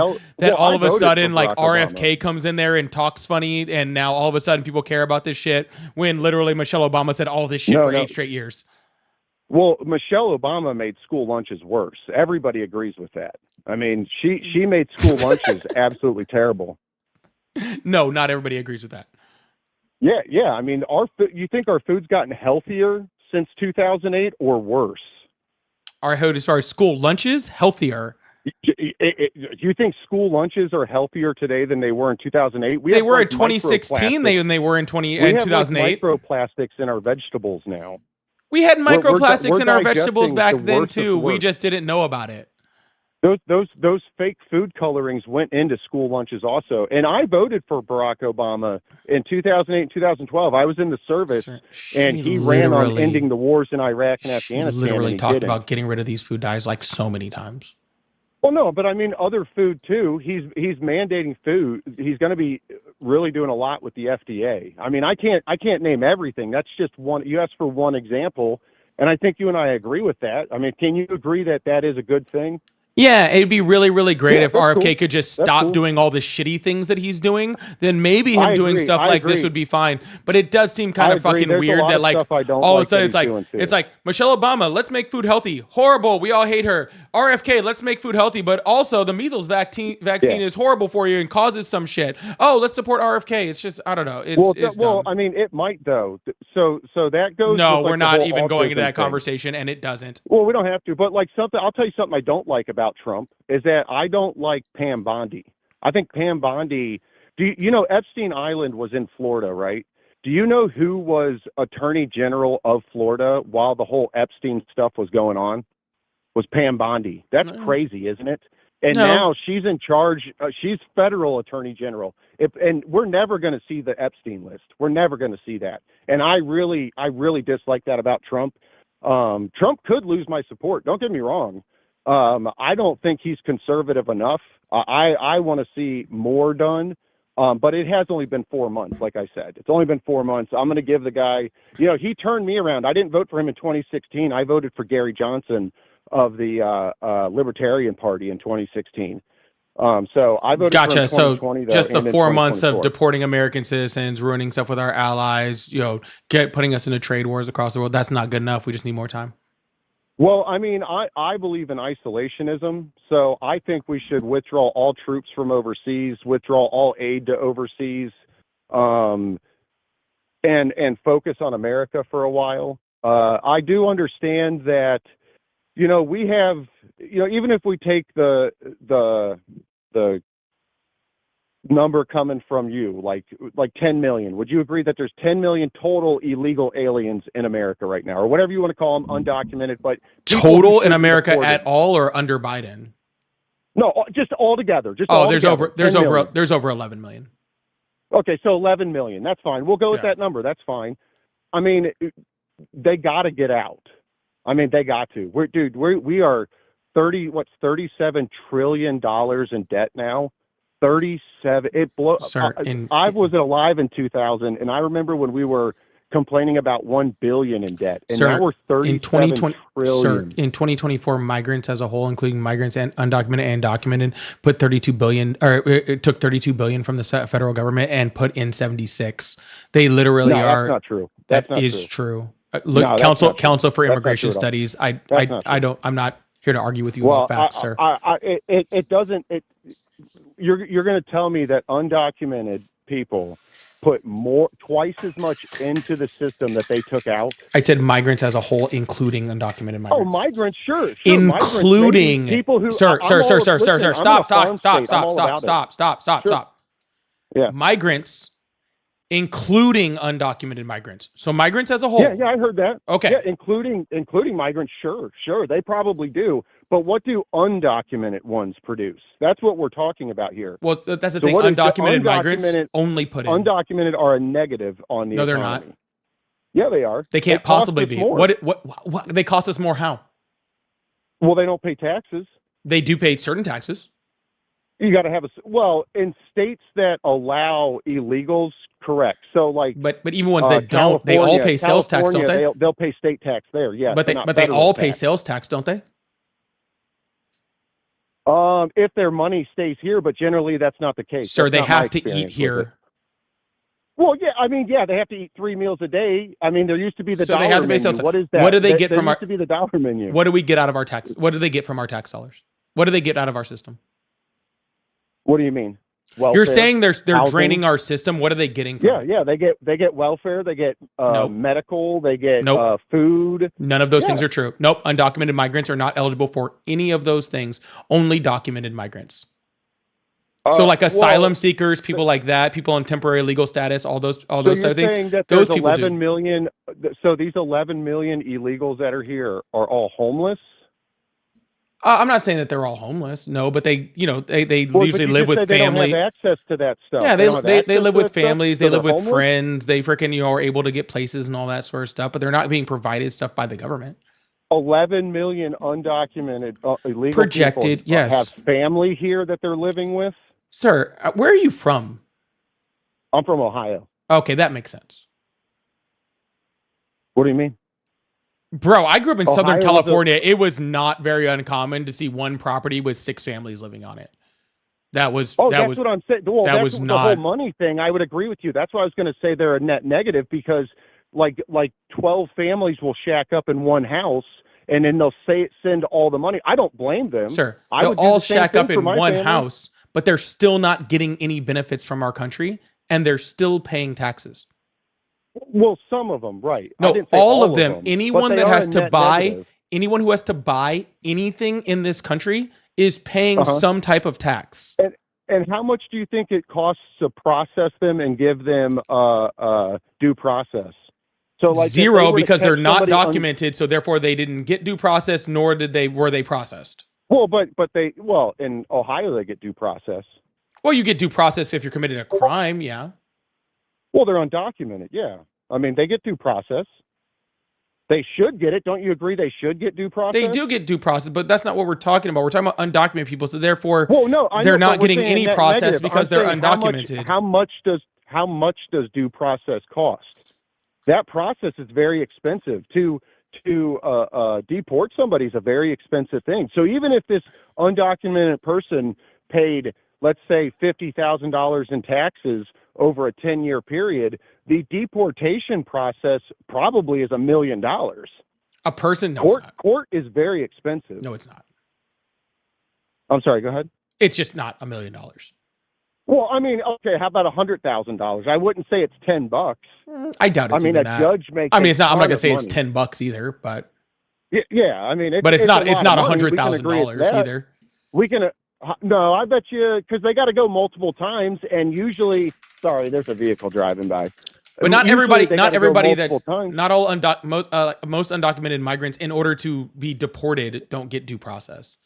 like RFK comes in there and talks funny, and now all of a sudden people care about this shit when literally Michelle Obama said all this shit for 8 straight years. Well, Michelle Obama made school lunches worse. Everybody agrees with that. I mean, she made school lunches absolutely terrible. No, not everybody agrees with that. Yeah. I mean, you think our food's gotten healthier since 2008 or worse? Our food, as far as school lunches, healthier. Do you think school lunches are healthier today than they were in 2008? They were in 2016 than they were in 2008. Microplastics in our vegetables now. We had microplastics in our vegetables back then too. We just didn't know about it. Those fake food colorings went into school lunches also. And I voted for Barack Obama in 2008 and 2012. I was in the service, and he ran on ending the wars in Iraq and Afghanistan. Literally talked about getting rid of these food dyes like so many times. Well, no, but I mean other food too. He's mandating food. He's going to be really doing a lot with the FDA. I mean, I can't name everything. That's just one. You asked for one example, and I think you and I agree with that. I mean, can you agree that that is a good thing? Yeah, it'd be really, really great Yeah, if that's RFK cool. could just That's stop cool. doing all the shitty things that he's doing. Then maybe him I doing agree, stuff I like this agree. would be fine. But it does seem kind I of agree. fucking There's a weird lot that of like stuff I don't all like of a sudden that it's he's like doing, too. it's like Michelle Obama, let's make food healthy. Horrible, we all hate her. RFK, let's make food healthy, but also the measles vaccine is horrible for you and causes some shit. Oh, let's support RFK. It's just I don't know. It's dumb. I mean, it might though. So that goes. No, with, like, we're the not whole even going autism into that thing. conversation, and it doesn't. Well, we don't have to, but like something, I'll tell you something I don't like about Trump is that I don't like Pam Bondi. I think Pam Bondi, you know Epstein Island was in Florida, right? Do you know who was Attorney General of Florida while the whole Epstein stuff was going on? Was Pam Bondi. That's crazy, isn't it? And No. now she's in charge. She's federal Attorney General. And we're never going to see the Epstein list. We're never going to see that. And I really dislike that about Trump. Trump could lose my support. Don't get me wrong. I don't think he's conservative enough. I want to see more done. But it has only been 4 months, like I said. It's only been 4 months. I'm going to give the guy, he turned me around. I didn't vote for him in 2016. I voted for Gary Johnson of the Libertarian Party in 2016. So I voted for him Gotcha. in So 2020, though, just the and in 4 months of 2024. deporting American citizens, ruining stuff with our allies, putting us into trade wars across the world. That's not good enough. We just need more time. Well, I mean, I believe in isolationism, so I think we should withdraw all troops from overseas, withdraw all aid to overseas, and focus on America for a while. I do understand that, we have, even if we take the number coming from you, like 10 million. Would you agree that there's 10 million total illegal aliens in America right now, or whatever you want to call them, undocumented, but people who Total in should be America deported? at all or under Biden? No, just all together. Just Oh, all there's together, over there's 10 over million. there's over 11 million. Okay, so 11 million. That's fine. We'll go with Yeah. that number. That's fine. I mean, they got to get out. I mean, they got to. We are 37 trillion dollars in debt now. 37. It blows. Sir, I was alive in 2000, and I remember when we were complaining about 1 billion in debt, and now we're 37 trillion. Sir, in 2024, migrants as a whole, including migrants and undocumented and documented, put 32 billion, or it took 32 billion from the federal government and put in 76. They literally No, are. that's not true. That's not is true. true. Look, No, that's Council not true. Council for That's not Immigration true at all. Studies. That's not I don't. I'm not here to argue with you Well, about facts, sir. it doesn't. You're going to tell me that undocumented people put twice as much into the system that they took out? I said migrants as a whole, including undocumented migrants. Oh, migrants, sure. Including migrants, people who sir, listen, stop. I'm all about it. Sure. Yeah. Migrants, including undocumented migrants. So migrants as a whole. Yeah, I heard that. Okay. Yeah, including migrants, sure. They probably do. But what do undocumented ones produce? That's what we're talking about here. Well, that's the So thing. what is Undocumented migrants undocumented- only put in. Undocumented are a negative on the No, they're economy. not. Yeah, they are. They can't cost possibly us be. more. What they cost us more? How? Well, they don't pay taxes. They do pay certain taxes. You got to have in states that allow illegals, correct. So like, but even ones that don't, they all pay sales tax, don't they? They'll pay state tax there. Yeah, But they all pay sales tax, don't they? If their money stays here, but generally that's not the case. Sir, That's they not my have to experience eat with it. here. Well, yeah, I mean, yeah, they have to eat 3 meals a day. I mean, there used to be the So dollar they have to pay menu. sales tax. What is that? What do they get there from used our? to be the dollar menu. What do we get out of our tax? What do they get from our tax dollars? What do they get out of our system? What do you mean? Welfare, You're saying they're housing? draining our system. What are they getting from? Yeah, they get welfare, they get medical, they get Nope. food. None of those Yeah. things are true. Nope. Undocumented migrants are not eligible for any of those things. Only documented migrants. So like asylum seekers, people like that, people on temporary legal status, all those So type you're of things. saying that Those there's people 11 do. million. So these 11 million illegals that are here are all homeless. I'm not saying that they're all homeless. No, but they Well, usually but you live just with said they family. don't have access to that stuff. Yeah, don't have they access live to with that stuff, families. so They live they're with homeless? friends. They freaking are able to get places and all that sort of stuff. But they're not being provided stuff by the government. 11 million undocumented illegal Projected, people yes. have family here that they're living with. Sir, where are you from? I'm from Ohio. Okay, that makes sense. What do you mean? Bro, I grew up in Ohio Southern was California. It was not very uncommon to see one property with 6 families living on it. That was Oh, that that's was what I'm saying. Well, that that's was the not whole money thing. I would agree with you. That's why I was going to say they're a net negative because like 12 families will shack up in one house and then they'll send all the money. I don't blame them. Sir, I they'll would do all the same shack thing up for in my one family. house, but they're still not getting any benefits from our country, and they're still paying taxes. Well, some of them, right? I No, didn't say all of them. but Anyone they that are has a to net buy, negative. anyone who has to buy anything in this country is paying some type of tax. And how much do you think it costs to process them and give them due process? So like if they Zero, were to because they're catch not somebody documented, so therefore they didn't get due process, nor were they processed. Well, but in Ohio they get due process. Well, you get due process if you're committing a crime, yeah. Well, they're undocumented, yeah. I mean, they get due process. They should get it. Don't you agree? They should get due process. They do get due process, but that's not what we're talking about. We're talking about undocumented people, so therefore I they're know, not but we're getting saying any net process negative. because I'm they're saying undocumented. How much does due process cost? That process is very expensive. To deport somebody is a very expensive thing. So even if this undocumented person paid, let's say, $50,000 in taxes over a 10-year period, the deportation process probably is $1 million. A person? No, it's not. Court is very expensive. No, it's not. I'm sorry, go ahead. It's just not $1 million. Well, I mean, okay, how about $100,000? I wouldn't say it's $10. I doubt it's I mean, even a that. judge makes. I mean, it's not. I'm not ton gonna of say it's money. $10 either, but Yeah, I mean, but it's not. a It's lot not of money. We can agree $100,000 with that. either. We can. No, I bet you because they got to go multiple times, and usually, sorry, there's a vehicle driving by. But not Usually everybody. they Not gotta go everybody. That's multiple times. not all. Most undocumented migrants, in order to be deported, don't get due process.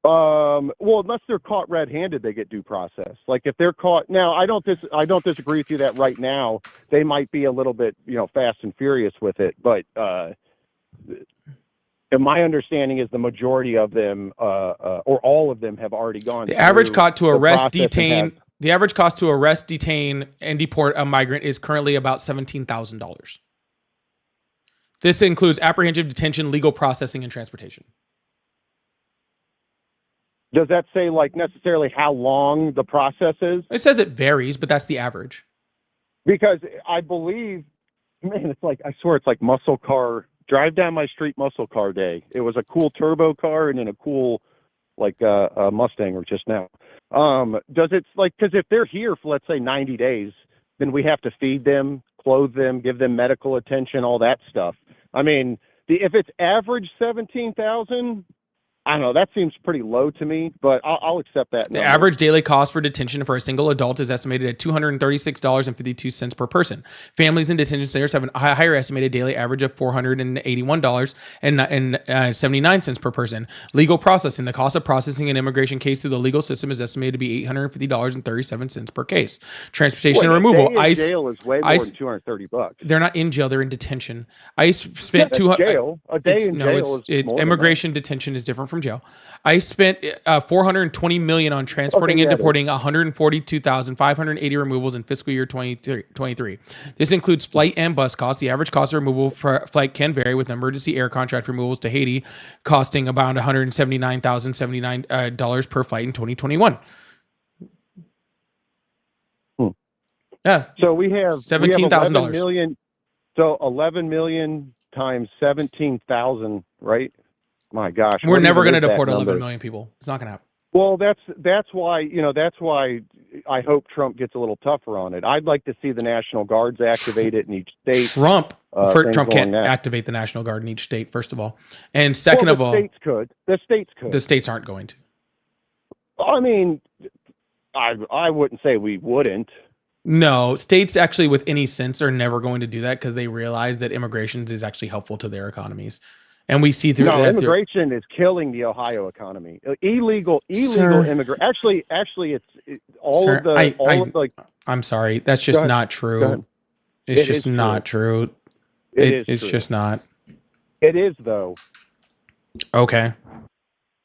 Well, unless they're caught red-handed, they get due process. Like if they're caught now, I don't disagree with you that right now they might be a little bit, fast and furious with it. But my understanding is the majority of them, or all of them, have already gone. The average through cost to the arrest, process and detain. have- The average cost to arrest, detain, and deport a migrant is currently about $17,000. This includes apprehension, detention, legal processing, and transportation. Does that say like necessarily how long the process is? It says it varies, but that's the average. Because I believe, man, it's like, I swear it's like muscle car, drive down my street muscle car day. It was a cool turbo car and then a cool, like Mustang or just now. Does it like, because if they're here for, let's say 90 days, then we have to feed them, clothe them, give them medical attention, all that stuff. I mean, if it's average 17,000, I don't know. That seems pretty low to me, but I'll accept that. The average daily cost for detention for a single adult is estimated at $236.52 per person. Families in detention centers have a higher estimated daily average of $481.79 per person. Legal processing. The cost of processing an immigration case through the legal system is estimated to be $850.37 per case. Transportation and removal. A day in jail is way more than $230. They're not in jail; they're in detention. ICE spent that's 200. jail. A day in jail is more than immigration detention is different from jail. I spent $420 million on transporting and deporting 142,580 removals in fiscal year 2023. This includes flight and bus costs. The average cost of removal for flight can vary, with emergency air contract removals to Haiti costing about $179,079 per flight in 2021. Yeah. So we have $17,000. So 11 million times 17,000, right? My gosh, We're what never even going to is that deport 11 number? million people. It's not going to happen. Well, that's why I hope Trump gets a little tougher on it. I'd like to see the National Guards activated in each state. Trump things can't along that. activate the National Guard in each state, first of all. And second Well, of all, the states could. the states aren't going to. I mean, I wouldn't say we wouldn't. No, states actually with any sense are never going to do that because they realize that immigration is actually helpful to their economies. And we see through that. Immigration is killing the Ohio economy. Illegal Sir. immigrant. Actually, I'm sorry. That's just not true. It's just not true. It's true. just not. It is though. Okay.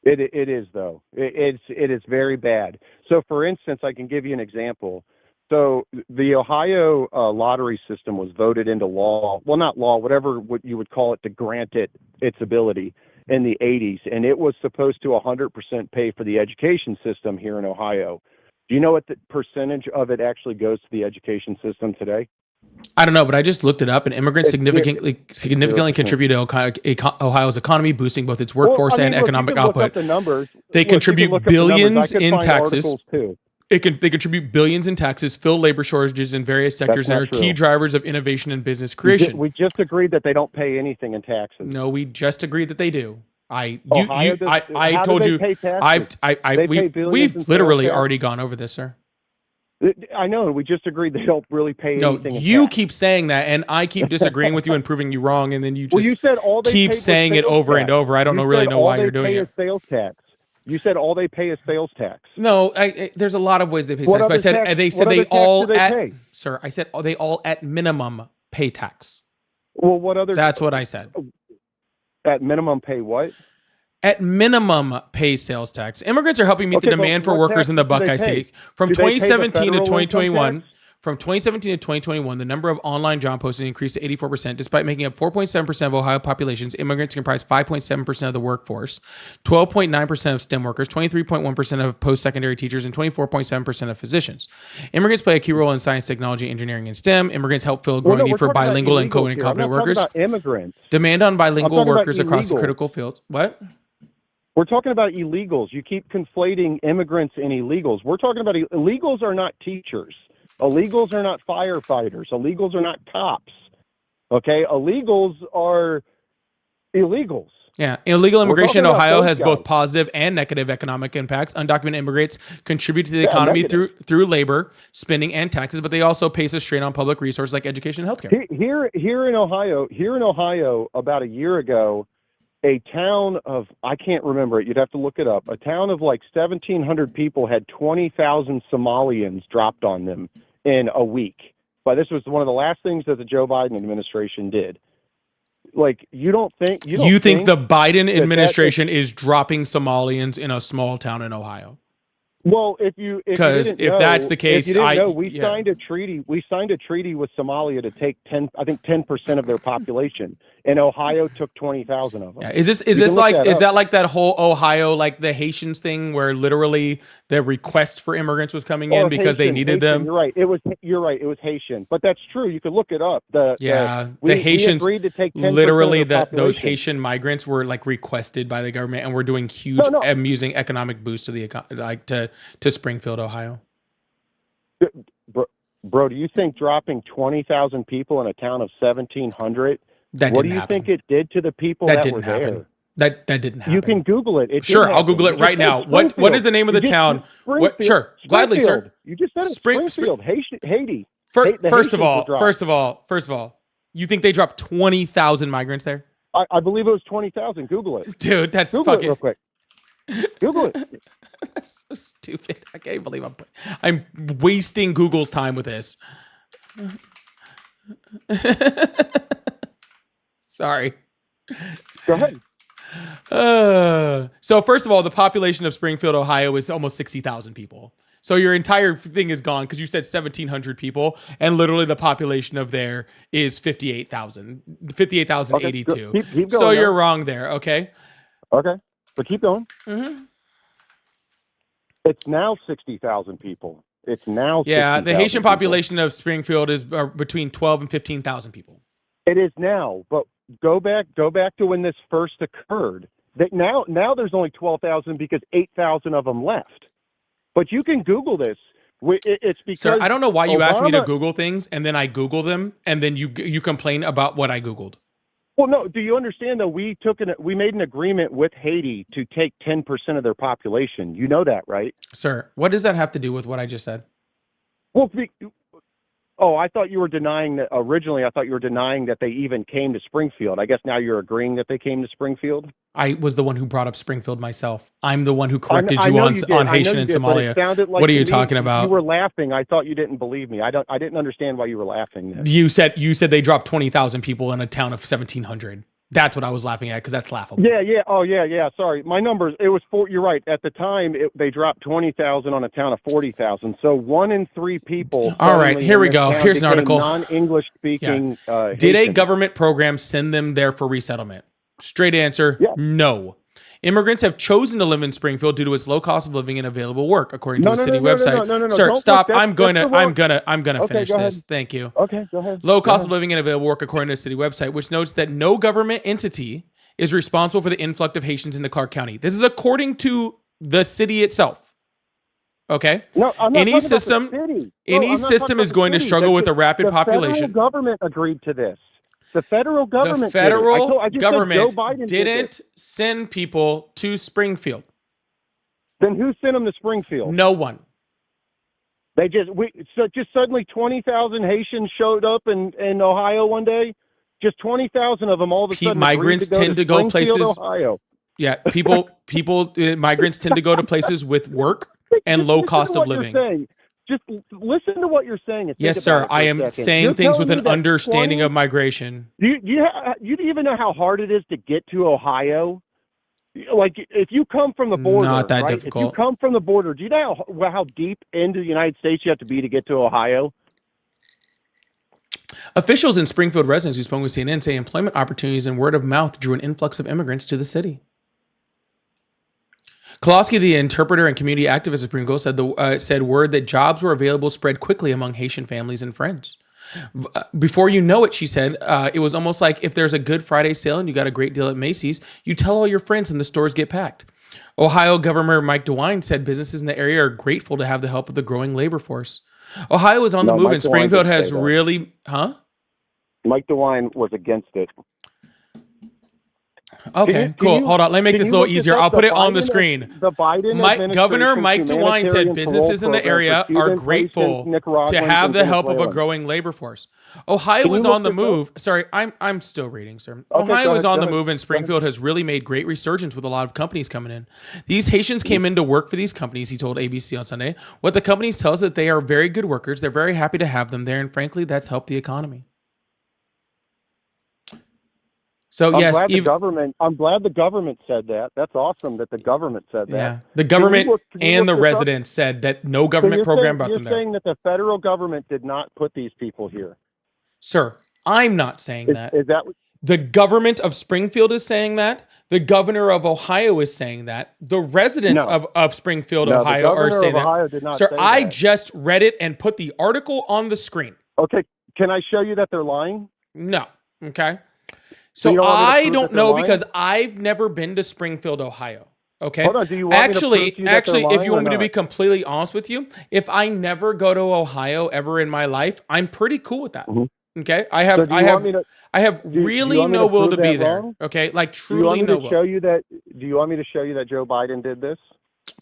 It is though. It is very bad. So, for instance, I can give you an example. So, the Ohio lottery system was voted into law. Well, not law, what you would call it, to grant it its ability in the 80s, and it was supposed to 100% pay for the education system here in Ohio. Do you know what the percentage of it actually goes to the education system today? I don't know, but I just looked it up, and immigrants It's significantly 0%. contribute to Ohio's economy, boosting both its workforce Well, I mean, and look, economic you can look up output. the numbers. They Look, you can contribute look up the numbers. I billions could in find taxes. articles, too. They contribute billions in taxes, fill labor shortages in various sectors, That's and not are key true. drivers of innovation and business creation. We just agreed that they don't pay anything in taxes. No, we just agreed that they do. I How told do you. they pay taxes? They pay billions in We've sales literally tax? already gone over this, sir. I know. We just agreed they don't really pay No, anything in you tax. keep saying that, and I keep disagreeing with you and proving you wrong, and then you just Well, you said all they keep paid was saying it sales over and tax. over. I don't You really said know all why they you're doing pay it. is sales tax. You said all they pay is sales tax. No, there's a lot of ways they pay What tax. But I other said tax- they what said other they tax all do they at pay? sir. I said they all at minimum pay tax. Well, what other? That's what I said. At minimum, pay what? At minimum, pay sales tax. Immigrants are helping meet the Okay, but demand for what workers in the taxes do they Buckeye pay? State. From Do they pay the 2017 to federal income 2021, tax? from 2017 to 2021, the number of online job postings increased to 84%. Despite making up 4.7% of Ohio populations, immigrants comprise 5.7% of the workforce, 12.9% of STEM workers, 23.1% of post-secondary teachers, and 24.7% of physicians. Immigrants play a key role in science, technology, engineering, and STEM. Immigrants help fill a growing need for bilingual and co and competent workers. About immigrants. Demand on bilingual talking about workers across the illegal. critical fields. What? We're talking about illegals. You keep conflating immigrants and illegals. We're talking about illegals are not teachers. Illegals are not firefighters. Illegals are not cops. Okay? Illegals are illegals. Yeah, illegal immigration in talking about Ohio those has both guys. positive and negative economic impacts. Undocumented immigrants contribute to the Yeah, economy negative. through labor, spending, and taxes, but they also place a strain on public resources like education and healthcare. Here in Ohio, about a year ago, a town of, I can't remember it, you'd have to look it up, a town of like 1,700 people had 20,000 Somalians dropped on them in a week. But this was one of the last things that the Joe Biden administration did. Like, you think the Biden that administration is dropping Somalians in a small town in Ohio? Well, if you Because didn't if know- that's the case, if you didn't know, yeah. signed a treaty. We signed a treaty with Somalia to take 10% of their population, and Ohio took 20,000 of them. Yeah. Is You can look like that up. that like that whole Ohio, like the Haitians thing where literally the request for immigrants was coming in because they Haitian, needed Haitian, them? You're right. It was Haitian, but that's true. You could look it up. The Haitians, we agreed to take 10% literally of the those population. Haitian migrants were like requested by the government, and we're doing huge, amusing economic boost to the to Springfield, Ohio. Bro, do you think dropping 20,000 people in a town of 1,700? That what didn't do you happen. think it did to the people That that didn't were happen. there? That didn't happen. You can Google it. It Sure, did I'll Google it happen. right You just now. said What is Springfield. the name of the You just town? said What? Sure, gladly, sir. Springfield. You just said it. Springfield, Haiti. The First of Haitians all, were dropped. first of all, you think they dropped 20,000 migrants there? I believe it was 20,000. Google it, dude. That's Google fucking it real quick. Google it. so stupid. I can't believe I'm wasting Google's time with this. Sorry. Go ahead. So first of all, the population of Springfield, Ohio is almost 60,000 people. So your entire thing is gone because you said 1,700 people, and literally the population of there is 58,082. Okay, keep so going you're now. wrong there. Okay. Okay, but keep going. Mm-hmm. It's now 60,000 people. It's now Yeah, the 60,000 Haitian people. population of Springfield is between 12 and 15,000 people. It is now, but go back to when this first occurred. That now there's only 12,000 because 8,000 of them left. But you can Google this. It's because Sir, I don't know why you asked me to Obama- Google things and then I Google them and then you complain about what I Googled. Well, no. Do you understand though? We made an agreement with Haiti to take 10% of their population. You know that, right? Sir, what does that have to do with what I just said? Well, Oh, I thought you were denying that originally. I thought you were denying that they even came to Springfield. I guess now you're agreeing that they came to Springfield. I was the one who brought up Springfield myself. I'm the one who I corrected I you know on you did. on I know Haitian you and did, but it Somalia. sounded like What are to you me, talking You about? were laughing. I thought you didn't believe me. I didn't understand why you were laughing. Then. You said they dropped 20,000 people in a town of 1,700. That's what I was laughing at because that's laughable. Yeah, yeah. Oh, yeah, yeah. Sorry, my numbers. It was four. You're right. At the time, they dropped 20,000 on a town of 40,000. So 1 in 3 people. All right, suddenly here in we this go. town Here's an became article. Non-English speaking. Did a Haitians. government program send them there for resettlement? Straight answer, no. Immigrants have chosen to live in Springfield due to its low cost of living and available work, according to a city website. No. Sir, Don't stop. look, I'm that's the wrong- I'm gonna Okay, finish go this. ahead. Thank you. Okay, go ahead. Low Go cost of ahead. living and available work, according to a city website, which notes that no government entity is responsible for the influx of Haitians into Clark County. This is according to the city itself. Okay. No, I'm not any talking about the system, city. any I'm not system talking is about the going to city. struggle with a rapid the population. federal government agreed to this. The federal government. The federal did it. I just said government Joe Biden did didn't this. send people to Springfield. Then who sent them to Springfield? No one. They just just suddenly 20,000 Haitians showed up in Ohio one day. Just 20,000 of them all of a sudden. Migrants agreed to tend to go Springfield, places. Ohio. Yeah, migrants tend to go to places with work and low cost of living. Just listen to what you're saying. And Yes, think sir. about it for I a am second. saying You're things telling with me an that understanding 20 of migration. Do you even know how hard it is to get to Ohio? Like, if you come from the border, Not that right? difficult. If you come from the border, do you know how deep into the United States you have to be to get to Ohio? Officials and Springfield residents who spoke with CNN say employment opportunities and word of mouth drew an influx of immigrants to the city. Kowalski, the interpreter and community activist at Springfield, said word that jobs were available spread quickly among Haitian families and friends. Before you know it, she said, it was almost like if there's a Good Friday sale and you got a great deal at Macy's, you tell all your friends and the stores get packed. Ohio Governor Mike DeWine said businesses in the area are grateful to have the help of the growing labor force. Ohio is on the move, Mike and DeWine Springfield didn't has say that. really, huh? Mike DeWine was against it. Okay, Can you- cool. can you- Hold on. Let me make can this a you little look this easier. up? I'll put The it on the Biden- screen. The Biden Governor administration's Mike DeWine said humanitarian businesses in the parole area program for are Cubans, grateful Haitians, to Nicaraguans, have and the help of a Venezuelans. growing labor force. Ohio Can you was look on the this up? move. Sorry, I'm still reading, sir. Okay, Ohio go was ahead, on go the ahead, move, and Springfield has really made great resurgence with a lot of companies coming in. These Haitians came in to work for these companies, he told ABC on Sunday. What the companies tell us that they are very good workers. They're very happy to have them there, and frankly, that's helped the economy. So I'm yes, glad even, I'm glad the government said that. That's awesome that the government said that. yeah, the Can you government look- can you and look the this up? residents said that no So government you're program saying, brought you're them there. saying that the federal government did not put these people here. Sir, I'm not saying that. Is that what- The government of Springfield is saying that. The governor of Ohio is saying that. The residents No. of Springfield, No, the Ohio, are governor saying of that. Ohio did not Sir, say I that. just read it and put the article on the screen. Okay, can I show you that they're lying? No. Okay. So So you don't want me to I prove don't that they're know lying? because I've never been to Springfield, Ohio. Okay. Hold on, do you want me to actually, prove to you that they're if lying you or want me to not? be completely honest with you, if I never go to Ohio ever in my life, I'm pretty cool with that. Okay. I have So do you want me to- do you really want me no to will prove to be that there. wrong? Okay. Like Do you truly want me no to will. show you that? Do you want me to show you that Joe Biden did this?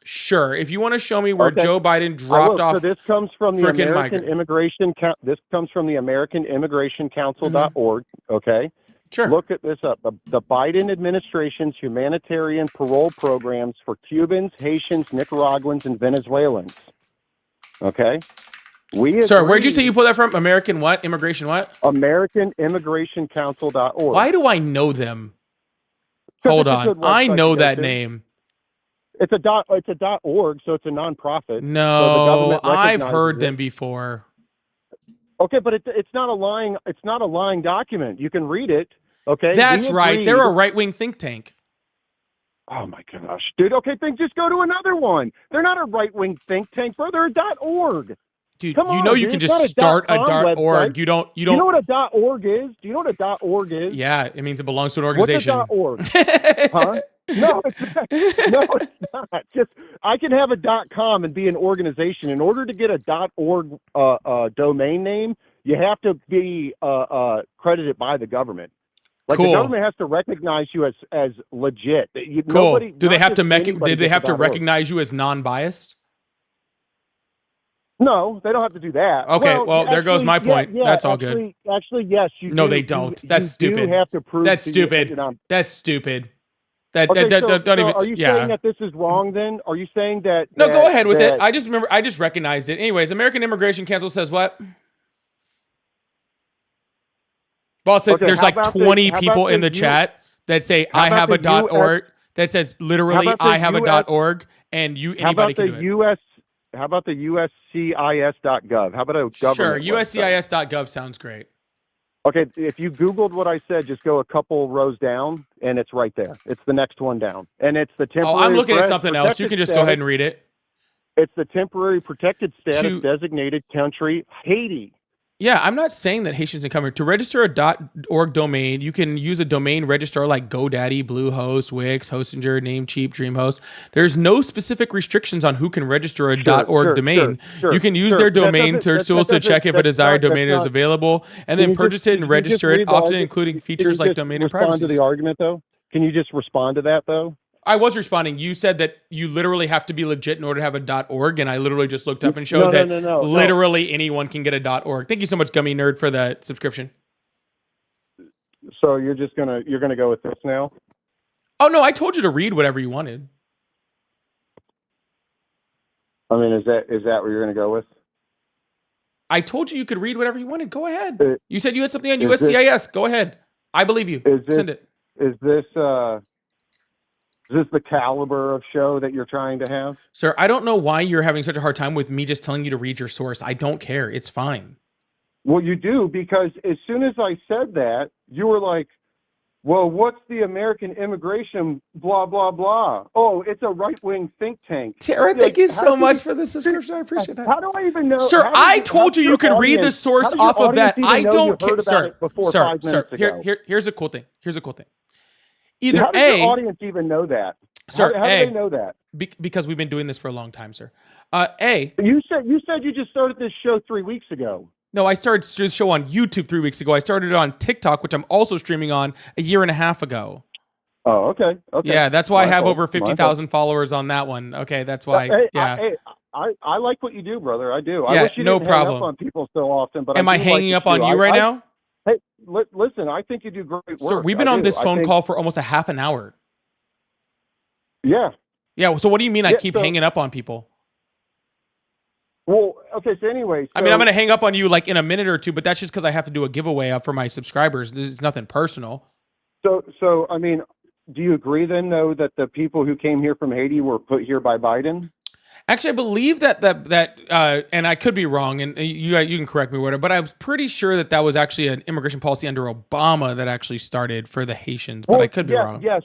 Sure. If you want to show me where Okay. Joe Biden I dropped will. off So this comes from the frickin' American migrant. Immigration. This comes from the American Immigration Council.org. Okay. Sure. Look at this up. The Biden administration's humanitarian parole programs for Cubans, Haitians, Nicaraguans, and Venezuelans. Okay. Sorry, where'd you say you pulled that from? American what? Immigration what? American Immigration Council.org. Why do I know them? 'Cause Hold it's a on. good I website know to go that to. name. It's a .org, so it's a nonprofit. So the No, government I've recognizes heard it. them before. Okay, but it's not a lying. It's not a lying document. You can read it. Okay. That's We right. They're a agreed- right-wing think tank. Oh my gosh, dude. Okay, just go to another one. They're not a right-wing think tank, bro. They're a .org. Dude, Come you on, know you dude. can It's not just start a .com .org. website. You don't. You know what a .org is? Do you know what a .org is? Yeah, it means it belongs to an What's organization. a .org? Huh? No, it's not. No, it's not. Just I can have a .com and be an organization. In order to get a .org domain name, you have to be credited by the government. Like Cool. the government has to recognize you as legit. Cool. Nobody, Do they not have to just anybody did they gets have a to .org. recognize you as non-biased? No, they don't have to do that. Okay, well, there goes my point. That's all good. Actually, yes, you No, do. they don't. You That's stupid. do have to prove That's to stupid. Vietnam. That's stupid. That Okay, don't so even. are you saying that this is wrong then? Are you saying that? No, go ahead with it. that- I just recognized it. Anyways, American Immigration Council says what? Boss, Okay, there's how like about 20 how people about in the the U- chat that say how I about have a the US .org that says literally about the I have a US .org and How anybody about can the do it. US? How about the USCIS.gov? How about a Sure, government website? USCIS.gov sounds great. Okay, if you Googled what I said, just go a couple rows down, and it's right there. It's the next one down, and it's the temporary. Oh, I'm looking at something else. You protected can just go status. ahead and read it. It's the temporary protected status To- designated country, Haiti. Yeah, I'm not saying that Haitians can come here. To register a .org domain, you can use a domain registrar like GoDaddy, Bluehost, Wix, Hostinger, Namecheap, DreamHost. There's no specific restrictions on who can register a .org domain. You can use their domain search tools to check if a desired domain is available, and then purchase it and register it, often including features like domain and Respond privacy. to the argument, though. Can you just respond to that, though? I was responding. You said that you literally have to be legit in order to have a .org, and I literally just looked up and showed that literally anyone can get a .org. Thank you so much, Gummy Nerd, for the subscription. So you're gonna go with this now? Oh no, I told you to read whatever you wanted. I mean, is that what you're gonna go with? I told you could read whatever you wanted. Go ahead. Uh, You said you had something on is USCIS. Go ahead. I believe you. Send it. Is this the caliber of show that you're trying to have? Sir, I don't know why you're having such a hard time with me just telling you to read your source. I don't care. It's fine. Well, you do, because as soon as I said that, you were like, well, what's the American immigration blah, blah, blah? Oh, it's a right-wing think tank. Tara, Like, thank you how so do much for the subscription. I appreciate that. How do I even know? Sir, how do I you- told how you does you could your read the audience- source how does your off of that. audience I even know don't you heard care. about Sir, it before sir, 5 minutes ago? here's a cool thing. Here's a cool thing. Either How does A, your audience even know that? Sir, how do A, they know that? Because we've been doing this for a long time, sir. A, You said you just started this show 3 weeks ago. no, I started this show on YouTube 3 weeks ago. I started it on TikTok, which I'm also streaming on a year and a half ago. Oh, okay. Okay. Yeah, that's why I My have fault. over My 50,000 followers on that one. Okay, that's why. Hey, Yeah. I like what you do, brother. I do. Yeah, I wish you no didn't hang problem. up on people so often. But Am I I do hanging like up on do. you right now? Hey, listen. I think you do great work. Sir, we've been I on do. this I phone think- call for almost a half an hour. Yeah. Yeah, so what do you mean I Yeah, keep so- hanging up on people? Well, okay. So anyway, I mean, I'm going to hang up on you like in a minute or two, but that's just because I have to do a giveaway up for my subscribers. This is nothing personal. So I mean, do you agree then, though, that the people who came here from Haiti were put here by Biden? Actually, I believe that and I could be wrong, and you can correct me, whatever. But I was pretty sure that was actually an immigration policy under Obama that actually started for the Haitians. But I could be wrong. Yes.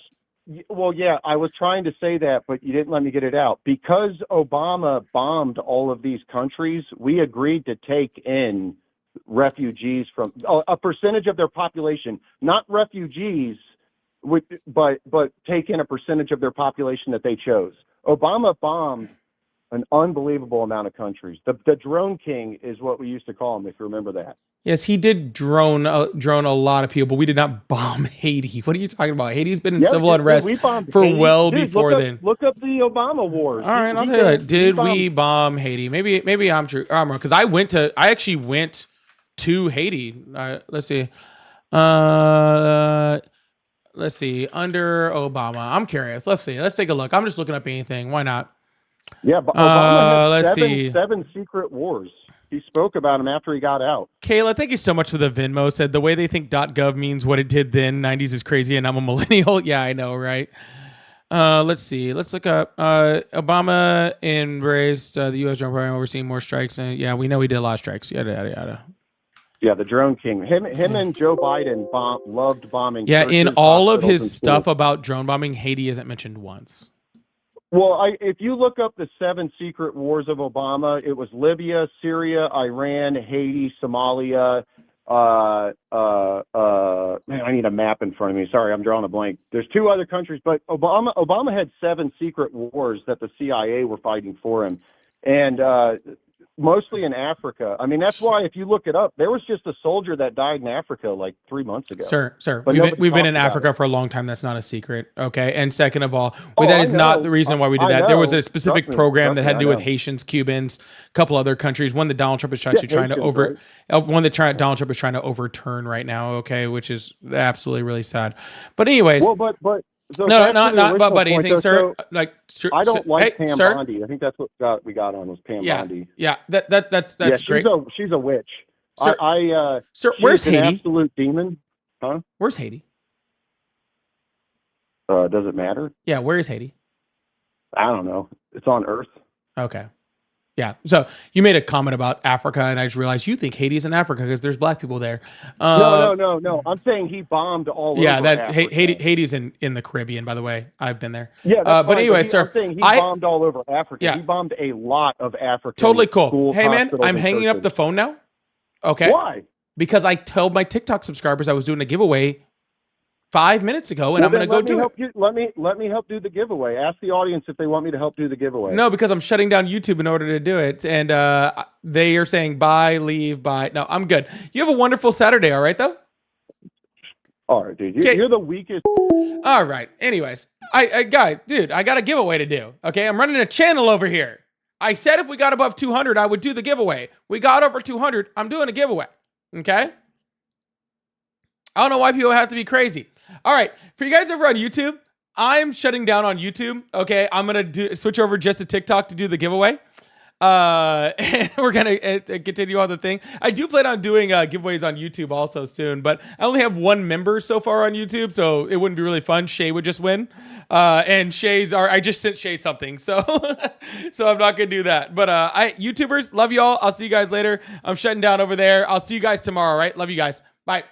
Well, yeah, I was trying to say that, but you didn't let me get it out. Because Obama bombed all of these countries, we agreed to take in refugees from a percentage of their population, not refugees, but take in a percentage of their population that they chose. Obama bombed an unbelievable amount of countries. The drone king is what we used to call him, if you remember that. Yes, he did drone a lot of people, but we did not bomb Haiti. What are you talking about? Haiti's been in civil unrest we bombed for Haiti. well Dude, before then. Look up the Obama wars. All right, I'll tell you what. Did we bomb Haiti? Maybe I'm true. I'm wrong, because I actually went to Haiti. Let's see. Let's see. Under Obama. I'm curious. Let's see. Let's take a look. I'm just looking up anything. Why not? Yeah, but Obama had let's see. seven secret wars. He spoke about them after he got out. Kayla, thank you so much for the Venmo. Said the way they think .gov means what it did then. 90s is crazy, and I'm a millennial. Yeah, I know, right? Let's see. Let's look up. Obama embraced the U.S. drone program, overseeing more strikes, and yeah, we know he did a lot of strikes. Yada yada yada. Yeah, the drone king. Him and Joe Biden loved bombing. Yeah, in churches, all of hospitals, his and stuff schools. about drone bombing, Haiti isn't mentioned once. Well, if you look up the 7 secret wars of Obama, it was Libya, Syria, Iran, Haiti, Somalia. Man, I need a map in front of me. Sorry, I'm drawing a blank. There's 2 other countries, but Obama had 7 secret wars that the CIA were fighting for him, and mostly in Africa. I mean, that's why if you look it up, there was just a soldier that died in Africa like 3 months ago. Sir, But we've nobody been in talks about Africa it. for a long time. That's not a secret. Okay. And second of all, Oh, that I is not know. the reason why we did I that. There was know. a specific Trust me. program Trust that me, had to I do with know. Haitians, Cubans, a couple other countries. One that Donald Trump is actually trying to Haitians, right? one that Donald Trump is trying to overturn right now. Okay. Which is absolutely really sad. But anyways, Well, but so no, back to not, the but original buddy, point, anything, though, sir? Like, I don't like hey, Pam sir? Bondi. I think that's what we got on was Pam Yeah. Bondi. Yeah. That's Yeah, great. she's a witch. Sir, sir, She where's is an Haiti? absolute demon. Huh? Where's Haiti? Does it matter? Yeah. Where is Haiti? I don't know. It's on Earth. Okay. Yeah. So you made a comment about Africa, and I just realized you think Haiti's in Africa because there's black people there. No. I'm saying he bombed all Yeah, over that Africa. Haiti's in the Caribbean, by the way. I've been there. Yeah, that's but fine, anyway, I'm sir, saying he I bombed all over Africa. Yeah. He bombed a lot of Africa. totally cool. Schools, Hey man, hospitals, I'm and hanging up churches. the phone now. Okay. Why? Because I told my TikTok subscribers I was doing a giveaway 5 minutes ago, and Well, I'm going to then go let me do help it. you. Let me help do the giveaway. Ask the audience if they want me to help do the giveaway. No, because I'm shutting down YouTube in order to do it, and they are saying bye, leave, bye. No, I'm good. You have a wonderful Saturday. All right, though. All right, dude. Okay. You're the weakest. All right. Anyways, guys, dude, I got a giveaway to do. Okay, I'm running a channel over here. I said if we got above 200, I would do the giveaway. We got over 200. I'm doing a giveaway. Okay. I don't know why people have to be crazy. All right, for you guys over on YouTube, I'm shutting down on YouTube. Okay, I'm gonna switch over just to TikTok to do the giveaway. And we're gonna continue on the thing. I do plan on doing giveaways on YouTube also soon, but I only have one member so far on YouTube, so it wouldn't be really fun. Shay would just win, and I just sent Shay something, so so I'm not gonna do that. But YouTubers, love y'all. I'll see you guys later. I'm shutting down over there. I'll see you guys tomorrow. All right, love you guys. Bye.